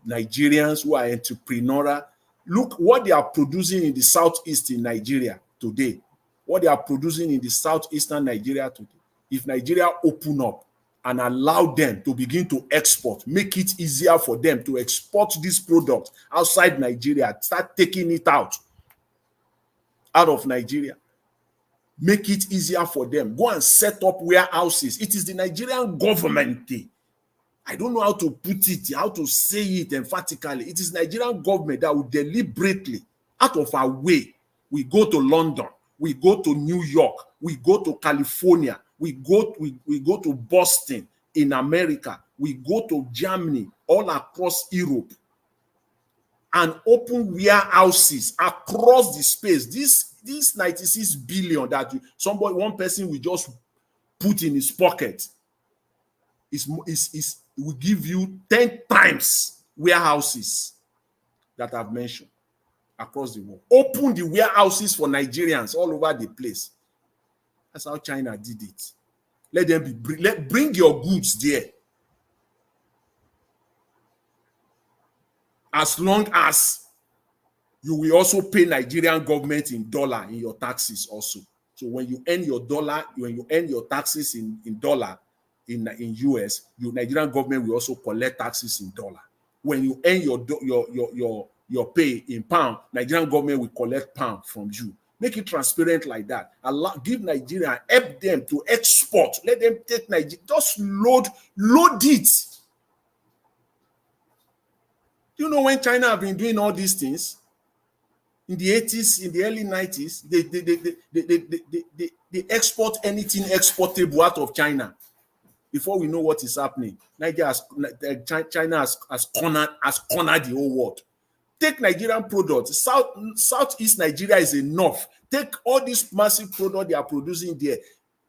Nigerians who are entrepreneurial. Look what they are producing in the southeast in Nigeria today. What they are producing in the southeastern Nigeria today. If Nigeria open up and allow them to begin to export, make it easier for them to export this product outside Nigeria, start taking it out of Nigeria. Make it easier for them. Go and set up warehouses. It is the Nigerian government. I don't know how to put it, how to say it emphatically. It is Nigerian government that will deliberately, out of our way, we go to London, we go to New York, we go to California, we go to Boston in America, we go to Germany, all across Europe, and open warehouses across the space. This 96 billion that one person will just put in his pocket will give you 10 times warehouses that I've mentioned across the world. Open the warehouses for Nigerians all over the place. That's how China did it. Let them bring your goods there. As long as you will also pay Nigerian government in dollar in your taxes also. So when you earn your dollar, when you earn your taxes in dollar in US, your Nigerian government will also collect taxes in dollar. When you earn your pay in pound, Nigerian government will collect pound from you. Make it transparent like that. Give Nigeria, help them to export. Let them take Nigeria. Just load it. You know, when China have been doing all these things in the 80s, in the early 90s, they export anything exportable out of China. Before we know what is happening, China has cornered the whole world. Take Nigerian products. Southeast Nigeria is enough. Take all these massive products they are producing there.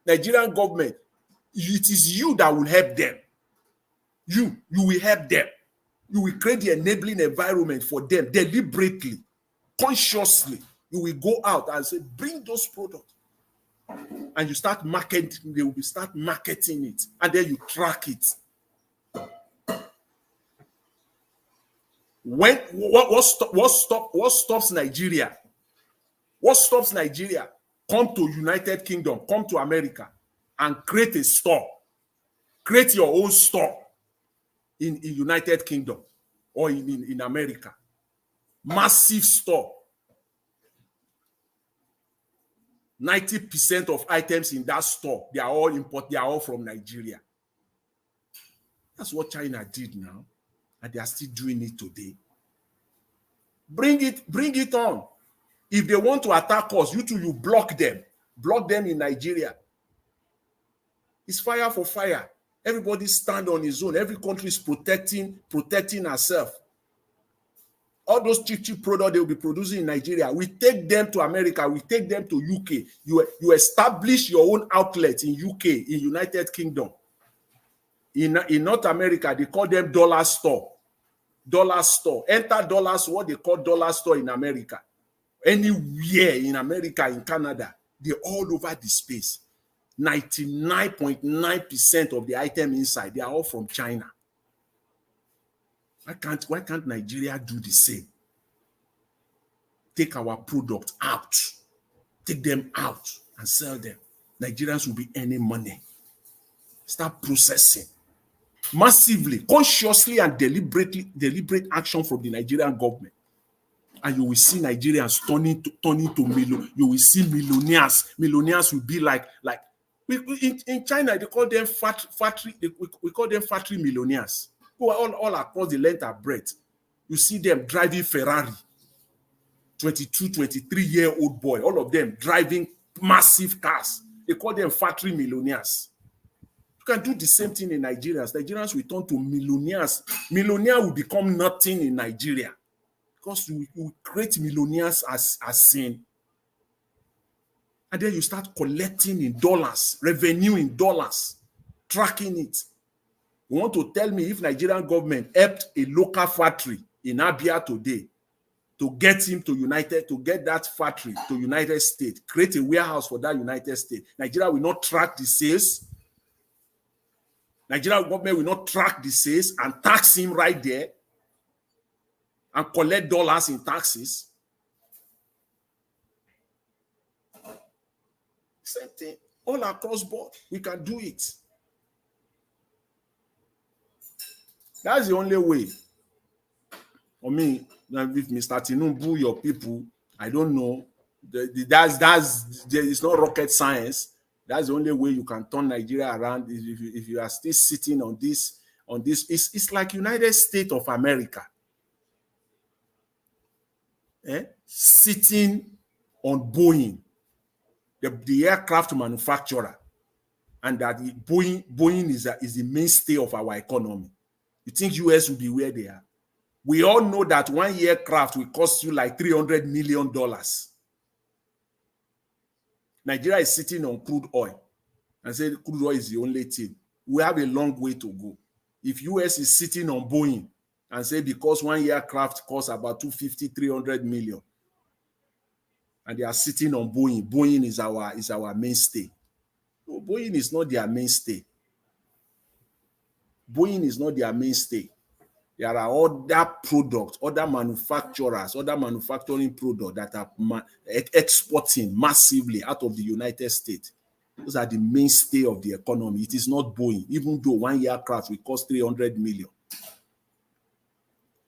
Nigerian government, it is you that will help them. You will help them. You will create the enabling environment for them deliberately, consciously. You will go out and say, bring those products. And you start marketing, they will start marketing it. And then you track it. What stops Nigeria? What stops Nigeria? Come to United Kingdom, come to America, and create a store. Create your own store in United Kingdom or in America. Massive store. 90% of items in that store, they are all import, they are all from Nigeria. That's what China did now, and they are still doing it today. Bring it on. If they want to attack us, you block them in Nigeria. It's fire for fire. Everybody stand on his own. Every country is protecting herself. All those cheap products they will be producing in Nigeria, we take them to America, we take them to UK. You establish your own outlet in UK, in United Kingdom. In North America, they call them dollar store. Dollar store. Enter dollars, what they call dollar store in America. Anywhere in America, in Canada, they're all over the space. 99.9% of the item inside, they are all from China. Why can't Nigeria do the same? Take our product out, take them out and sell them. Nigerians will be earning money. Start processing massively, consciously and deliberate action from the Nigerian government. And you will see Nigerians turning to million. You will see millionaires. Millionaires will be like in China, they call them factory. We call them factory millionaires. Who are all across the length and breadth. You see them driving Ferrari. 22, 23-year-old boy, all of them driving massive cars. They call them factory millionaires. You can do the same thing in Nigerians. Nigerians will turn to millionaires. Millionaire will become nothing in Nigeria because we create millionaires as sin. And then you start collecting in dollars, revenue in dollars, tracking it. You want to tell me if Nigerian government helped a local factory in Abia today to get that factory to United States, create a warehouse for that United States, Nigeria will not track the sales. Nigerian government will not track the sales and tax him right there and collect dollars in taxes. Same thing. All across board, we can do it. That's the only way. For me, if Mr. Tinubu, your people, I don't know. It's not rocket science. That's the only way you can turn Nigeria around. If you are still sitting on this, it's like United States of America. Sitting on Boeing, the aircraft manufacturer, and that Boeing is the mainstay of our economy. You think US will be where they are? We all know that one aircraft will cost you like $300 million. Nigeria is sitting on crude oil and say crude oil is the only thing. We have a long way to go. If US is sitting on Boeing and say because one aircraft costs about 250, 300 million, and they are sitting on Boeing, Boeing is our mainstay. No, Boeing is not their mainstay. Boeing is not their mainstay. There are other products, other manufacturers, other manufacturing products that are exporting massively out of the United States. Those are the mainstay of the economy. It is not Boeing, even though one aircraft will cost 300 million.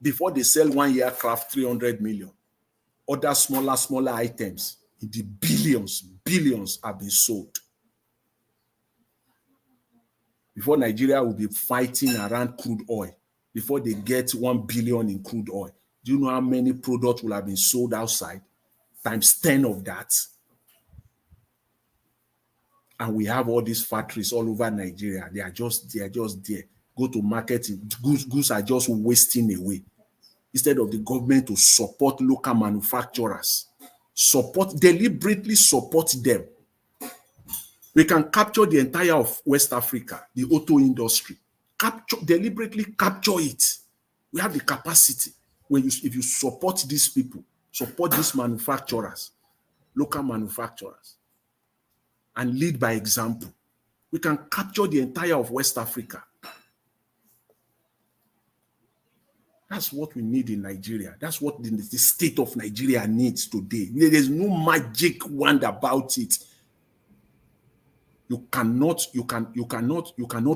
Before they sell one aircraft, 300 million. Other smaller items in the billions have been sold. Before Nigeria will be fighting around crude oil, before they get 1 billion in crude oil. Do you know how many products will have been sold outside? Times 10 of that. And we have all these factories all over Nigeria. They are just there. Go to market, goods are just wasting away. Instead of the government to support local manufacturers, deliberately support them. We can capture the entire of West Africa, the auto industry. Deliberately capture it. We have the capacity. If you support these people, support these manufacturers, local manufacturers, and lead by example, we can capture the entire of West Africa. That's what we need in Nigeria. That's what the state of Nigeria needs today. There's no magic wand about it. You cannot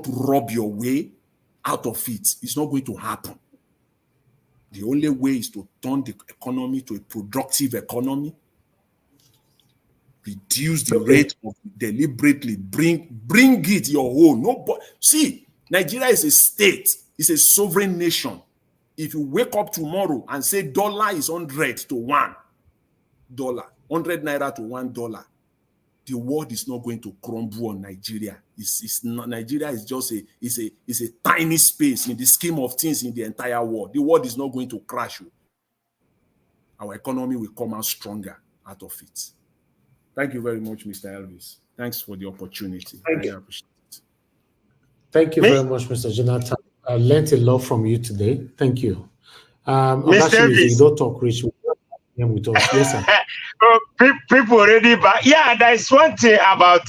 rob your way out of it. It's not going to happen. The only way is to turn the economy to a productive economy, reduce the rate of deliberately bring it your own. See, Nigeria is a state, it's a sovereign nation. If you wake up tomorrow and say dollar is 100 to $1, 100 naira to $1, the world is not going to crumble on Nigeria. It's not, Nigeria is just a tiny space in the scheme of things in the entire world. The world is not going to crash. Our economy will come out stronger out of it. Thank you very much, Mr. Elvis. Thanks for the opportunity. I really appreciate it. Thank you very much, Mr. Jonathan. I learned a lot from you today. Thank you. Mr. Elvis, you don't talk rich with us. Yes, sir. People already, but yeah, there's one thing about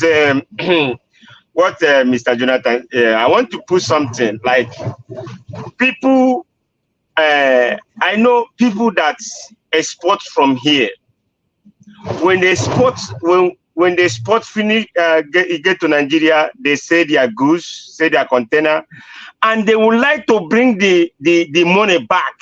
what Mr. Jonathan. I want to put something like people. I know people that export from here. When they export, when they export finish, get to Nigeria, they say their goods, say their container, and they would like to bring the money back.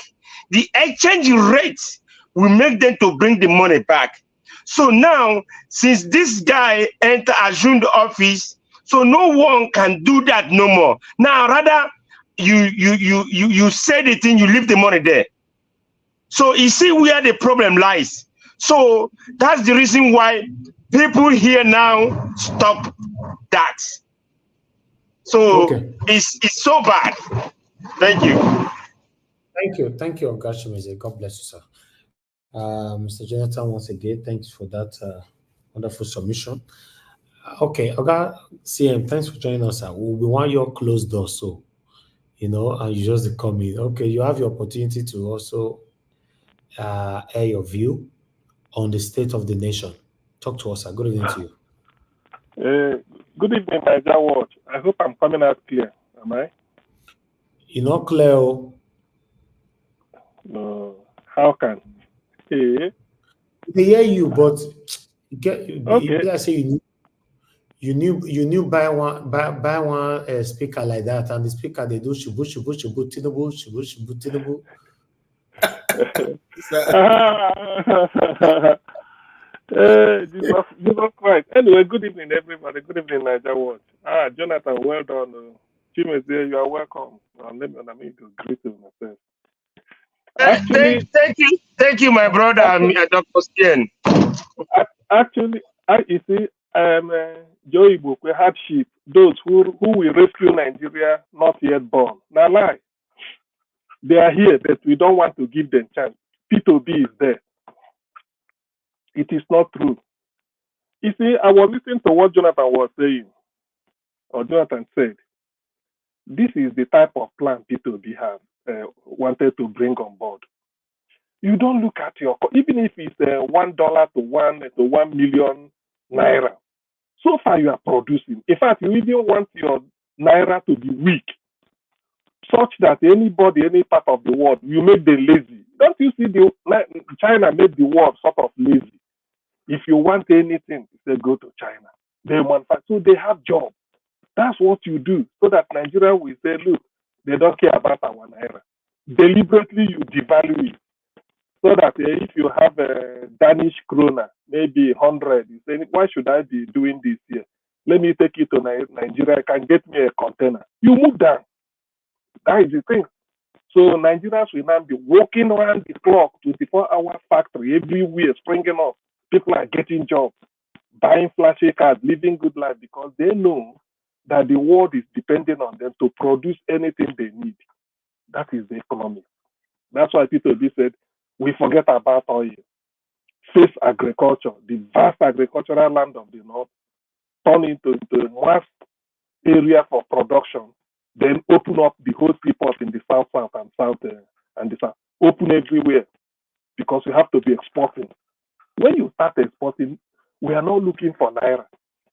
The exchange rate will make them to bring the money back. So now, since this guy assumed the office, so no one can do that no more. Now, rather, you say the thing, you leave the money there. So you see where the problem lies. So that's the reason why people here now stop that. So it's so bad. Thank you. Thank you, Ogashimize. God bless you, sir. Mr. Jonathan, once again, thanks for that wonderful submission. Okay, Oga CM, thanks for joining us. We want your closed door, so and you just come in. Okay, you have the opportunity to also air your view on the state of the nation. Talk to us, sir. Good evening to you. Good evening, Niger Watch. I hope I'm coming out clear. Am I? You're not clear. No. How can? They hear you, but okay. I say you knew buy one speaker like that, and the speaker they do shubu tinubu. Jesus Christ. Anyway, good evening, everybody. Good evening, Niger Watch. Jonathan, well done. Chimezie, you are welcome. I'm to greet you myself. Actually, thank you, my brother, Dr. Stien. Actually, you see, Joe Igbokwe hardship, those who will rescue Nigeria not yet born. Now lie. They are here, but we don't want to give them chance. P2B is there. It is not true. You see, I was listening to what Jonathan was saying, or Jonathan said. This is the type of plan P2B have wanted to bring on board. You don't look at even if it's $1 to 1 million naira. So far, you are producing. In fact, you even want your naira to be weak, such that anybody, any part of the world, you make them lazy. Don't you see China made the world sort of lazy? If you want anything, they go to China. They manufacture, so they have jobs. That's what you do, so that Nigeria will say, look, they don't care about our naira. Deliberately, you devalue it, so that if you have a Danish krona, maybe 100, you say, why should I be doing this here? Let me take it to Nigeria. I can get me a container. You move down. That is the thing. So Nigerians will now be walking around the clock, 24-hour factory everywhere, springing up. People are getting jobs, buying flashy cars, living good life, because they know that the world is depending on them to produce anything they need. That is the economy. That's why people said, we forget about oil. Face agriculture, the vast agricultural land of the north, turn into the vast area for production, then open up the whole seaport in the south and the south. Open everywhere, because we have to be exporting. When you start exporting, we are not looking for naira.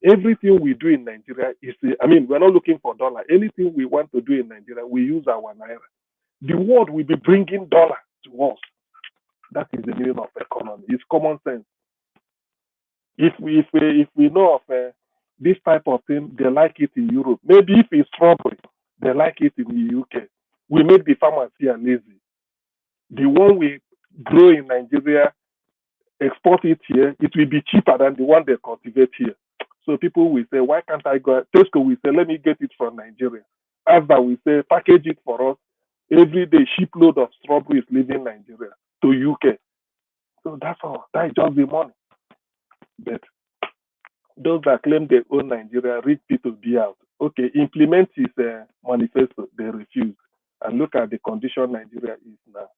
Everything we do in Nigeria we're not looking for dollar. Anything we want to do in Nigeria, we use our naira. The world will be bringing dollar to us. That is the meaning of economy. It's common sense. If we know of this type of thing, they like it in Europe. Maybe if it's strawberry, they like it in the UK. We make the farmers here lazy. The one we grow in Nigeria, export it here, it will be cheaper than the one they cultivate here. So people will say, why can't I go? Tesco will say, let me get it from Nigeria. Asda will say, package it for us. Every day, shipload of strawberries leaving Nigeria to UK. So that's all. That is just the money. But those that claim they own Nigeria read P2B out. Okay, implement his manifesto, they refuse. And look at the condition Nigeria is now.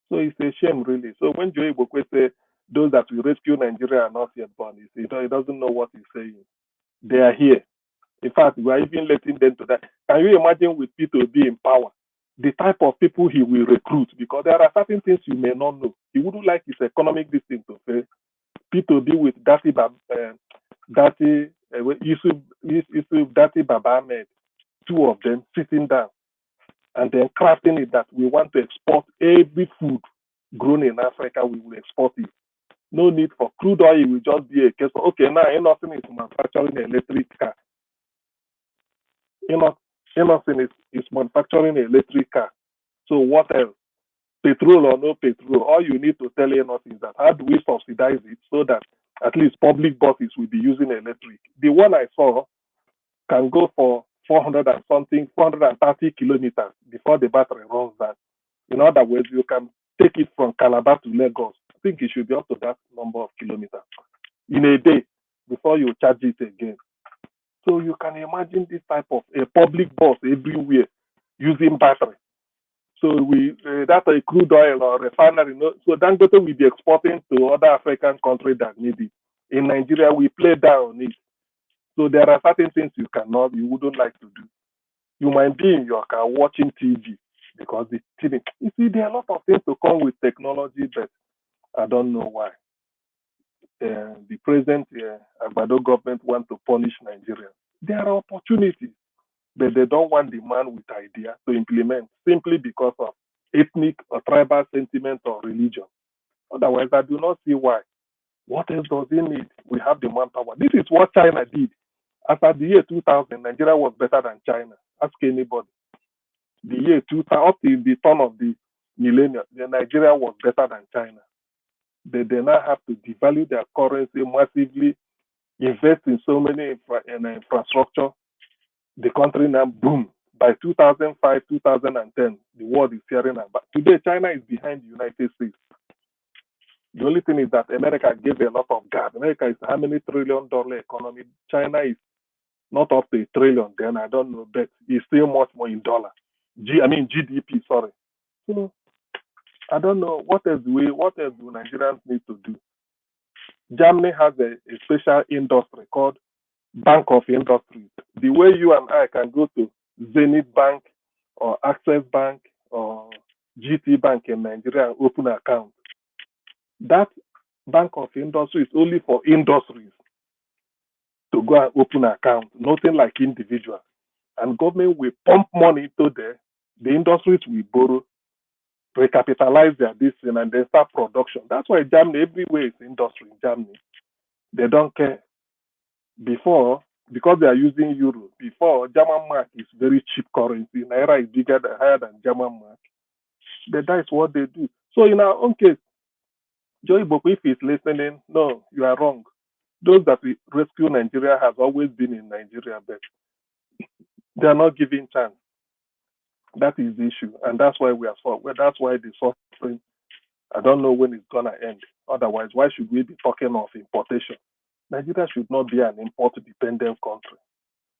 So it's a shame, really. So when Joe Igbokwe say those that will rescue Nigeria are not yet born, he doesn't know what he's saying. They are here. In fact, we are even letting them to that. Can you imagine with P2B in power, the type of people he will recruit? Because there are certain things you may not know. He wouldn't like his economic distance to say P2B with Yusuf Dati Baba Ahmed, two of them sitting down and then crafting it that we want to export every food grown in Africa, we will export it. No need for crude oil, it will just be a case of, okay, now nothing is manufacturing an electric car. Nothing is manufacturing an electric car. So what else? Petrol or no petrol, all you need to tell us is that how do we subsidize it so that at least public buses will be using electric. The one I saw can go for 430 kilometers before the battery runs down. In other words, you can take it from Calabar to Lagos. I think it should be up to that number of kilometers in a day before you charge it again. So you can imagine this type of a public bus everywhere using battery. So that's a crude oil or refinery. So Dangote will be exporting to other African countries that need it. In Nigeria, we play down on it. So there are certain things you wouldn't like to do. You might be in your car watching TV because the TV. You see, there are a lot of things to come with technology, but I don't know why. The present Agbado government want to punish Nigeria. There are opportunities, but they don't want the man with idea to implement simply because of ethnic or tribal sentiment or religion. Otherwise, I do not see why. What else does he need? We have the manpower. This is what China did. After the year 2000, Nigeria was better than China. Ask anybody. The year 2000, up to the turn of the millennium, Nigeria was better than China. They now have to devalue their currency massively, invest in so many infrastructure. The country now boom. By 2005, 2010, the world is hearing about. Today, China is behind the United States. The only thing is that America gave a lot of gas. America is how many $1 trillion economy? China is not up to $1 trillion. Then I don't know, but it's still much more in dollar. GDP. Sorry. I don't know what else do Nigerians need to do. Germany has a special industry called Bank of Industries. The way you and I can go to Zenith Bank or Access Bank or GT Bank in Nigeria and open an account. That Bank of Industry is only for industries to go and open an account, nothing like individuals. And government will pump money into there. The industries will borrow, recapitalize their business, and then start production. That's why Germany, everywhere is industry in Germany. They don't care. Before, because they are using euro, before German mark is very cheap currency. Naira is higher than German mark. But that's what they do. So in our own case, Joe Igbokwe, if he's listening, no, you are wrong. Those that rescue Nigeria have always been in Nigeria, but they are not giving chance. That is the issue, and that's why that's why the suffering. I don't know when it's gonna end. Otherwise, why should we be talking of importation? Nigeria should not be an import-dependent country.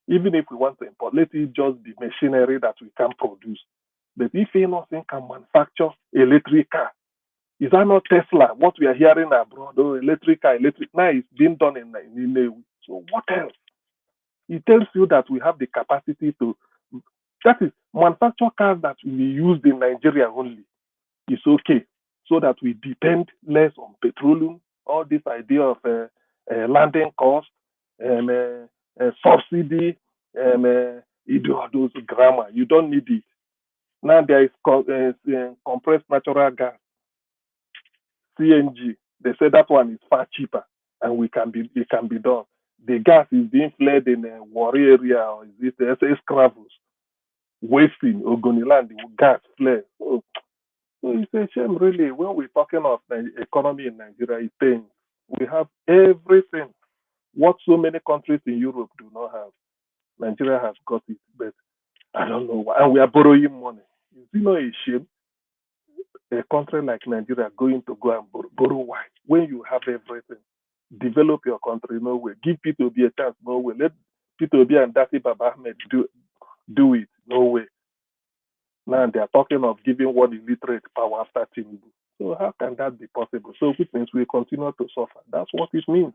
Even if we want to import, let it just be machinery that we can produce. But if nothing can manufacture electric car, is that not Tesla? What we are hearing abroad, electric car, now it's being done in a way. So what else? It tells you that we have the capacity to, that is, manufacture cars that we used in Nigeria only. It's okay, so that we depend less on petroleum. All this idea of landing cost, subsidy, those grammar. You don't need it. Now there is compressed natural gas, CNG. They say that one is far cheaper, and it can be done. The gas is being flared in a Warri area, or is it SS Cravos, wasting Ogoniland, the gas flare. So it's a shame, really. When we're talking of the economy in Nigeria, it pains. We have everything. What so many countries in Europe do not have. Nigeria has got it, but I don't know why. And we are borrowing money. Is it not a shame? A country like Nigeria going to go and borrow why? When you have everything. develop your country, no way. Give P2B a chance, no way. Let P2B and Dati Baba Ahmed do it, no way. Now they are talking of giving one illiterate power after Tinubu. So how can that be possible? So which means we continue to suffer. That's what it means.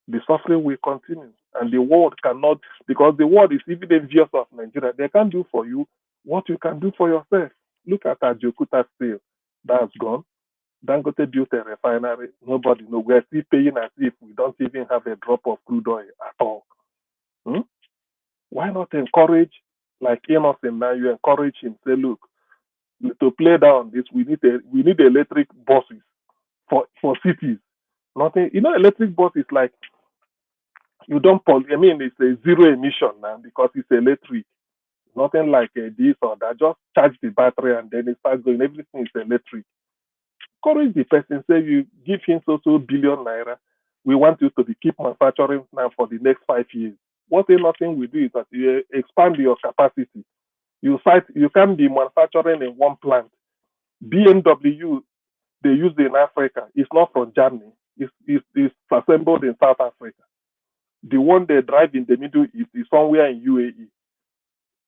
The suffering will continue. And the world cannot, because the world is even envious of Nigeria. They can't do for you what you can do for yourself. Look at Ajokuta Steel. That's gone. Dangote built a refinery. Nobody knows. We're still paying as if we don't even have a drop of crude oil at all. Why not encourage, like Innocent now, you encourage him, say, look, to play down this, we need electric buses for cities. Nothing, electric bus is like, you don't it's a zero emission now because it's electric. Nothing like this or that. Just charge the battery and then it starts going. Everything is electric. Encourage the person, say you give him so billion naira. We want you to keep manufacturing now for the next 5 years. What nothing we do is that you expand your capacity. You can be manufacturing in one plant. BMW, they use it in Africa. It's not from Germany. It's assembled in South Africa. The one they drive in the Middle East is somewhere in UAE.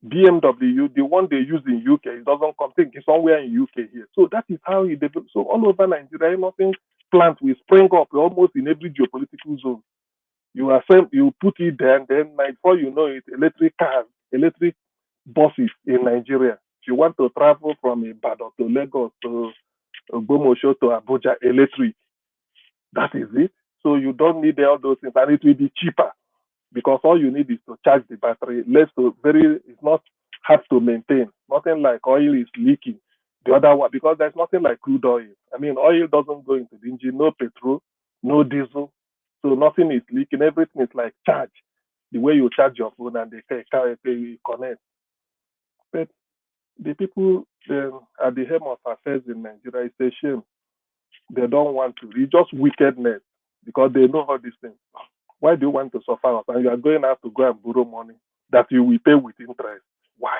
BMW, the one they use in UK, it doesn't come. It's somewhere in UK here. So that is how it develops. So all over Nigeria, nothing plant will spring up almost in every geopolitical zone. You put it there, and then before you know it, electric cars, electric buses in Nigeria. If you want to travel from Ibadan to Lagos to Ogbomoso to Abuja, electric. That is it. So you don't need all those things, and it will be cheaper because all you need is to charge the battery. It's not hard to maintain. Nothing like oil is leaking. The other one, because there's nothing like crude oil. Oil doesn't go into the engine, no petrol, no diesel. So nothing is leaking. Everything is like charge. The way you charge your phone and they connect. But the people at the helm of affairs in Nigeria, it's a shame. They don't want to. It's just wickedness because they know all these things. Why do you want to suffer? And you are going to have to go and borrow money that you will pay with interest. Why?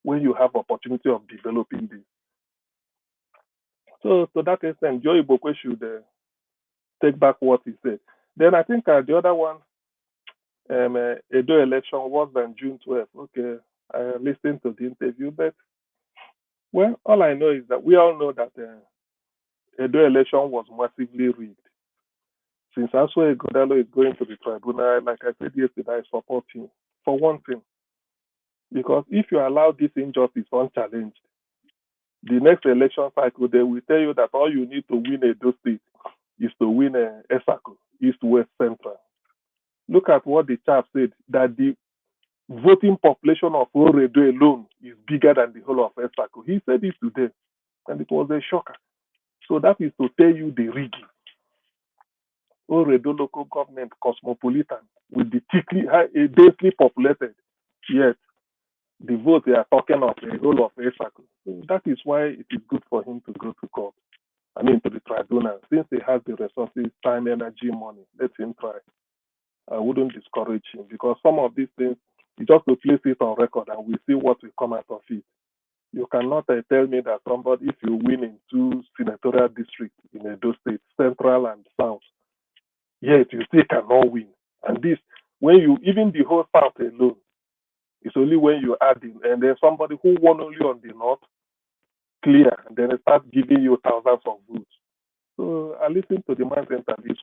When you have opportunity of developing this. So to that extent, Joe Igbokwe should take back what he said. Then I think the other one, Edo election was on June 12th. Okay, I listened to the interview, but well, all I know is that we all know that Edo election was massively rigged. Since Aswa Igodalo is going to the tribunal, like I said yesterday, I support him for one thing. Because if you allow this injustice unchallenged, the next election cycle, they will tell you that all you need to win Edo State is to win ESACO, East West Central. Look at what the chap said, that the voting population of Oredo alone is bigger than the whole of ESACO. He said it today, and it was a shocker. So that is to tell you the rigging. Oredo local government, cosmopolitan, with the densely populated, yet the vote they are talking of the whole of ESACO. So that is why it is good for him to go to court. To the tribunal. Since he has the resources, time, energy, money, let him try. I wouldn't discourage him because some of these things, you just to place it on record and we see what will come out of it. You cannot tell me that somebody, if you win in 2 senatorial districts in Edo State, Central and South, yet you still cannot win. And this, even the whole South alone, it's only when you add in, and then somebody who won only on the North, clear, and then they start giving you thousands of votes. So I listened to the man's interview. It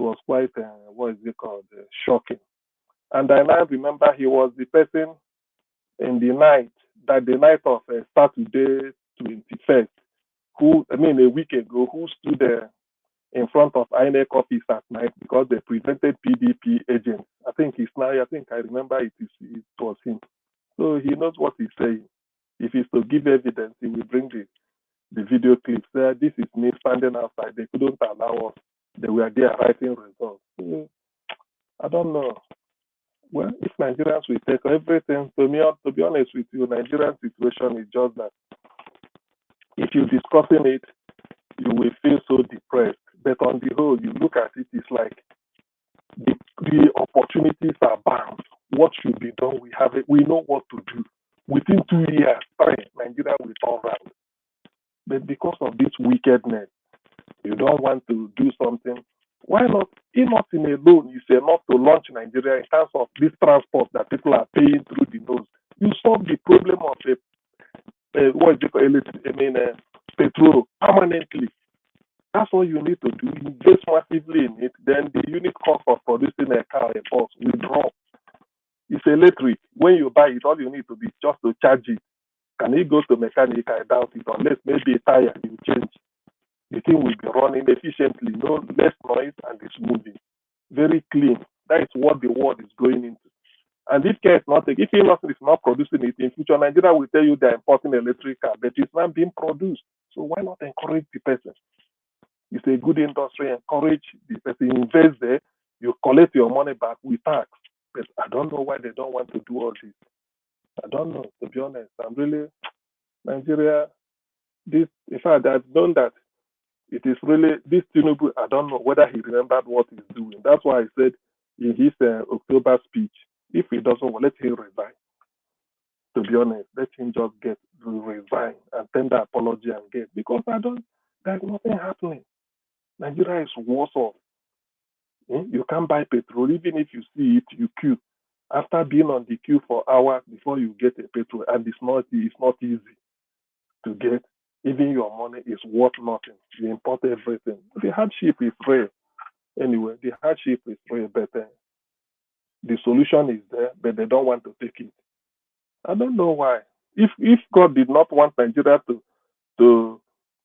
was quite, what is it called, shocking. And I now remember he was the person in the night of Saturday 21st, a week ago, who stood in front of INEC office at night because they presented PDP agents. I remember it was him. So he knows what he's saying. If he's to give evidence, he will bring the video clips there. This is me standing outside. They couldn't allow us. They were there writing results. I don't know. Well, if Nigerians will take everything, to be honest with you, Nigerian situation is just that if you're discussing it, you will feel so depressed. But on the whole, you look at it, it's like the opportunities are bound. What should be done? We know what to do. Within 2 years, Nigeria will turn around. But because of this wickedness, you don't want to do something. Why not? Nothing alone is enough to launch Nigeria in terms of this transport that people are paying through the nose. You solve the problem of petrol permanently. That's all you need to do. Invest massively in it. Then the unit cost of producing a car, a bus, will drop. It's electric. When you buy it, all you need to be just to charge it. Can it go to mechanic? I doubt it. Unless maybe a tire you change. The thing will be running efficiently, no less noise, and it's moving. Very clean. That is what the world is going into. And if care is not taken, if industry is not producing it, in future Nigeria will tell you they're importing electric car, but it's not being produced. So why not encourage the person? It's a good industry. Encourage the person. Invest there. You collect your money back with tax. But I don't know why they don't want to do all this. I don't know, to be honest. I'm really Nigeria. In fact, I've known that it is really this Tinubu. I don't know whether he remembered what he's doing. That's why I said in his October speech, if he doesn't want, let him resign. To be honest, let him just resign and tender apology and get, because there's nothing happening. Nigeria is worse off. You can't buy petrol. Even if you see it, you queue. After being on the queue for hours before you get a petrol, and it's not easy to get. Even your money is worth nothing. You import everything. The hardship is real. Anyway, the hardship is real, but the solution is there, but they don't want to take it. I don't know why. If God did not want Nigeria to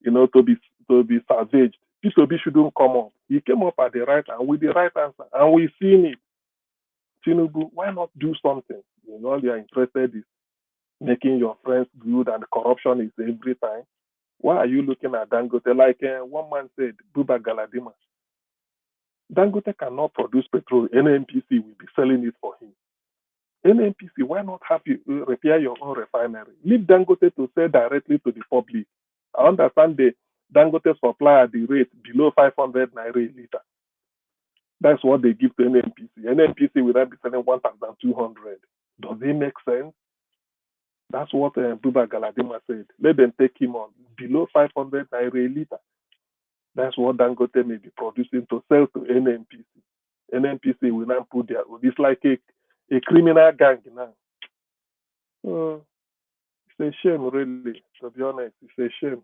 be savaged, P2B shouldn't come up. He came up at the right and with the right answer, and we've seen it. Tinubu, why not do something? You are interested in making your friends good, and corruption is every time. Why are you looking at Dangote? Like one man said, Buba Galadima. Dangote cannot produce petrol. NNPC will be selling it for him. NNPC, why not have you repair your own refinery? Leave Dangote to sell directly to the public. I understand the Dangote supply at the rate below 500 naira a liter. That's what they give to NNPC. NNPC will then be selling 1,200. Does it make sense? That's what Buba Galadima said. Let them take him on below 500 naira a liter. That's what Dangote may be producing to sell to NNPC. NNPC will now put their own. It's like a criminal gang now. It's a shame, really, to be honest. It's a shame.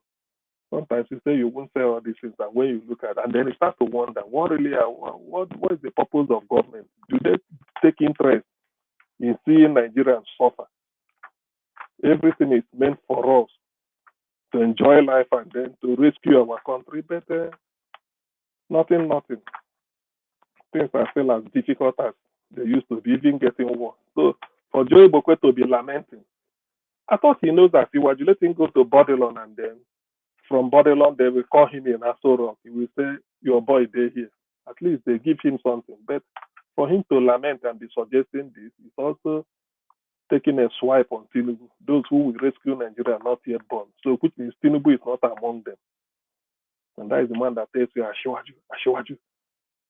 Sometimes you say you won't say all these things, and when you look at it, and then you start to wonder, what is the purpose of government? Do they take interest in seeing Nigerians suffer? Everything is meant for us to enjoy life and then to rescue our country, but nothing. Things are still as difficult as they used to be, even getting worse. So for Joe Igbokwe to be lamenting, I thought he knows that he was letting him go to Babylon, and then from Babylon they will call him in Aso Rock. He will say, your boy, they're here. At least they give him something. But for him to lament and be suggesting this is also taking a swipe on Tinubu. Those who will rescue Nigeria are not yet born. So which means Tinubu is not among them. And that is the man that tells you, Ashwaju.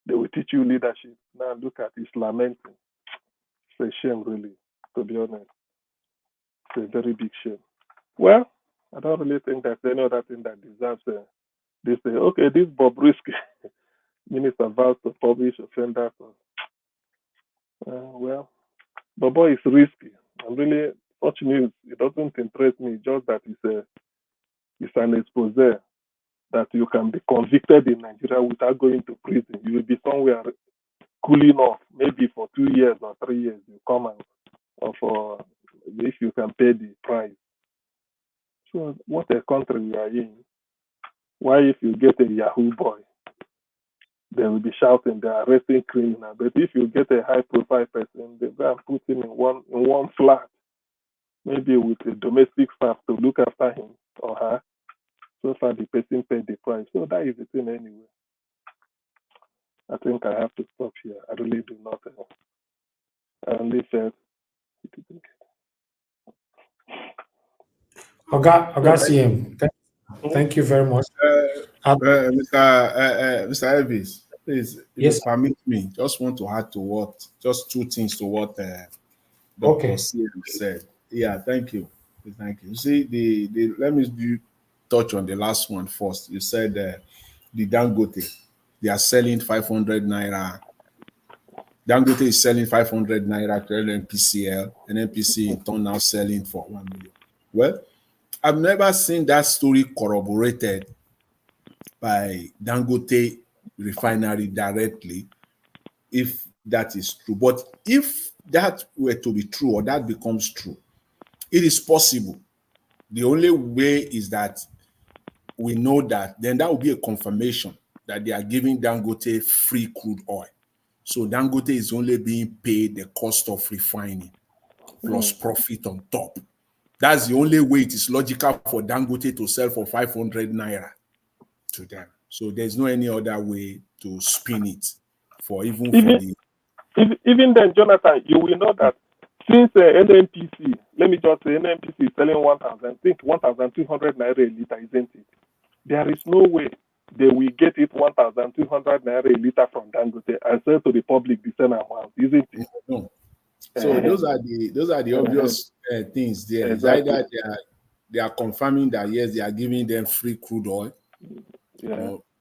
They will teach you leadership. Now look at his lamenting. It's a shame, really, to be honest. It's a very big shame. Well, I don't really think there's any other thing that deserves this. Okay, this Bob Risky, minister vows to publish offenders. Well, Bobo is risky. And really, such news, it doesn't interest me, just that it's an expose that you can be convicted in Nigeria without going to prison. You will be somewhere cooling off, maybe for 2 years or 3 years. You come out, or for if you can pay the price. So, what a country we are in. Why, if you get a Yahoo boy, they will be shouting, they are arresting criminals. But if you get a high-profile person, they go and put him in one flat, maybe with a domestic staff to look after him or her. So far, the person paid the price. So that is the thing anyway. I think I have to stop here. I really do not. I only said. Oga CM, thank you very much. Mr. Elvis, please, if yes, you permit me, just want to add to just 2 things to what Dr. CM said. Yeah, thank you. Thank you. You see, let me touch on the last one first. You said the Dangote. They are selling 500 naira. Dangote is selling 500 naira to NNPCL, and NNPC in turn now selling for 1 million. Well, I've never seen that story corroborated by Dangote refinery directly, if that is true. But if that were to be true, or that becomes true, it is possible. The only way is that we know that, then that will be a confirmation that they are giving Dangote free crude oil. So Dangote is only being paid the cost of refining plus profit on top. That's the only way it is logical for Dangote to sell for 500 naira to them. So there's no any other way to spin it for even then, Jonathan, you will know that since NNPC, let me just say NNPC is selling 1,200 naira a liter, isn't it? There is no way they will get it 1,200 naira a liter from Dangote and sell to the public the same amount, isn't it? No. So those are the obvious things there. Exactly. It's either they are confirming that yes, they are giving them free crude oil.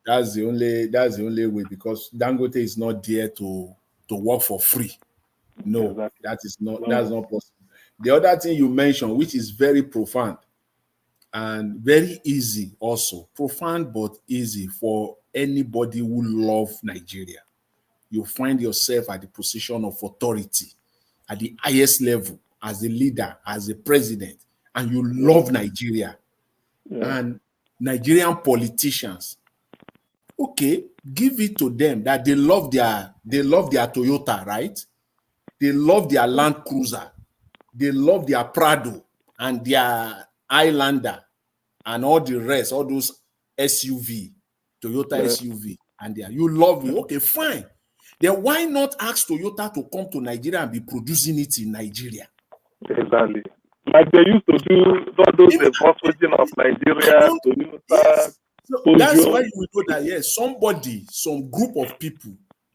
That's the only way, because Dangote is not there to work for free. No, that's not possible. The other thing you mentioned, which is very profound and very easy also, profound but easy for anybody who loves Nigeria. You find yourself at the position of authority at the highest level, as a leader, as a president, and you love Nigeria. And Nigerian politicians, okay, give it to them that they love their Toyota, right? They love their Land Cruiser, they love their Prado and their Highlander and all the rest, all those SUV, Toyota SUV, and you love it. Okay, fine. Then why not ask Toyota to come to Nigeria and be producing it in Nigeria? Exactly. Like they used to do all those version of Nigeria, Toyota. Yes. So that's why you know that yes, some group of people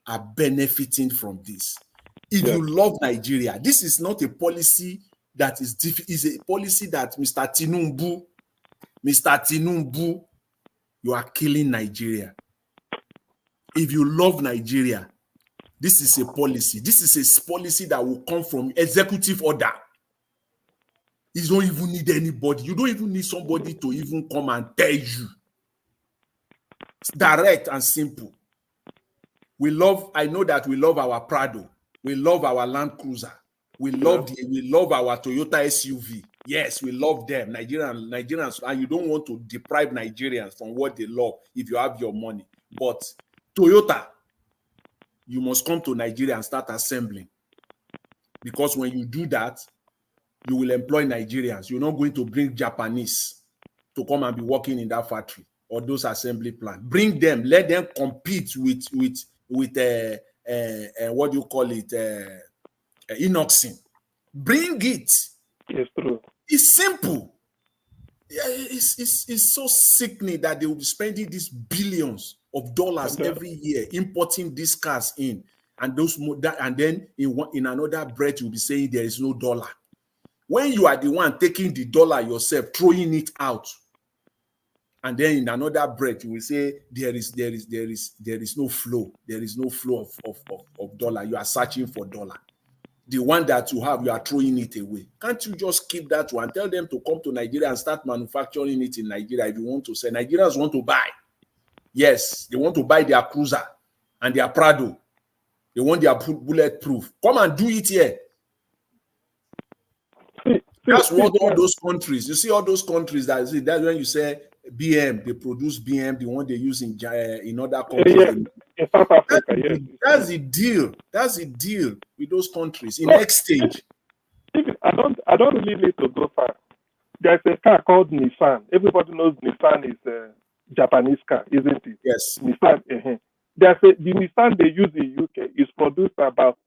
are benefiting from this. If you love Nigeria, this is not a policy that is a policy that Mr. Tinubu, you are killing Nigeria. If you love Nigeria, this is a policy. This is a policy that will come from executive order. You don't even need anybody. You don't even need somebody to even come and tell you. It's direct and simple. I know that we love our Prado. We love our Land Cruiser. We love our Toyota SUV. Yes, we love them. Nigerians, and you don't want to deprive Nigerians from what they love if you have your money. But Toyota, you must come to Nigeria and start assembling. Because when you do that, you will employ Nigerians. You're not going to bring Japanese to come and be working in that factory or those assembly plants. Bring them, let them compete with what do you call it, Inoxin. Bring it. It's true. It's simple. Yeah, it's so sickening that they will be spending these billions of dollars every year importing these cars in, and then in another breath you'll be saying there is no dollar. When you are the one taking the dollar yourself, throwing it out, and then in another breath you will say there is no flow. There is no flow of dollar. You are searching for dollar. The one that you have, you are throwing it away. Can't you just keep that one? Tell them to come to Nigeria and start manufacturing it in Nigeria if you want to sell. Nigerians want to buy. Yes, they want to buy their Cruiser and their Prado. They want their bulletproof. Come and do it here. That's what all those countries, you see all those countries, that's when you say BM, they produce BM, the one they use in other countries. In South Africa, yes. That's the deal. That's the deal with those countries in exchange. I don't really need to go far. There's a car called Nissan. Everybody knows Nissan is a Japanese car, isn't it? Yes. Nissan. The Nissan they use in UK is produced about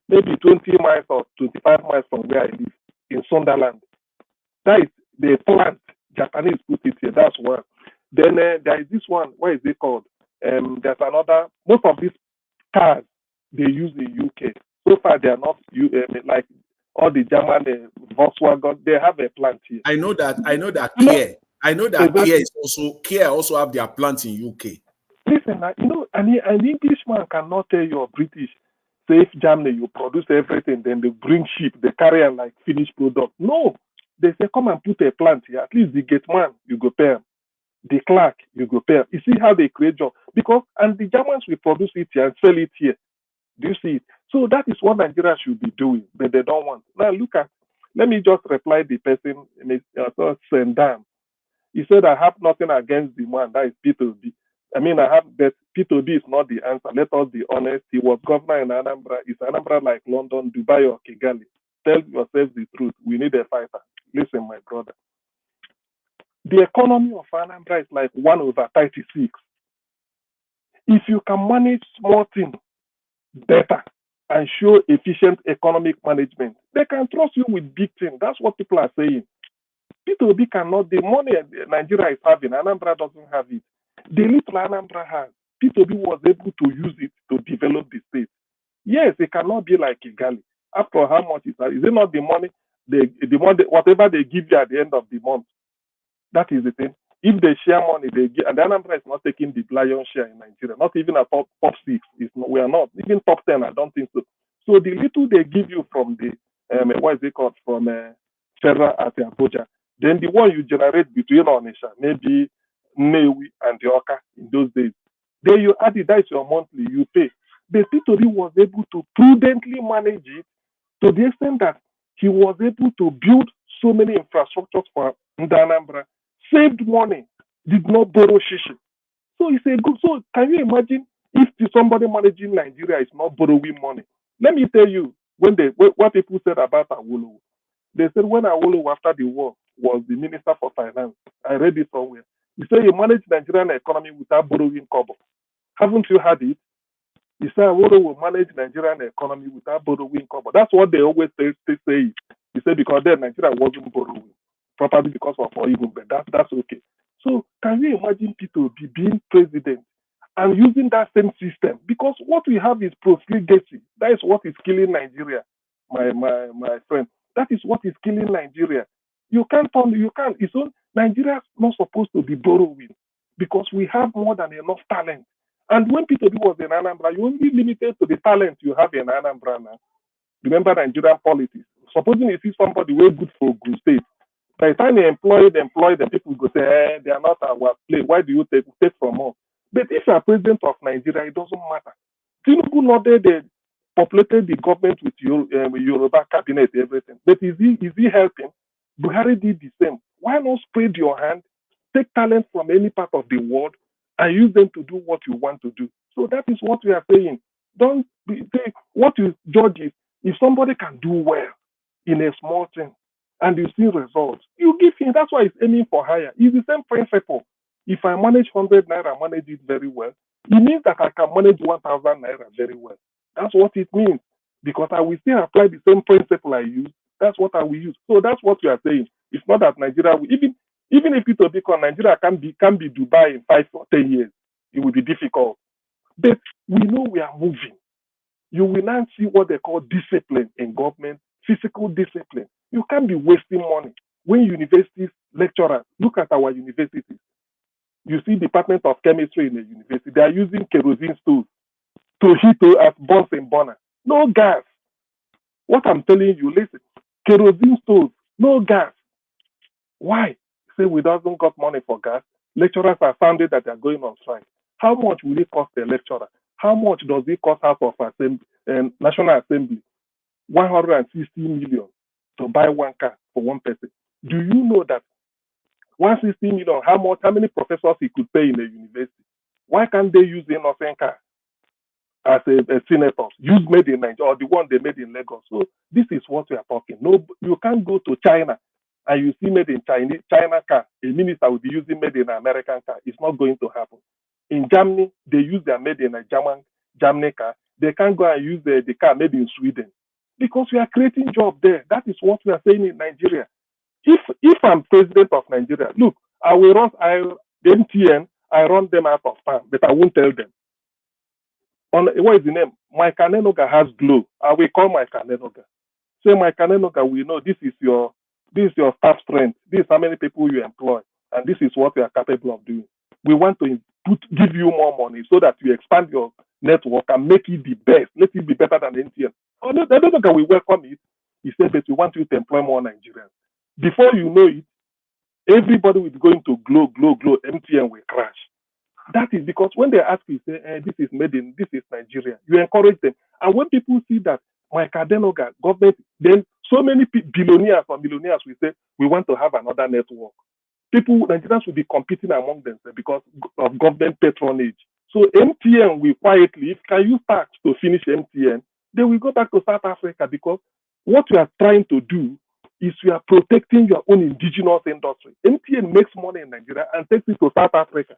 maybe 20 miles or 25 miles from where I live in Sunderland. That is the plant. Japanese put it here. That's one. Then there is this one. What is it called? There's another. Most of these cars they use in UK. So far, they are not like all the German Volkswagen. They have a plant here. I know that Kia. I know that Kia also have their plant in UK. Listen, an Englishman cannot tell you, or British, say if Germany, you produce everything, then they bring ship, they carry and like finished product. No. They say, come and put a plant here. At least the gate man, you go pay him. The clerk, you go pay him. You see how they create jobs. Because, and the Germans will produce it here and sell it here. Do you see it? So that is what Nigeria should be doing, but they don't want. Now look at, let me just reply the person, Sendan. He said, I have nothing against the man, that is P2B. I mean, I have, but P2B is not the answer. Let us be honest. He was governor in Anambra. Is Anambra like London, Dubai, or Kigali? Tell yourself the truth. We need a fighter. Listen, my brother. The economy of Anambra is like 1/36. If you can manage small things better and show efficient economic management, they can trust you with big things. That's what people are saying. P2B cannot, the money Nigeria is having, Anambra doesn't have it. The little Anambra has, P2B was able to use it to develop the state. Yes, it cannot be like Kigali. After how much is that? Is it not the money, whatever they give you at the end of the month? That is the thing. If they share money, they give, and the Anambra is not taking the lion's share in Nigeria, not even a top 6. We are not. Even top 10, I don't think so. So the little they give you from the, what is it called, from Federal at Abuja, then the one you generate between Onisha, maybe Newi and the Oka in those days, then you add it, that's your monthly, you pay. The P2B was able to prudently manage it to the extent that he was able to build so many infrastructures for Anambra, saved money, did not borrow shishi. So it's a good. So can you imagine if somebody managing Nigeria is not borrowing money? Let me tell you, what people said about Awolowo. They said when Awolowo after the war was the Minister for Finance, I read it somewhere. He said he managed Nigerian economy without borrowing kobo. Haven't you heard it? He said Awolowo manage Nigerian economy without borrowing kobo. That's what they always say. He said because then Nigeria wasn't borrowing, probably because of Oyibo, but that's okay. So can you imagine P2B being president and using that same system? Because what we have is profligacy. That is what is killing Nigeria, my friend. That is what is killing Nigeria. Nigeria is not supposed to be borrowing because we have more than enough talent. And when P2B was in Anambra, you only limited to the talent you have in Anambra now. Remember Nigerian politics. Supposing you see somebody way good for good state, by the time they employ them, people go say, they are not our play. Why do you take from us? But if you are president of Nigeria, it doesn't matter. Tinubu not there, they populated the government with Yoruba cabinet, everything. But is he helping? Buhari did the same. Why not spread your hand, take talent from any part of the world, and use them to do what you want to do? So that is what we are saying. Don't say what you judge is if somebody can do well in a small thing and you see results, you give him. That's why he's aiming for higher. It's the same principle. If I manage 100 naira, manage it very well, it means that I can manage 1,000 naira very well. That's what it means. Because I will still apply the same principle I use. That's what I will use. So that's what we are saying. It's not that Nigeria will, even if it will become Nigeria can be Dubai in 5 or 10 years, it will be difficult. But we know we are moving. You will now see what they call discipline in government, physical discipline. You can't be wasting money. When universities, lecturers, look at our universities. You see Department of Chemistry in the university, they are using kerosene stoves to heat as Bunsen burner. No gas. What I'm telling you, listen, kerosene stoves, no gas. Why? Say we doesn't got money for gas. Lecturers are founded that they are going on strike. How much will it cost a lecturer? How much does it cost House of Assembly and National Assembly? 160 million to buy one car for one person. Do you know that 160 million, how many professors he could pay in a university? Why can't they use the innocent car as a senator? Use made in Nigeria or the one they made in Lagos. So this is what we are talking. No, you can't go to China and you see made in China car. A minister will be using made in American car. It's not going to happen. In Germany, they use their made in a Germany car. They can't go and use the car made in Sweden. Because we are creating jobs there. That is what we are saying in Nigeria. If I'm president of Nigeria, look, I will run the MTN, I run them out of town, but I won't tell them. What is the name? My Kanenoga has Glow. I will call my Kanenoga. Say, my Kanenoga, we know this is your staff strength. This is how many people you employ, and this is what we are capable of doing. We want to give you more money so that you expand your network and make it the best. Let it be better than MTN. Oh, no, they don't think we welcome it. He said that we want you to employ more Nigerians. Before you know it, everybody will be going to glow. MTN will crash. That is because when they ask you, say, this is Nigeria, you encourage them. And when people see that my Kadenoga government, then so many billionaires or millionaires will say, we want to have another network. Nigerians will be competing among themselves because of government patronage. So MTN will quietly, if can use tax to finish MTN, they will go back to South Africa because what you are trying to do is you are protecting your own indigenous industry. MTN makes money in Nigeria and takes it to South Africa.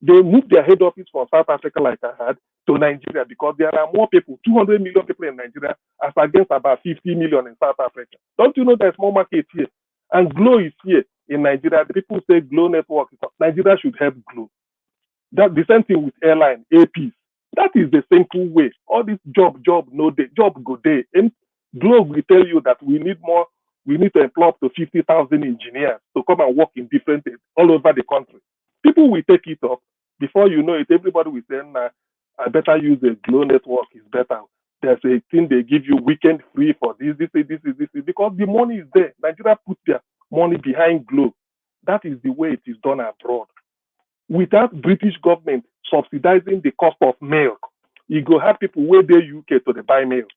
They moved their head office from South Africa, like I had, to Nigeria because there are more people, 200 million people in Nigeria, as against about 50 million in South Africa. Don't you know there's more market here? And Glo is here in Nigeria. The people say Glo network, Nigeria should help Glo. That's the same thing with airline, APs. That is the simple way. All this job go day. And Glo will tell you that we need to employ up to 50,000 engineers to come and work in different all over the country. People will take it up. Before you know it, everybody will say, nah, I better use the Glo network, is better. There's a thing they give you weekend free for this, because the money is there. Nigeria put their money behind Glo. That is the way it is done abroad. Without British government subsidizing the cost of milk, you go have people where they UK to buy milk.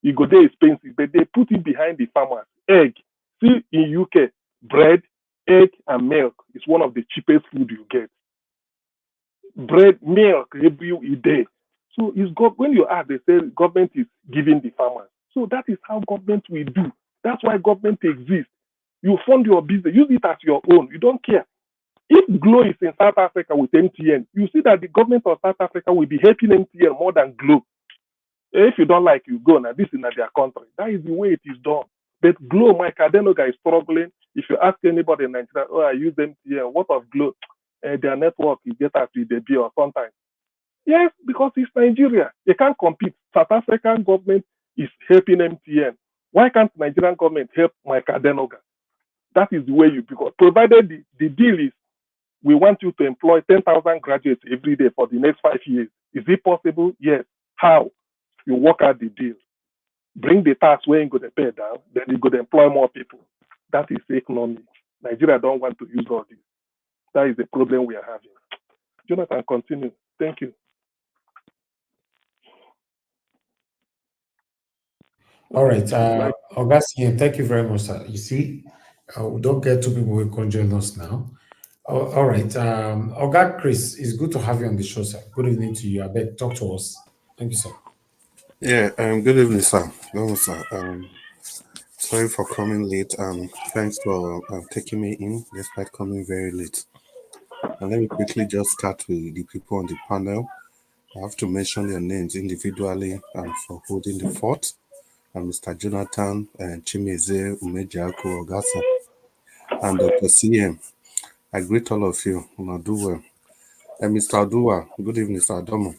You go there expensive, but they put it behind the farmers. Egg. See in UK, bread, egg, and milk is one of the cheapest food you get. Bread, milk, every day. So it's when you ask, they say government is giving the farmers. So that is how government will do. That's why government exists. You fund your business, use it as your own. You don't care. If Glo is in South Africa with MTN, you see that the government of South Africa will be helping MTN more than Glo. If you don't like, you go. Now, this is not their country. That is the way it is done. But Glo, my Kadenoga is struggling. If you ask anybody in Nigeria, oh, I use MTN, what of Glo? Their network is get as with the bill or sometimes. Yes, because it's Nigeria. They can't compete. South African government is helping MTN. Why can't Nigerian government help my Kadenoga? That is the way because provided the deal is we want you to employ 10,000 graduates every day for the next 5 years. Is it possible? Yes. How? You work out the deal. Bring the tax where you're going to pay down, then you're going to employ more people. That is economic. Nigeria don't want to use all this. That is the problem we are having. Jonathan, continue. Thank you. All right. Augustine, thank you very much, sir. You see, we don't get two people who can join us now. All right. Oga Chris, it's good to have you on the show, sir. Good evening to you. I bet talk to us. Thank you, sir. Yeah, good evening, sir. Hello, sir. Sorry for coming late. Thanks for taking me in despite coming very late. And let me quickly just start with the people on the panel. I have to mention their names individually for holding the fort. Mr. Jonathan and Chimeze Umejaku Ogasa and Dr. CM. I greet all of you. Do well. And Mr. Adua, good evening, Mr. Adomo.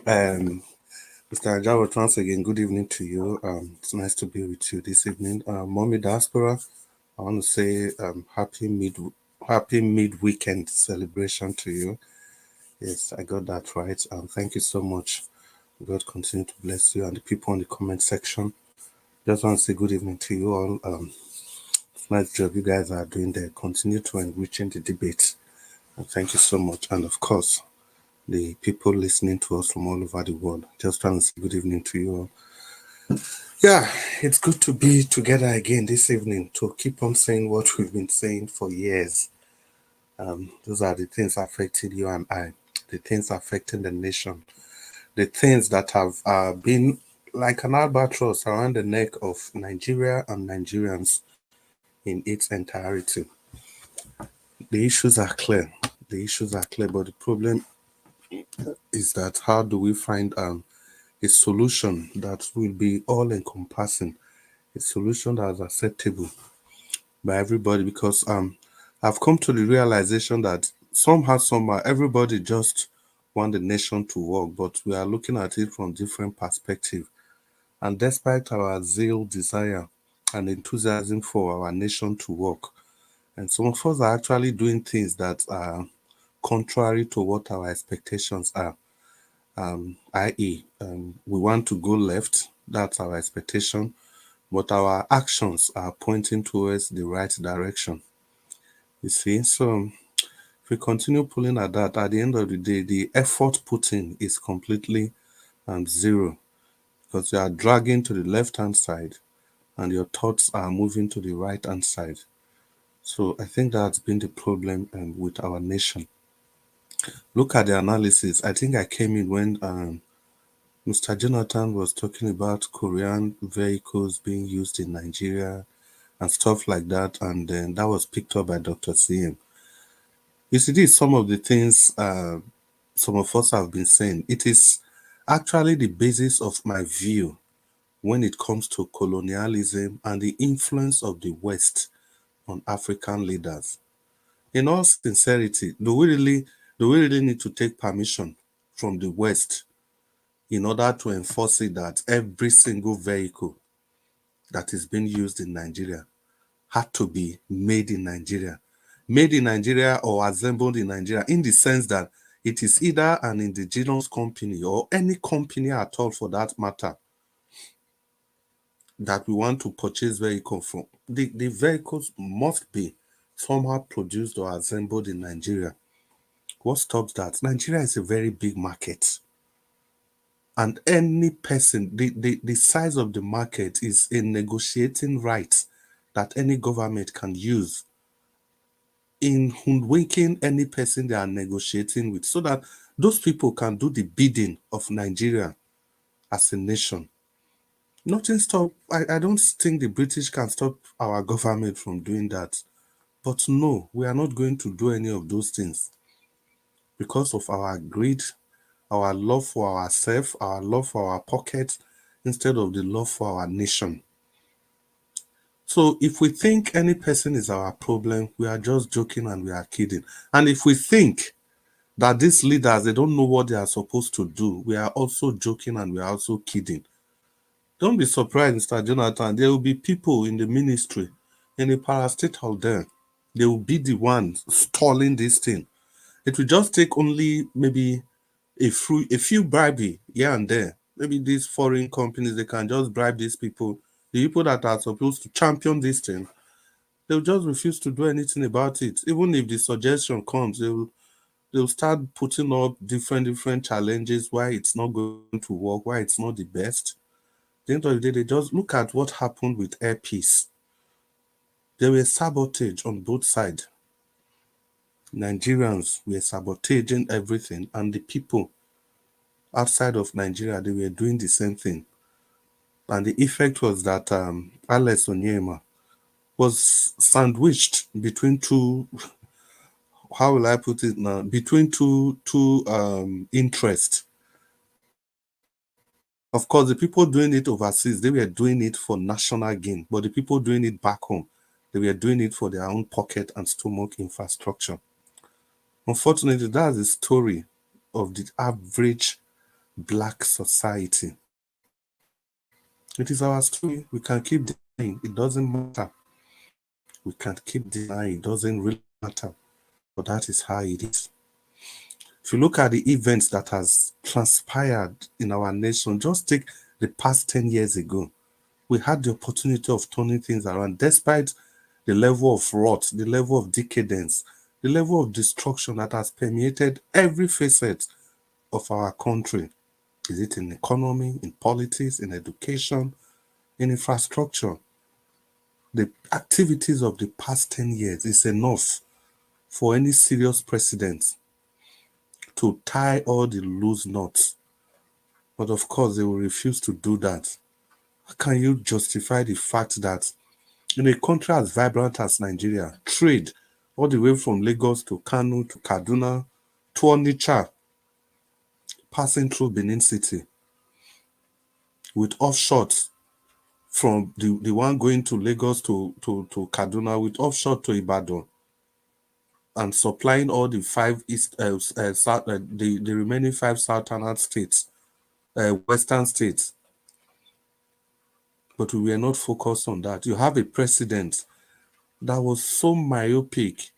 Mr. Ajawa, once again, good evening to you. It's nice to be with you this evening. Mommy Diaspora, I want to say happy mid-weekend celebration to you. Yes, I got that right. Thank you so much. God continue to bless you and the people in the comment section. Just want to say good evening to you all. Nice job you guys are doing there. Continue to enriching the debate. And thank you so much. And of course, the people listening to us from all over the world. Just want to say good evening to you all. Yeah, it's good to be together again this evening to keep on saying what we've been saying for years. Those are the things affecting you and I, the things affecting the nation, the things that have been like an albatross around the neck of Nigeria and Nigerians in its entirety. The issues are clear. But the problem is that how do we find a solution that will be all-encompassing, a solution that is acceptable by everybody? Because I've come to the realization that somehow, everybody just want the nation to work, but we are looking at it from different perspectives. And despite our zeal, desire, and enthusiasm for our nation to work, and some of us are actually doing things that contrary to what our expectations are. I.e., we want to go left, that's our expectation, but our actions are pointing towards the right direction. You see, so if we continue pulling at that, at the end of the day, the effort put in is completely zero, because you are dragging to the left-hand side and your thoughts are moving to the right-hand side. So I think that's been the problem with our nation. Look at the analysis. I think I came in when Mr. Jonathan was talking about Korean vehicles being used in Nigeria and stuff like that, and then that was picked up by Dr. CM. You see, this is some of the things some of us have been saying. It is actually the basis of my view when it comes to colonialism and the influence of the West on African leaders. In all sincerity, do we really need to take permission from the West in order to enforce it that every single vehicle that is being used in Nigeria had to be made in Nigeria? Made in Nigeria or assembled in Nigeria, in the sense that it is either an indigenous company or any company at all for that matter that we want to purchase vehicle from. The vehicles must be somehow produced or assembled in Nigeria. What stops that? Nigeria is a very big market. And any person, the size of the market is a negotiating right that any government can use in hoodwinking any person they are negotiating with, so that those people can do the bidding of Nigeria as a nation. Nothing stop. I don't think the British can stop our government from doing that. But no, we are not going to do any of those things because of our greed, our love for ourselves, our love for our pockets, instead of the love for our nation. So if we think any person is our problem, we are just joking and we are kidding. And if we think that these leaders, they don't know what they are supposed to do, we are also joking and we are also kidding. Don't be surprised, Mr. Jonathan. There will be people in the ministry, in the parastatal there. They will be the ones stalling this thing. It will just take only maybe a few bribery here and there. Maybe these foreign companies, they can just bribe these people. The people that are supposed to champion this thing, they'll just refuse to do anything about it. Even if the suggestion comes, they'll start putting up different challenges, why it's not going to work, why it's not the best. At the end of the day, they just look at what happened with Air Peace. There were sabotage on both sides. Nigerians were sabotaging everything, and the people outside of Nigeria, they were doing the same thing. And the effect was that Alex Onyema was sandwiched between two, how will I put it now, between two interests. Of course, the people doing it overseas, they were doing it for national gain, but the people doing it back home, they were doing it for their own pocket and stomach infrastructure. Unfortunately, that's the story of the average Black society. It is our story. We can keep denying. It doesn't matter. We can keep denying. It doesn't really matter. But that is how it is. If you look at the events that has transpired in our nation, just take the past 10 years ago, we had the opportunity of turning things around, despite the level of rot, the level of decadence, the level of destruction that has permeated every facet of our country. Is it in economy, in politics, in education, in infrastructure? The activities of the past 10 years is enough for any serious president to tie all the loose knots. But of course, they will refuse to do that. How can you justify the fact that in a country as vibrant as Nigeria, trade all the way from Lagos to Kano to Kaduna to Onitsha, passing through Benin City, with offshores from the one going to Lagos to Kaduna, with offshore to Ibadan, and supplying all the the remaining 5 southern states, western states. But we were not focused on that. You have a president that was so myopic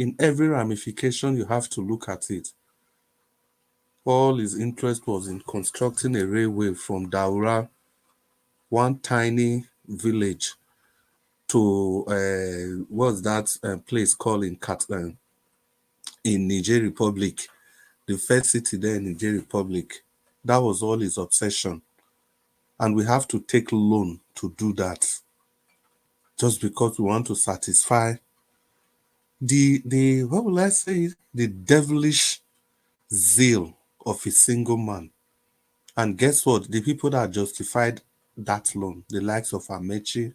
In every ramification, you have to look at it. All his interest was in constructing a railway from Daura, one tiny village, to what's that place called in Niger Republic, the first city there in Niger Republic. That was all his obsession. And we have to take loan to do that, just because we want to satisfy the what will I say, the devilish zeal of a single man. And guess what? The people that justified that loan, the likes of Amechi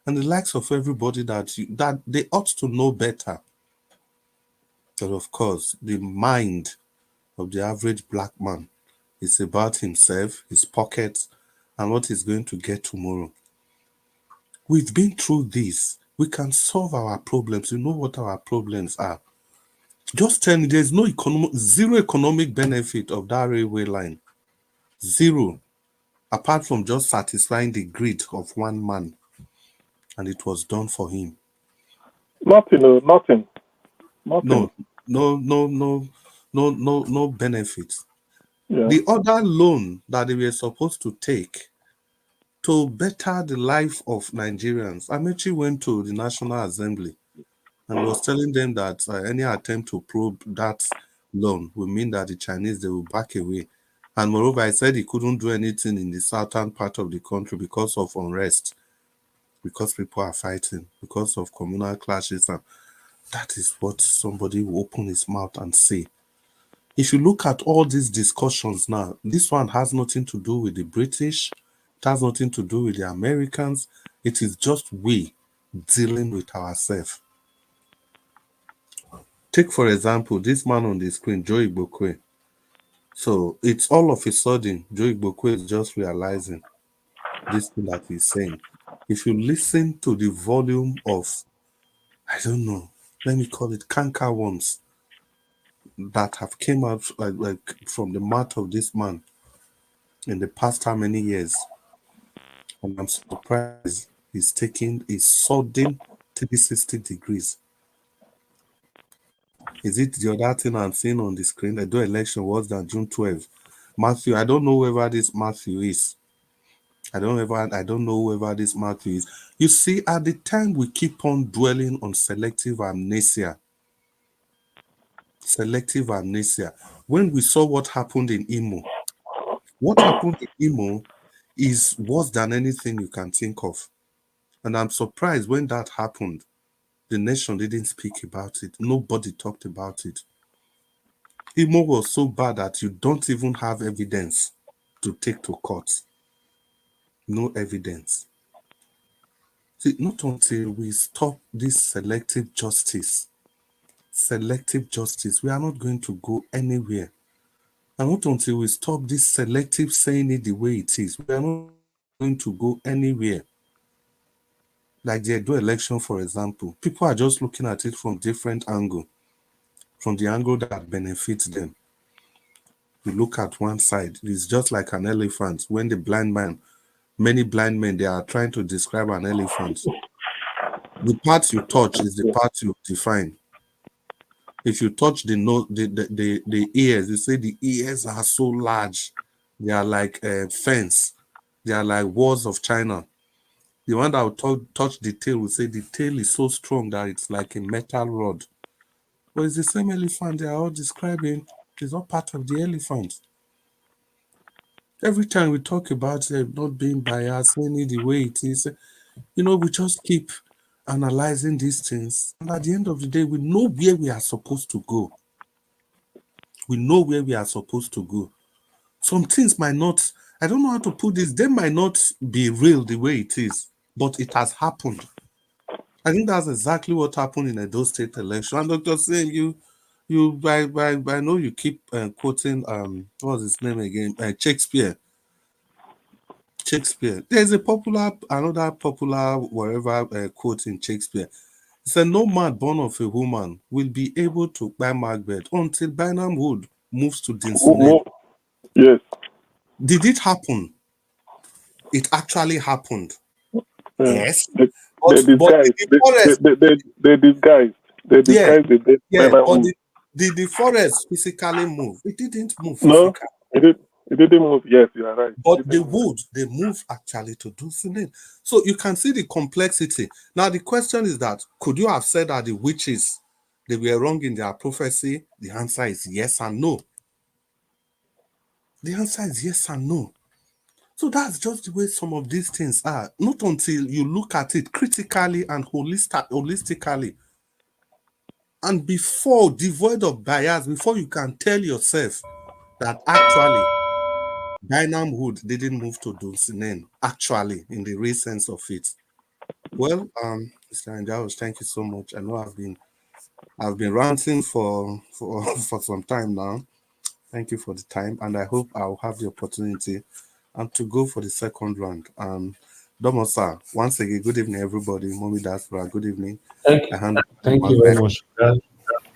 and the likes of everybody that they ought to know better. But of course, the mind of the average black man is about himself, his pockets, and what he's going to get tomorrow. We've been through this. We can solve our problems. You know what our problems are. Just tell me, there's no zero economic benefit of that railway line. Zero. Apart from just satisfying the greed of one man. And it was done for him. Nothing. No benefits. Yeah. The other loan that they were supposed to take to better the life of Nigerians, Amechi went to the National Assembly and was telling them that any attempt to probe that loan will mean that the Chinese, they will back away. And moreover, I said he couldn't do anything in the southern part of the country because of unrest, because people are fighting, because of communal clashes. And that is what somebody will open his mouth and say. If you look at all these discussions now, this one has nothing to do with the British. It has nothing to do with the Americans. It is just we dealing with ourselves. Take, for example, this man on the screen, Joe Igbokwe. So it's all of a sudden, Joe Igbokwe is just realizing this thing that he's saying. If you listen to the volume of, I don't know, let me call it canker worms that have came out like from the mouth of this man in the past how many years, and I'm surprised he's taking a sudden 360 degrees. Is it the other thing I'm seeing on the screen? The election was than June 12. Matthew, I don't know whoever this Matthew is. I don't know whoever this Matthew is. You see, at the time we keep on dwelling on selective amnesia. Selective amnesia. When we saw what happened in Imo, what happened in Imo is worse than anything you can think of. And I'm surprised when that happened, the nation didn't speak about it. Nobody talked about it. Imo was so bad that you don't even have evidence to take to court. No evidence. See, not until we stop this selective justice, we are not going to go anywhere. And not until we stop this selective saying it the way it is, we are not going to go anywhere. Like the Edo election, for example, people are just looking at it from different angle, from the angle that benefits them. We look at one side, it's just like an elephant. When the blind man, many blind men, they are trying to describe an elephant. The part you touch is the part you define. If you touch the nose, the ears, you say the ears are so large. They are like a fence. They are like walls of China. The one that will touch the tail will say the tail is so strong that it's like a metal rod. But it's the same elephant they are all describing. It's all part of the elephant. Every time we talk about not being biased, saying it the way it is, we just keep analyzing these things. And at the end of the day, we know where we are supposed to go. We know where we are supposed to go. Some things might not, I don't know how to put this, they might not be real the way it is, but it has happened. I think that's exactly what happened in Edo State election. And Dr. Singh, I know you keep quoting, what's his name again? Shakespeare. There's another popular whatever quote in Shakespeare. It said, no man born of a woman will be able to buy Macbeth until Bynam Wood moves to Dinsolane. Yes. Did it happen? It actually happened. Yes. They disguised. They describe the dead but the forest physically moved. It didn't move physically. No, it didn't move. Yes, you are right. But they move actually to do something. So you can see the complexity. Now the question is that, could you have said that the witches, they were wrong in their prophecy? The answer is yes and no. The answer is yes and no. So that's just the way some of these things are. Not until you look at it critically and holistically. And before, devoid of bias, before you can tell yourself that actually Dynam Wood didn't move to Dulcinea, actually, in the real sense of it. Well, Mr. Anjaos, thank you so much. I know I've been ranting for some time now. Thank you for the time, and I hope I'll have the opportunity to go for the second round. Domosa, once again, good evening, everybody. Mommy Diaspora, good evening. Thank you very much. Chris,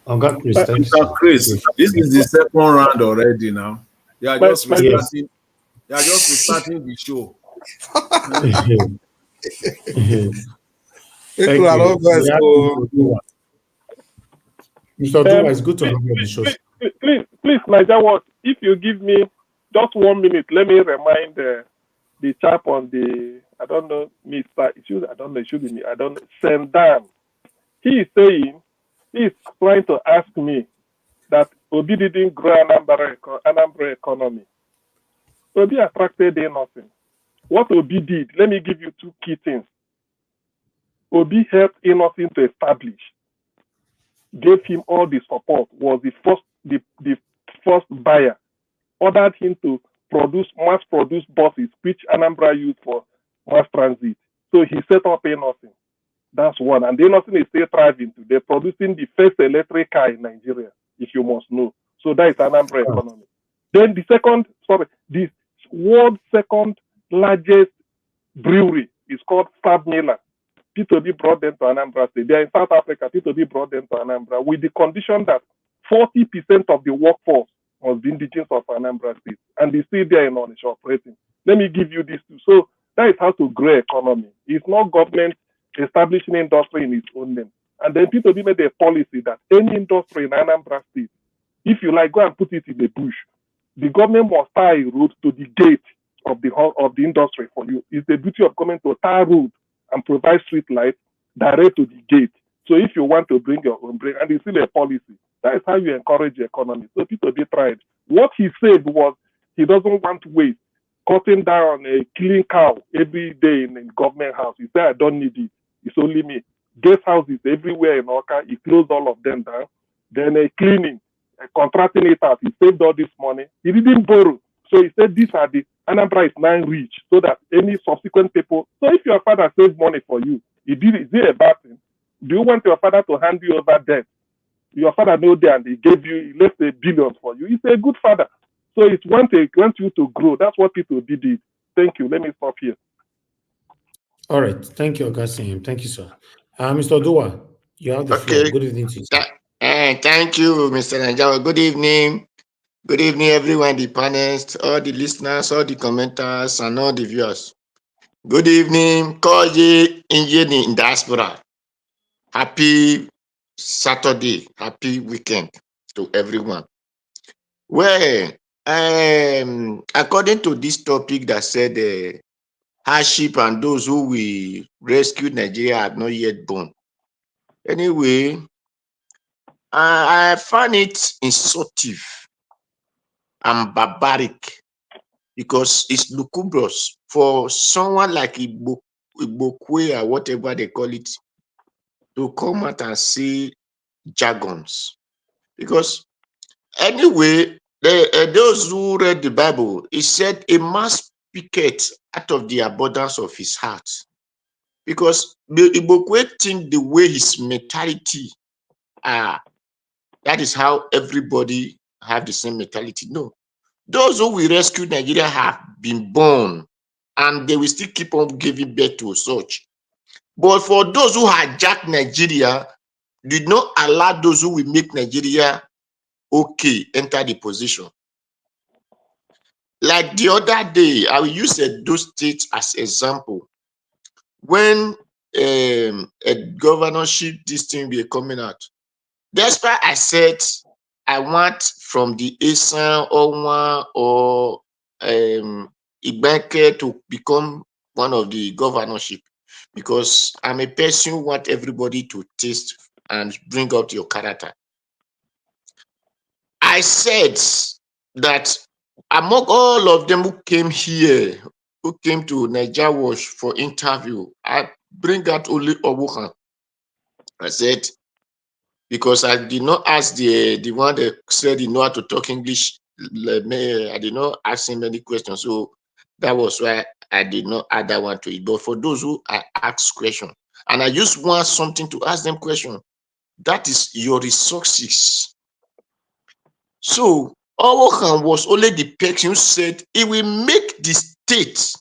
thank you. Mr. Chris, this is the second round already now. You are just restarting. You are just restarting the show. Mr. Dua, it's good to have you on the show. Please, Niger, if you give me just 1 minute, let me remind the chap on the, I don't know, Mr. It should be me, I don't know, Sendam. He is saying, he is trying to ask me that Obi didn't grow Anambra economy. Obi attracted nothing. What Obi did, let me give you two key things. Obi helped Innocent to establish, gave him all the support, was the first buyer, ordered him to mass produce buses, which Anambra used for mass transit. So he set up Innocent. That's one. And Innocent is still thriving today, producing the first electric car in Nigeria, if you must know. So that is Anambra economy. Then the world's second largest brewery is called Fab Miller. P2B brought them to Anambra State. They are in South Africa. P2B brought them to Anambra with the condition that 40% of the workforce must be indigenous of Anambra State. And they still there in Onisha operating. Let me give you this too. So that is how to grow economy. It's not government establishing industry in its own name. And then P2B made a policy that any industry in Anambra State, if you like, go and put it in the bush. The government must tie a road to the gate of the industry for you. It's the duty of government to tie a road and provide street lights direct to the gate. So if you want to bring your own, and it's still a policy. That is how you encourage the economy. So people be tried. What he said was he doesn't want waste, cutting down a killing cow every day in government house. He said, I don't need it. It's only me. Guest houses everywhere in Oka. He closed all of them down. Then cleaning, contracting it out. He saved all this money. He didn't borrow. So he said these are the Anambra is now rich, so that any subsequent people. So if your father saved money for you, is it a bad thing? Do you want your father to hand you over debt? Your father know that and he left $1 billion for you. He's a good father. So it wants you to grow. That's what people did. Thank you. Let me stop here. All right. Thank you, Augustine. Thank you, sir. Mr. Dua, you have the floor. Good evening to you. Thank you, Mr. Nanjawa. Good evening. Good evening, everyone, the panelists, all the listeners, all the commenters, and all the viewers. Good evening, Koji Injini in Diaspora. Happy Saturday, happy weekend to everyone. Well, according to this topic that said hardship and those who we rescued Nigeria are not yet born. Anyway, I find it insultive and barbaric because it's lucubrious for someone like Igbokwe or whatever they call it to come out and say jargons. Because anyway, those who read the Bible, it said a man speaketh out of the abundance of his heart. Because Igbokwe think the way his mentality that is how everybody have the same mentality. No. Those who will rescue Nigeria have been born and they will still keep on giving birth to such. But for those who hijacked Nigeria, did not allow those who will make Nigeria okay enter the position. Like the other day, I will use those states as example. When a governorship, this thing will be coming out, Despite I said I want from the Esan or Igbokwe to become one of the governorship, because I'm a person who want everybody to taste and bring up your character. I said that among all of them who came here, who came to Nigeria Watch for interview, I bring out only Obuhan. I said, because I did not ask the one that said he know how to talk English. I did not ask him any questions. So that was why I did not add that one to it. But for those who I ask questions, and I just want something to ask them question, that is your resources. So Owokan was only the person who said he will make the state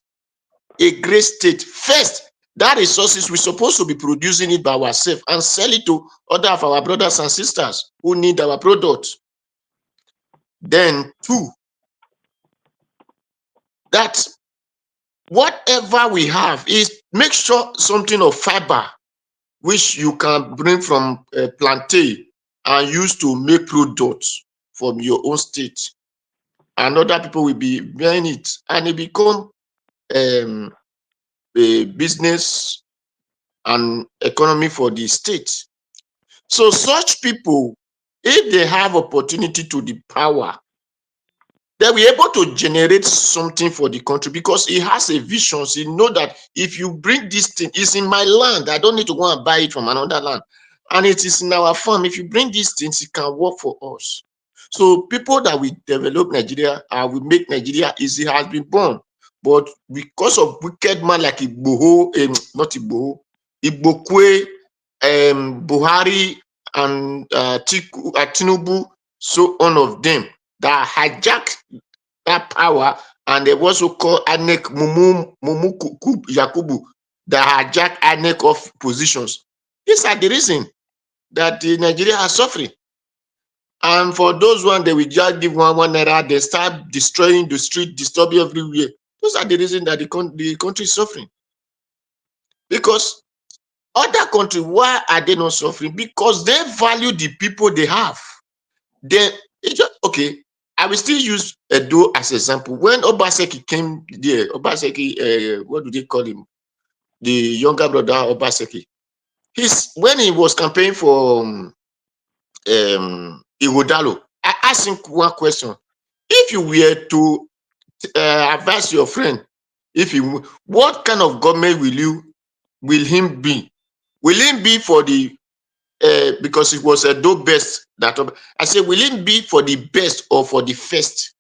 a great state. First, that resources we're supposed to be producing it by ourselves and sell it to other of our brothers and sisters who need our products. Then two, that whatever we have is make sure something of fiber which you can bring from plantain and use to make products from your own state, and other people will be buying it, and it become a business and economy for the state. So such people, if they have opportunity to the power, they'll be able to generate something for the country, because he has a vision. So he know that if you bring this thing, it's in my land, I don't need to go and buy it from another land, and it is in our farm. If you bring these things, it can work for us. So people that will develop Nigeria and will make Nigeria easy has been born. But because of wicked man like Igbokwe, Buhari, and Tinubu, so on of them, that hijack that power, and they also call Anek Yakubu, that hijack Anek of positions. These are the reason that Nigeria are suffering. And for those ones, they will just give one naira, they start destroying the street, disturbing everywhere. Those are the reason that the country is suffering. Because other countries, why are they not suffering? Because they value the people they have. Then okay, I will still use Edo as an example. When Obaseki came there, Obaseki, what do they call him? The younger brother Obaseki. When he was campaigning for Igodalo, I asked him one question. If you were to advise your friend, what kind of government will him be? Will him be for the because it was a do best that I said, will it be for the best or for the first?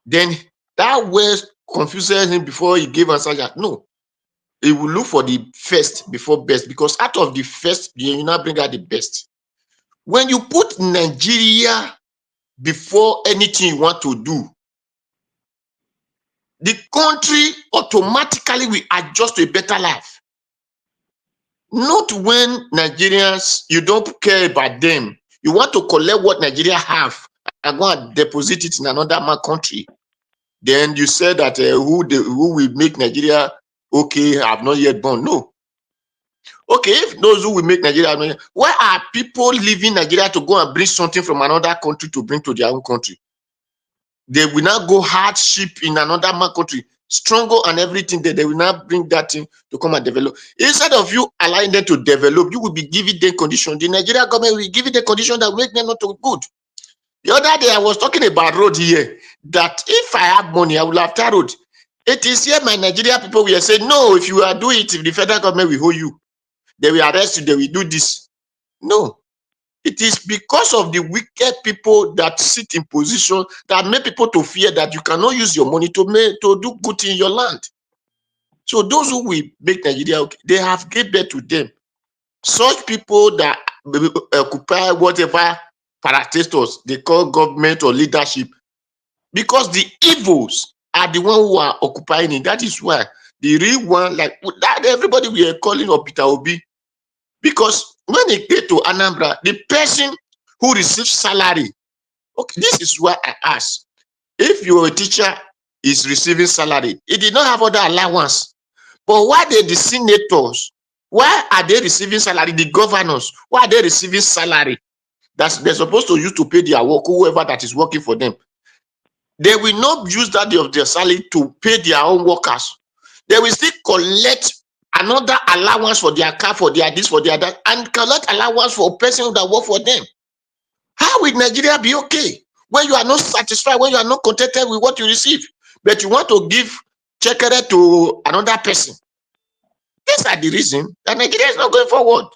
Then that word confused him before he gave answer that no, he will look for the first before best, because out of the first, you now bring out the best. When you put Nigeria before anything you want to do, the country automatically will adjust to a better life. Not when Nigerians, you don't care about them. You want to collect what Nigeria have and go and deposit it in another country. Then you say that who will make Nigeria okay, have not yet born. No. Okay, if those who will make Nigeria, why are people leaving Nigeria to go and bring something from another country to bring to their own country? They will not go hardship in another country, stronger and everything, that they will not bring that thing to come and develop. Instead of you allowing them to develop, you will be giving them conditions. The Nigerian government will give you the condition that will make them not too good. The other day I was talking about road here, that if I have money, I will have tar road. It is here my Nigerian people will say, no, if you are doing it, if the federal government will hold you, they will arrest you, they will do this. No. It is because of the wicked people that sit in position that make people to fear that you cannot use your money to do good in your land. So those who will make Nigeria okay, they have given birth to them. Such people that occupy whatever parastatals they call government or leadership, because the evils are the one who are occupying it. That is why the real one, like that, everybody we are calling Peter Obi. Because when it get to Anambra, the person who receives salary, okay, this is why I ask. If you're a teacher is receiving salary, he did not have other allowance. But why did the senators Why are they receiving salary? The governors, why are they receiving salary that they're supposed to use to pay their work, whoever that is working for them? They will not use that of their salary to pay their own workers. They will still collect another allowance for their car, for their this, for their that, and collect allowance for a person that work for them. How will Nigeria be okay when you are not satisfied, when you are not contented with what you receive, but you want to give chekere to another person? These are the reason that Nigeria is not going forward.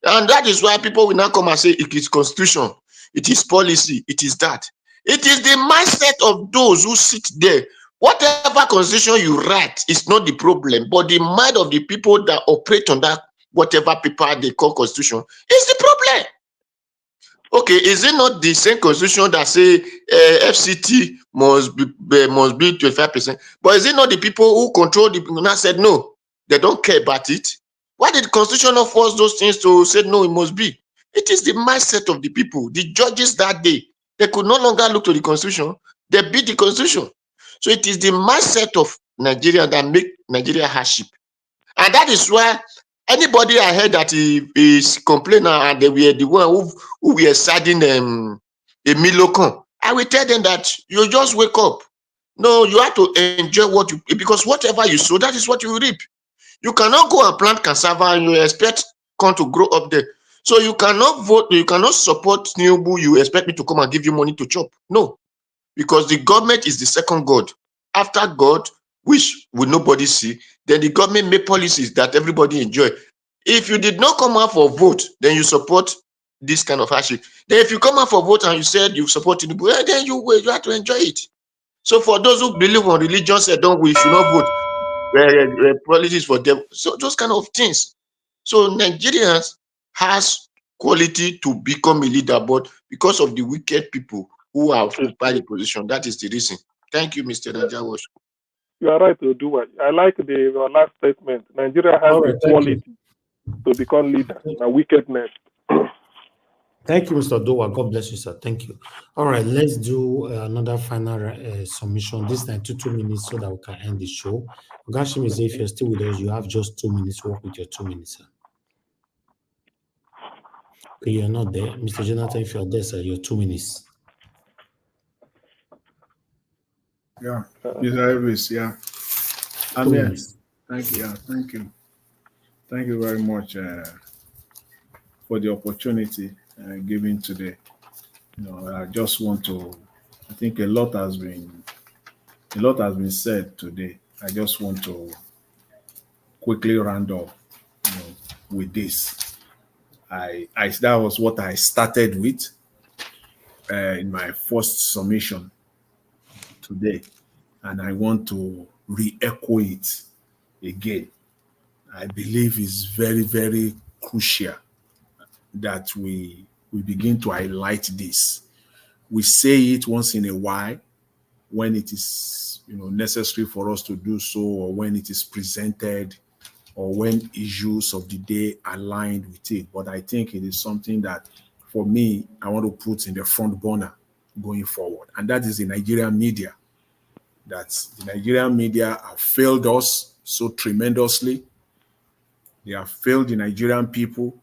And that is why people will now come and say it is constitution, it is policy, it is that. It is the mindset of those who sit there. Whatever constitution you write is not the problem, but the mind of the people that operate on that whatever paper they call constitution is the problem. Okay, is it not the same constitution that say FCT must be 25%? But is it not the people who control the people now said no, they don't care about it? Why did the constitution not force those things to say no, it must be? It is the mindset of the people. The judges that day, they could no longer look to the constitution, they beat the constitution. So it is the mindset of Nigeria that make Nigeria hardship. And that is why anybody I heard that he is complaining and they were the one who were siding a Milocon, I will tell them that you just wake up. No, you have to enjoy what you, because whatever you sow, that is what you reap. You cannot go and plant cassava and you expect corn to grow up there. So you cannot vote, you cannot support Tinubu, you expect me to come and give you money to chop. No, because the government is the second God. After God, which will nobody see, then the government make policies that everybody enjoy. If you did not come out for vote, then you support this kind of hardship. Then if you come out for vote and you said you support Tinubu, then you have to enjoy it. So for those who believe on religion, said don't, we should not vote. Politics for them. So those kind of things. So Nigerians has quality to become a leader, but because of the wicked people who have occupied the position, that is the reason. Thank you, Mr. Najawash. You are right to do it. I like your last statement. Nigeria has the quality to become leader, and wickedness. Thank you, Mr. Dowa. God bless you, sir. Thank you. All right, let's do another final submission. This time, 2 minutes, so that we can end the show. Gashim, if you're still with us, you have just 2 minutes. Work with your 2 minutes, sir. Okay, you're not there. Mr. Jonathan, if you're there, sir, your 2 minutes. Yeah, Mr. Elvis, yeah. I'm here. Thank you. Yeah, thank you. Thank you very much for the opportunity given today. You know, I just want to. I think a lot has been said today. I just want to quickly round up, with this. That was what I started with in my first submission today, and I want to re-echo it again. I believe it's very, very crucial that we begin to highlight this. We say it once in a while when it is necessary for us to do so, or when it is presented, or when issues of the day aligned with it. But I think it is something that, for me, I want to put in the front burner going forward. And that is the Nigerian media. That the Nigerian media have failed us so tremendously. They have failed the Nigerian people,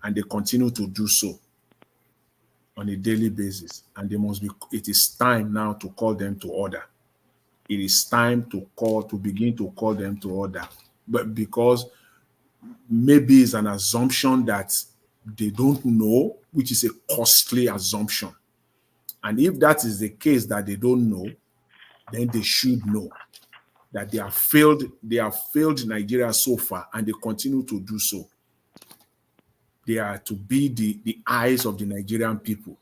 and they continue to do so on a daily basis. And it is time now to call them to order. It is time to begin to call them to order. But because maybe it's an assumption that they don't know, which is a costly assumption. And if that is the case, that they don't know, then they should know that they have failed Nigeria so far, and they continue to do so. They are to be the eyes of the Nigerian people.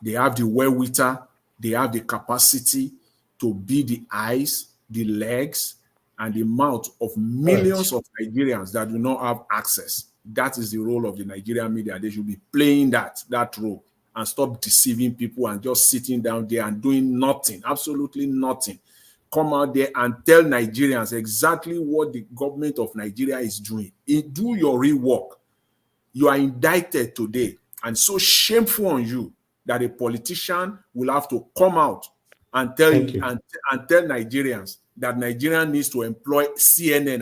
They have the wherewithal, they have the capacity to be the eyes, the legs, and the mouth of millions of Nigerians that do not have access. That is the role of the Nigerian media. They should be playing that role and stop deceiving people and just sitting down there and doing nothing, absolutely nothing. Come out there and tell Nigerians exactly what the government of Nigeria is doing. Do your real work. You are indicted today, and so shameful on you that a politician will have to come out and tell Nigerians that Nigeria needs to employ CNN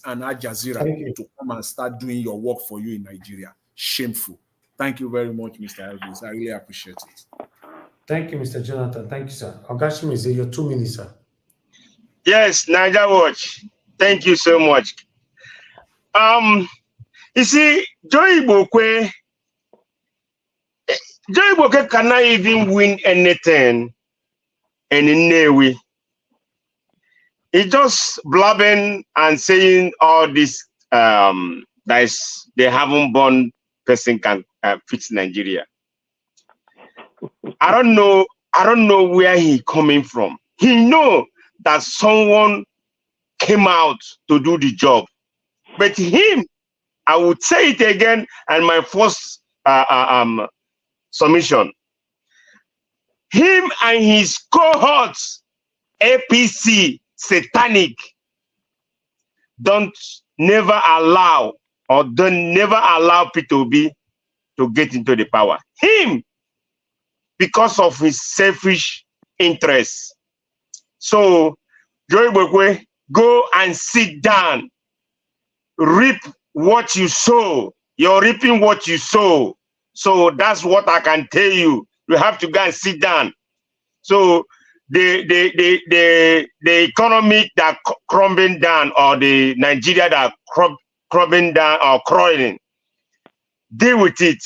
and Al Jazeera to come and start doing your work for you in Nigeria. Shameful. Thank you very much, Mr. Elvis. I really appreciate it. Thank you, Mr. Jonathan. Thank you, sir. Ogashimize, your 2 minutes, sir. Yes, Niger Watch. Thank you so much. You see, Joe Igbokwe cannot even win anything in Nnewi. He's just blabbing and saying all this that is they haven't born person can fix Nigeria. I don't know where he coming from. He know that someone came out to do the job, but him, I would say it again, and my first submission, him and his cohorts, APC, satanic, don't never allow Peter Obi to get into the power. Him, because of his selfish interests. So, Joe Igbokwe, go and sit down. Reap what you sow. You're reaping what you sow. So that's what I can tell you. You have to go and sit down. So the economy that crumbling down, or the Nigeria that crumbling down or crawling, deal with it.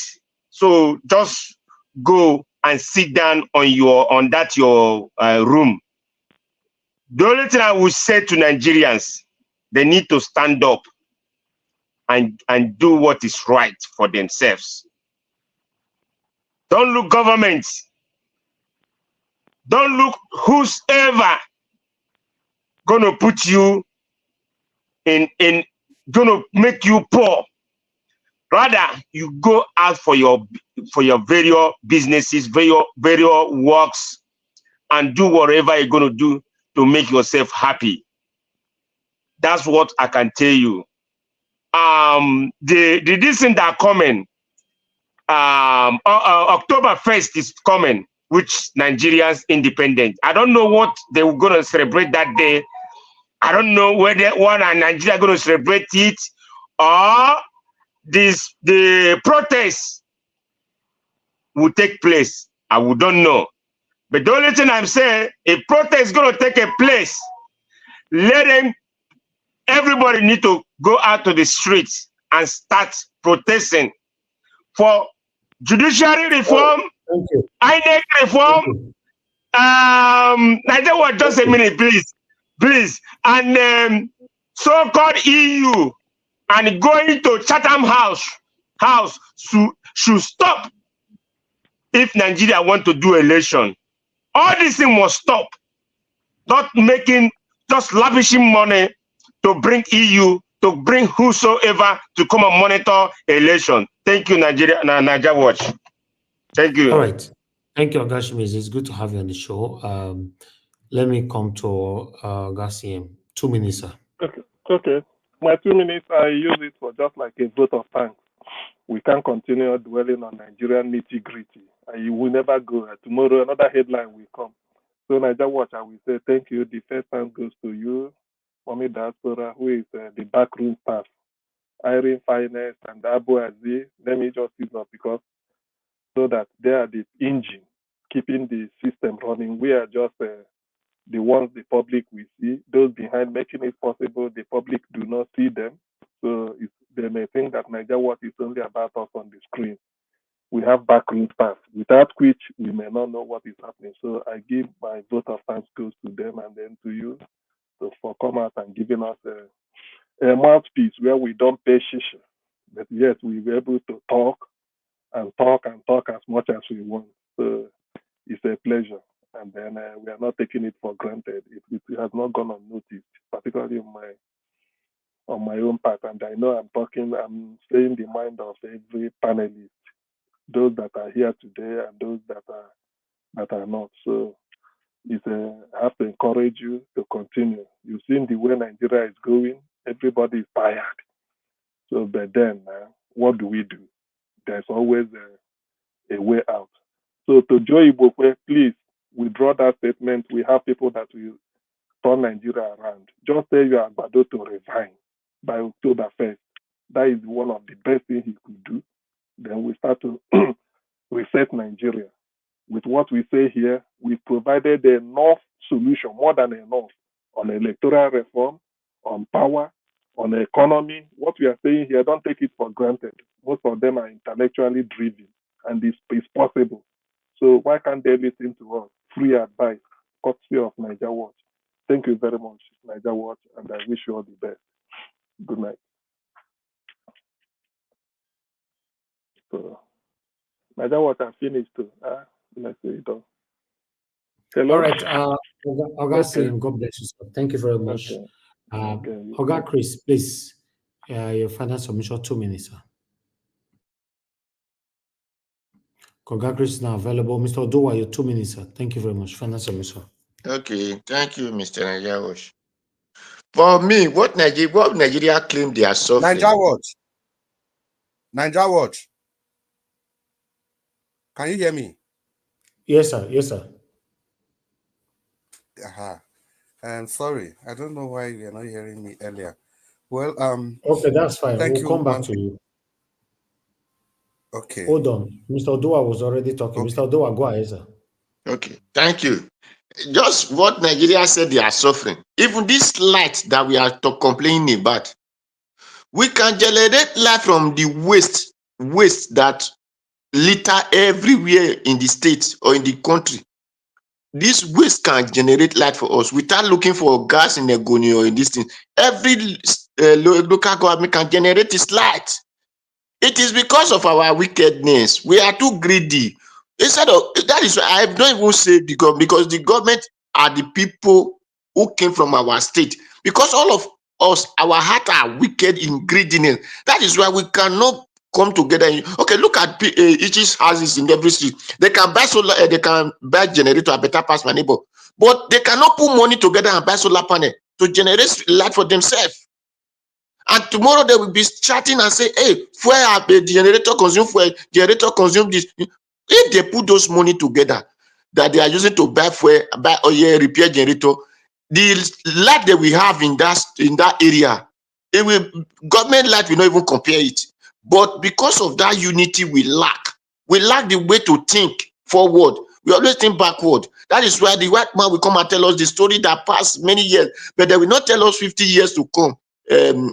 So just go and sit down on your room. The only thing I would say to Nigerians, they need to stand up and do what is right for themselves. Don't look government. Don't look who's ever gonna put you in gonna make you poor. Rather, you go out for your various businesses, various works, and do whatever you're gonna do to make yourself happy. That's what I can tell you. This thing that coming, October 1st is coming, which Nigerians independent. I don't know what they were gonna celebrate that day. I don't know whether Nigeria gonna celebrate it, or the protests will take place. I don't know. But the only thing I'm saying, if protest is gonna take a place, everybody need to go out to the streets and start protesting for judiciary reform, INEC reform. Nigeria, what? Just a minute, please. And so-called EU and going to Chatham House should stop if Nigeria want to do election. All this thing must stop. Not just lavishing money to bring EU, to bring whosoever to come and monitor election. Thank you, Nigeria Watch. Thank you. All right. Thank you, Ogashimize. It's good to have you on the show. Let me come to Gasiem. 2 minutes, sir. Okay. My 2 minutes, I use it for just like a vote of thanks. We can't continue dwelling on Nigerian nitty-gritty. You will never go. Tomorrow, another headline will come. So, Nigeria Watch, I will say thank you. The first thanks goes to you, Mommy Diaspora, who is the backroom staff, Irene Finance and Abu Aziz. Let me just use up because so that they are the engine keeping the system running. We are just the ones the public will see. Those behind making it possible, the public do not see them. So they may think that Nigeria Watch is only about us on the screen. We have backroom staff, without which we may not know what is happening. So I give my vote of thanks goes to them and then to you for coming out and giving us a mouthpiece where we don't pay shisha. But yes, we were able to talk and talk as much as we want. So it's a pleasure. And then we are not taking it for granted. It has not gone unnoticed, particularly on my own part. And I know I'm saying the mind of every panelist, those that are here today and those that are not. So I have to encourage you to continue. You've seen the way Nigeria is going. Everybody is tired. So, but then, what do we do? There's always a way out. So, to Joe Igbokwe, please withdraw that statement. We have people that will turn Nigeria around. Just tell your Agbado to resign by October 1st. That is one of the best things he could do. Then we start to reset Nigeria. With what we say here, we've provided enough solution, more than enough, on electoral reform, on power, on economy. What we are saying here, don't take it for granted. Most of them are intellectually driven, and it's possible. So why can't they listen to us? Free advice, courtesy of Niger Watch. Thank you very much, Niger Watch, and I wish you all the best. Good night. So, Niger Watch, I finished too. Let's say it all. Hello? All right. Oga Salim, God bless you, sir. Thank you very much. Okay. Oga Chris, please, your final submission, 2 minutes, sir. Oga Chris is now available. Mr. Odowa, your 2 minutes, sir. Thank you very much. Final submission. Okay, thank you, Mr. Niger Watch. For me, what Nigeria claim they are suffering. Niger Watch. Can you hear me? Yes, sir. Yes, sir. I'm sorry. I don't know why you're not hearing me earlier. Well, okay, that's fine. Thank we'll you. come back to you. Okay. Hold on. Mr. Odowa was already talking. Okay. Mr. Odowa, go ahead, sir. Okay, thank you. Just what Nigeria said they are suffering. Even this light that we are complaining about, we can generate light from the waste that litter everywhere in the state or in the country. This waste can generate light for us without looking for gas in Egoni or in this thing. Every local government can generate this light. It is because of our wickedness. We are too greedy. Instead of that is why I don't even say the government, because the government are the people who came from our state. Because all of us, our heart are wicked in greediness. That is why we cannot come together. Okay, look at each houses in every street. They can buy solar, they can buy generator, a better pass my neighbor, but they cannot put money together and buy solar panel to generate light for themselves. And tomorrow they will be chatting and say, hey, fuel, the generator consume fuel, generator consume this. If they put those money together that they are using to buy fuel, buy oil, repair generator, the light that we have in that area, it will, government light will not even compare it. But because of that unity we lack the way to think forward. We always think backward. That is why the white man will come and tell us the story that passed many years, but they will not tell us 50 years to come.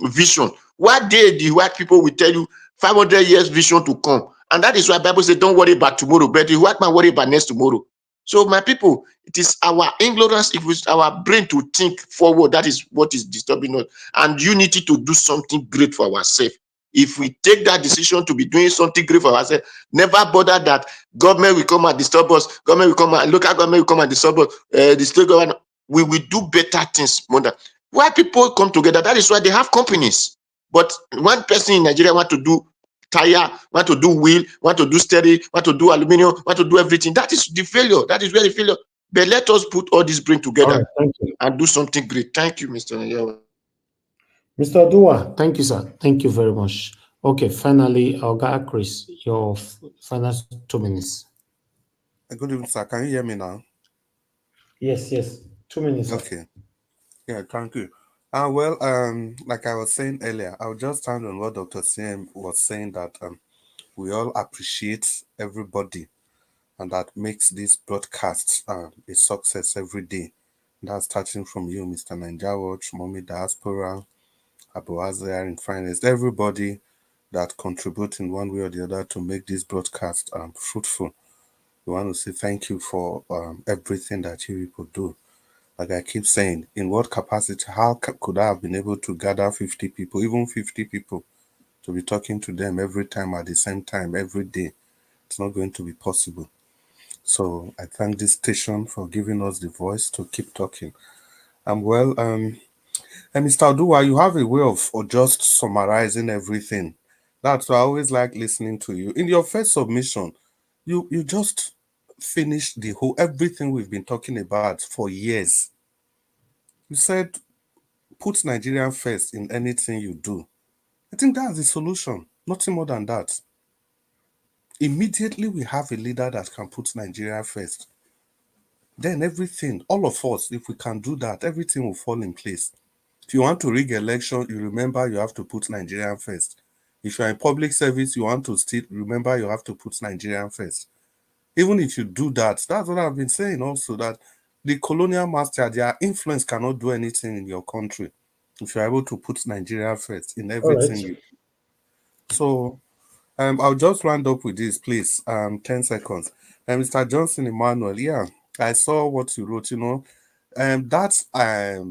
Vision. One day the white people will tell you 500 years vision to come, and that is why Bible says don't worry about tomorrow, but the white man worry about next tomorrow. So my people, it is our ignorance, it was our brain to think forward. That is what is disturbing us, and unity to do something great for ourselves. If we take that decision to be doing something great for ourselves, never bother that government will come and disturb us, government will come and local government will come and disturb us, the state government, we will do better things more than. Why people come together, that is why they have companies. But one person in Nigeria want to do tire, want to do wheel, want to do steady, want to do aluminum, want to do everything. That is the failure. That is where the failure. But let us put all this brain together and do something great. Thank you, Mr. Nyawa. Mr. Odua, thank you, sir. Thank you very much. Okay, finally, Oga Chris, your final 2 minutes. Good evening, sir. Can you hear me now? Yes. 2 minutes. Sir. Okay. Yeah, thank you. Well, like I was saying earlier, I'll just stand on what Dr. CM was saying, that we all appreciate everybody, and that makes this broadcast a success every day. That's starting from you, Mr. Niger Watch, Mommy Diaspora, Abu Azar in finance, everybody that contribute in one way or the other to make this broadcast fruitful. We want to say thank you for everything that you people do. Like I keep saying, in what capacity, how could I have been able to gather 50 people, even 50 people, to be talking to them every time at the same time, every day? It's not going to be possible. So I thank this station for giving us the voice to keep talking. And Mr. Odua, you have a way of just summarizing everything. That's why I always like listening to you. In your first submission, you just finished the whole everything we've been talking about for years. You said, put Nigeria first in anything you do. I think that's the solution, nothing more than that. Immediately we have a leader that can put Nigeria first. then everything, all of us, if we can do that, everything will fall in place. If you want to rig election, you remember you have to put Nigerian first. If you're in public service, you want to still remember you have to put Nigerian first. Even if you do that, that's what I've been saying also, that the colonial master, their influence cannot do anything in your country if you're able to put Nigeria first in everything you do. So I'll just round up with this, please. 10 seconds. Mr. Johnson Emmanuel, yeah, I saw what you wrote, that's a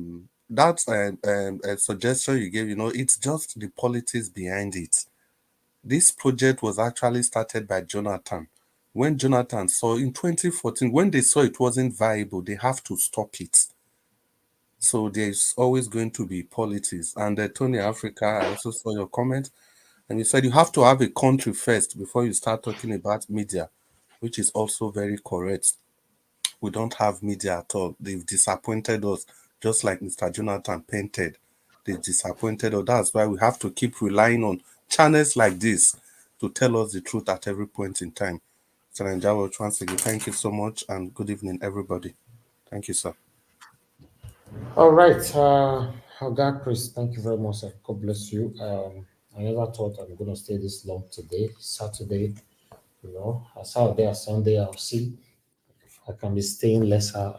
suggestion you gave, it's just the politics behind it. This project was actually started by Jonathan. When Jonathan saw in 2014, when they saw it wasn't viable, they have to stop it. So there's always going to be politics. And Tony Africa, I also saw your comment, and you said you have to have a country first before you start talking about media, which is also very correct. We don't have media at all. They've disappointed us, just like Mr. Jonathan painted. They've disappointed us. That's why we have to keep relying on channels like this to tell us the truth at every point in time. So Njawo, once again, thank you so much, and good evening, everybody. Thank you, sir. All right. Oga Chris, thank you very much, sir. God bless you. I never thought I'm going to stay this long today. Saturday, Saturday or Sunday, I'll see. I can be staying lesser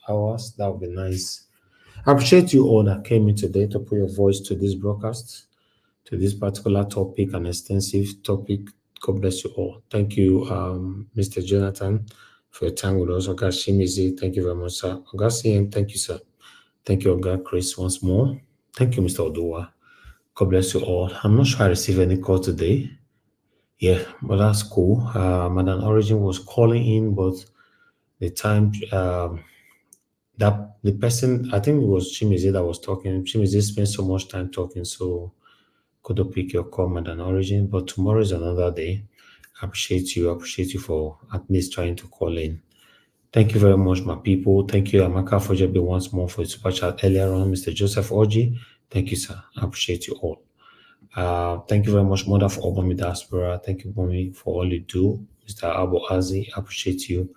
hours. That would be nice. I appreciate you all that came in today to put your voice to this broadcast, to this particular topic, an extensive topic. God bless you all. Thank you, Mr. Jonathan, for your time with us. Oga Shimizi, thank you very much, sir. Oga CM, thank you, sir. Thank you, Oga Chris, once more. Thank you, Mr. Oduwa. God bless you all. I'm not sure I received any call today. Yeah, but that's cool. Madam Origin was calling in, but the time that the person, I think it was Chimizi that was talking. Chimizi spent so much time talking, so couldn't pick your comment and Origin. But tomorrow is another day. I appreciate you for at least trying to call in. Thank you very much, my people. Thank you, Amaka Fojabi, once more for the super chat earlier on. Mr. Joseph Oji, thank you, sir. I appreciate you all. Thank you very much, Mother, for Obami Diaspora. Thank you, Mommy, for all you do. Mr. Abu Azi, I appreciate you.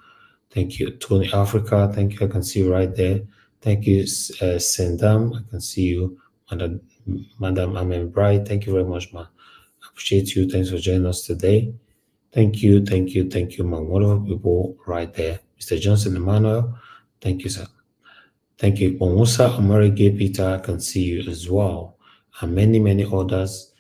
Thank you, Tony Africa. Thank you. I can see you right there. Thank you, Sendam. I can see you, Madam Amen Bright. Thank you very much, ma. I appreciate you. Thanks for joining us today. Thank you, my wonderful people right there. Mr. Johnson Emmanuel, thank you, sir. Thank you. Omusa Omarege Peter, I can see you as well. And many, many others.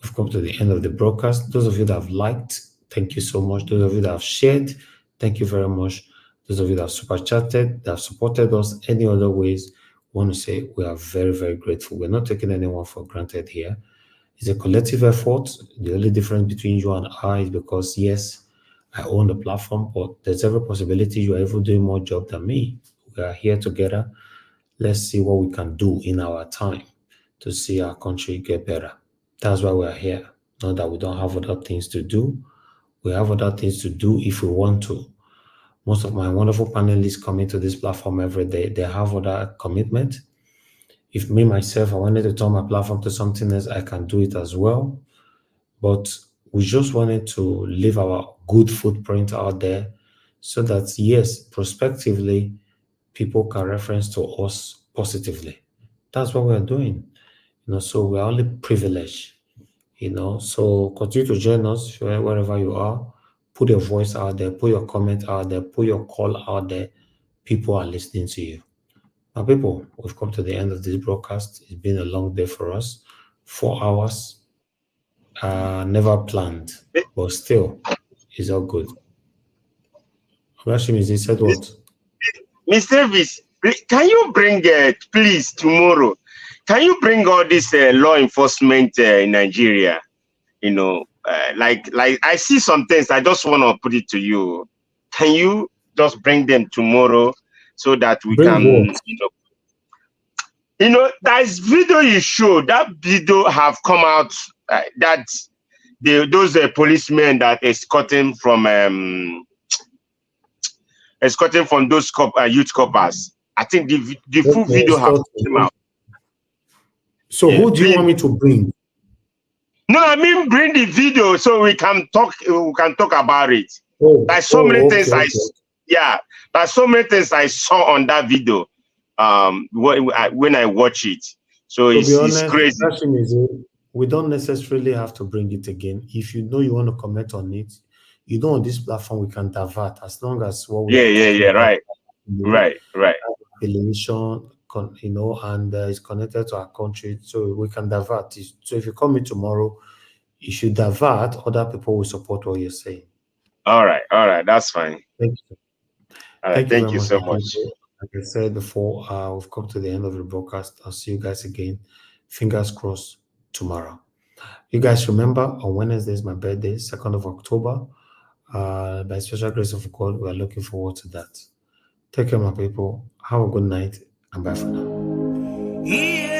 We've come to the end of the broadcast. Those of you that have liked, thank you so much. Those of you that have shared, thank you very much. Those of you that have super chatted, that have supported us any other ways, we want to say we are very, very grateful. We're not taking anyone for granted here. It's a collective effort. The only difference between you and I is because, yes, I own the platform, but there's every possibility you are even doing more job than me. We are here together. Let's see what we can do in our time to see our country get better. That's why we're here. Not that we don't have other things to do. We have other things to do if we want to. Most of my wonderful panelists coming to this platform every day, they have other commitment. If me, myself, I wanted to turn my platform to something else, I can do it as well. But we just wanted to leave our good footprint out there so that, yes, prospectively, people can reference to us positively. That's what we're doing. So we're only privileged, So continue to join us wherever you are. Put your voice out there, put your comment out there, put your call out there. People are listening to you. Now, people, we've come to the end of this broadcast. It's been a long day for us. 4 hours. Never planned, but still, it's all good. Rashim, said what? Mr. Davis, can you bring, please, tomorrow, can you bring all this law enforcement in Nigeria? Like I see some things, I just want to put it to you. Can you just bring them tomorrow so that we can, that video you showed, that video have come out that those policemen that escorting from those youth coppers. I think the full video have come out. So who do you want me to bring? No, I mean bring the video so we can talk. We can talk about it. Like so many things. Yeah, there's so many things I saw on that video when I watch it. So to be honest, it's crazy. the question is, we don't necessarily have to bring it again. If you know you want to comment on it, you know on this platform we can divert as long as what we are talking about, right. Affiliation, you know, and it's connected to our country, so we can divert it. So if you come in tomorrow, you should divert. Other people will support what you're saying. All right, that's fine. Thank you. Thank you so much. Like I said before, we've come to the end of the broadcast. I'll see you guys again. Fingers crossed tomorrow. You guys remember on Wednesday is my birthday, 2nd of October. By special grace of God, we are looking forward to that. Take care, my people. Have a good night and bye for now.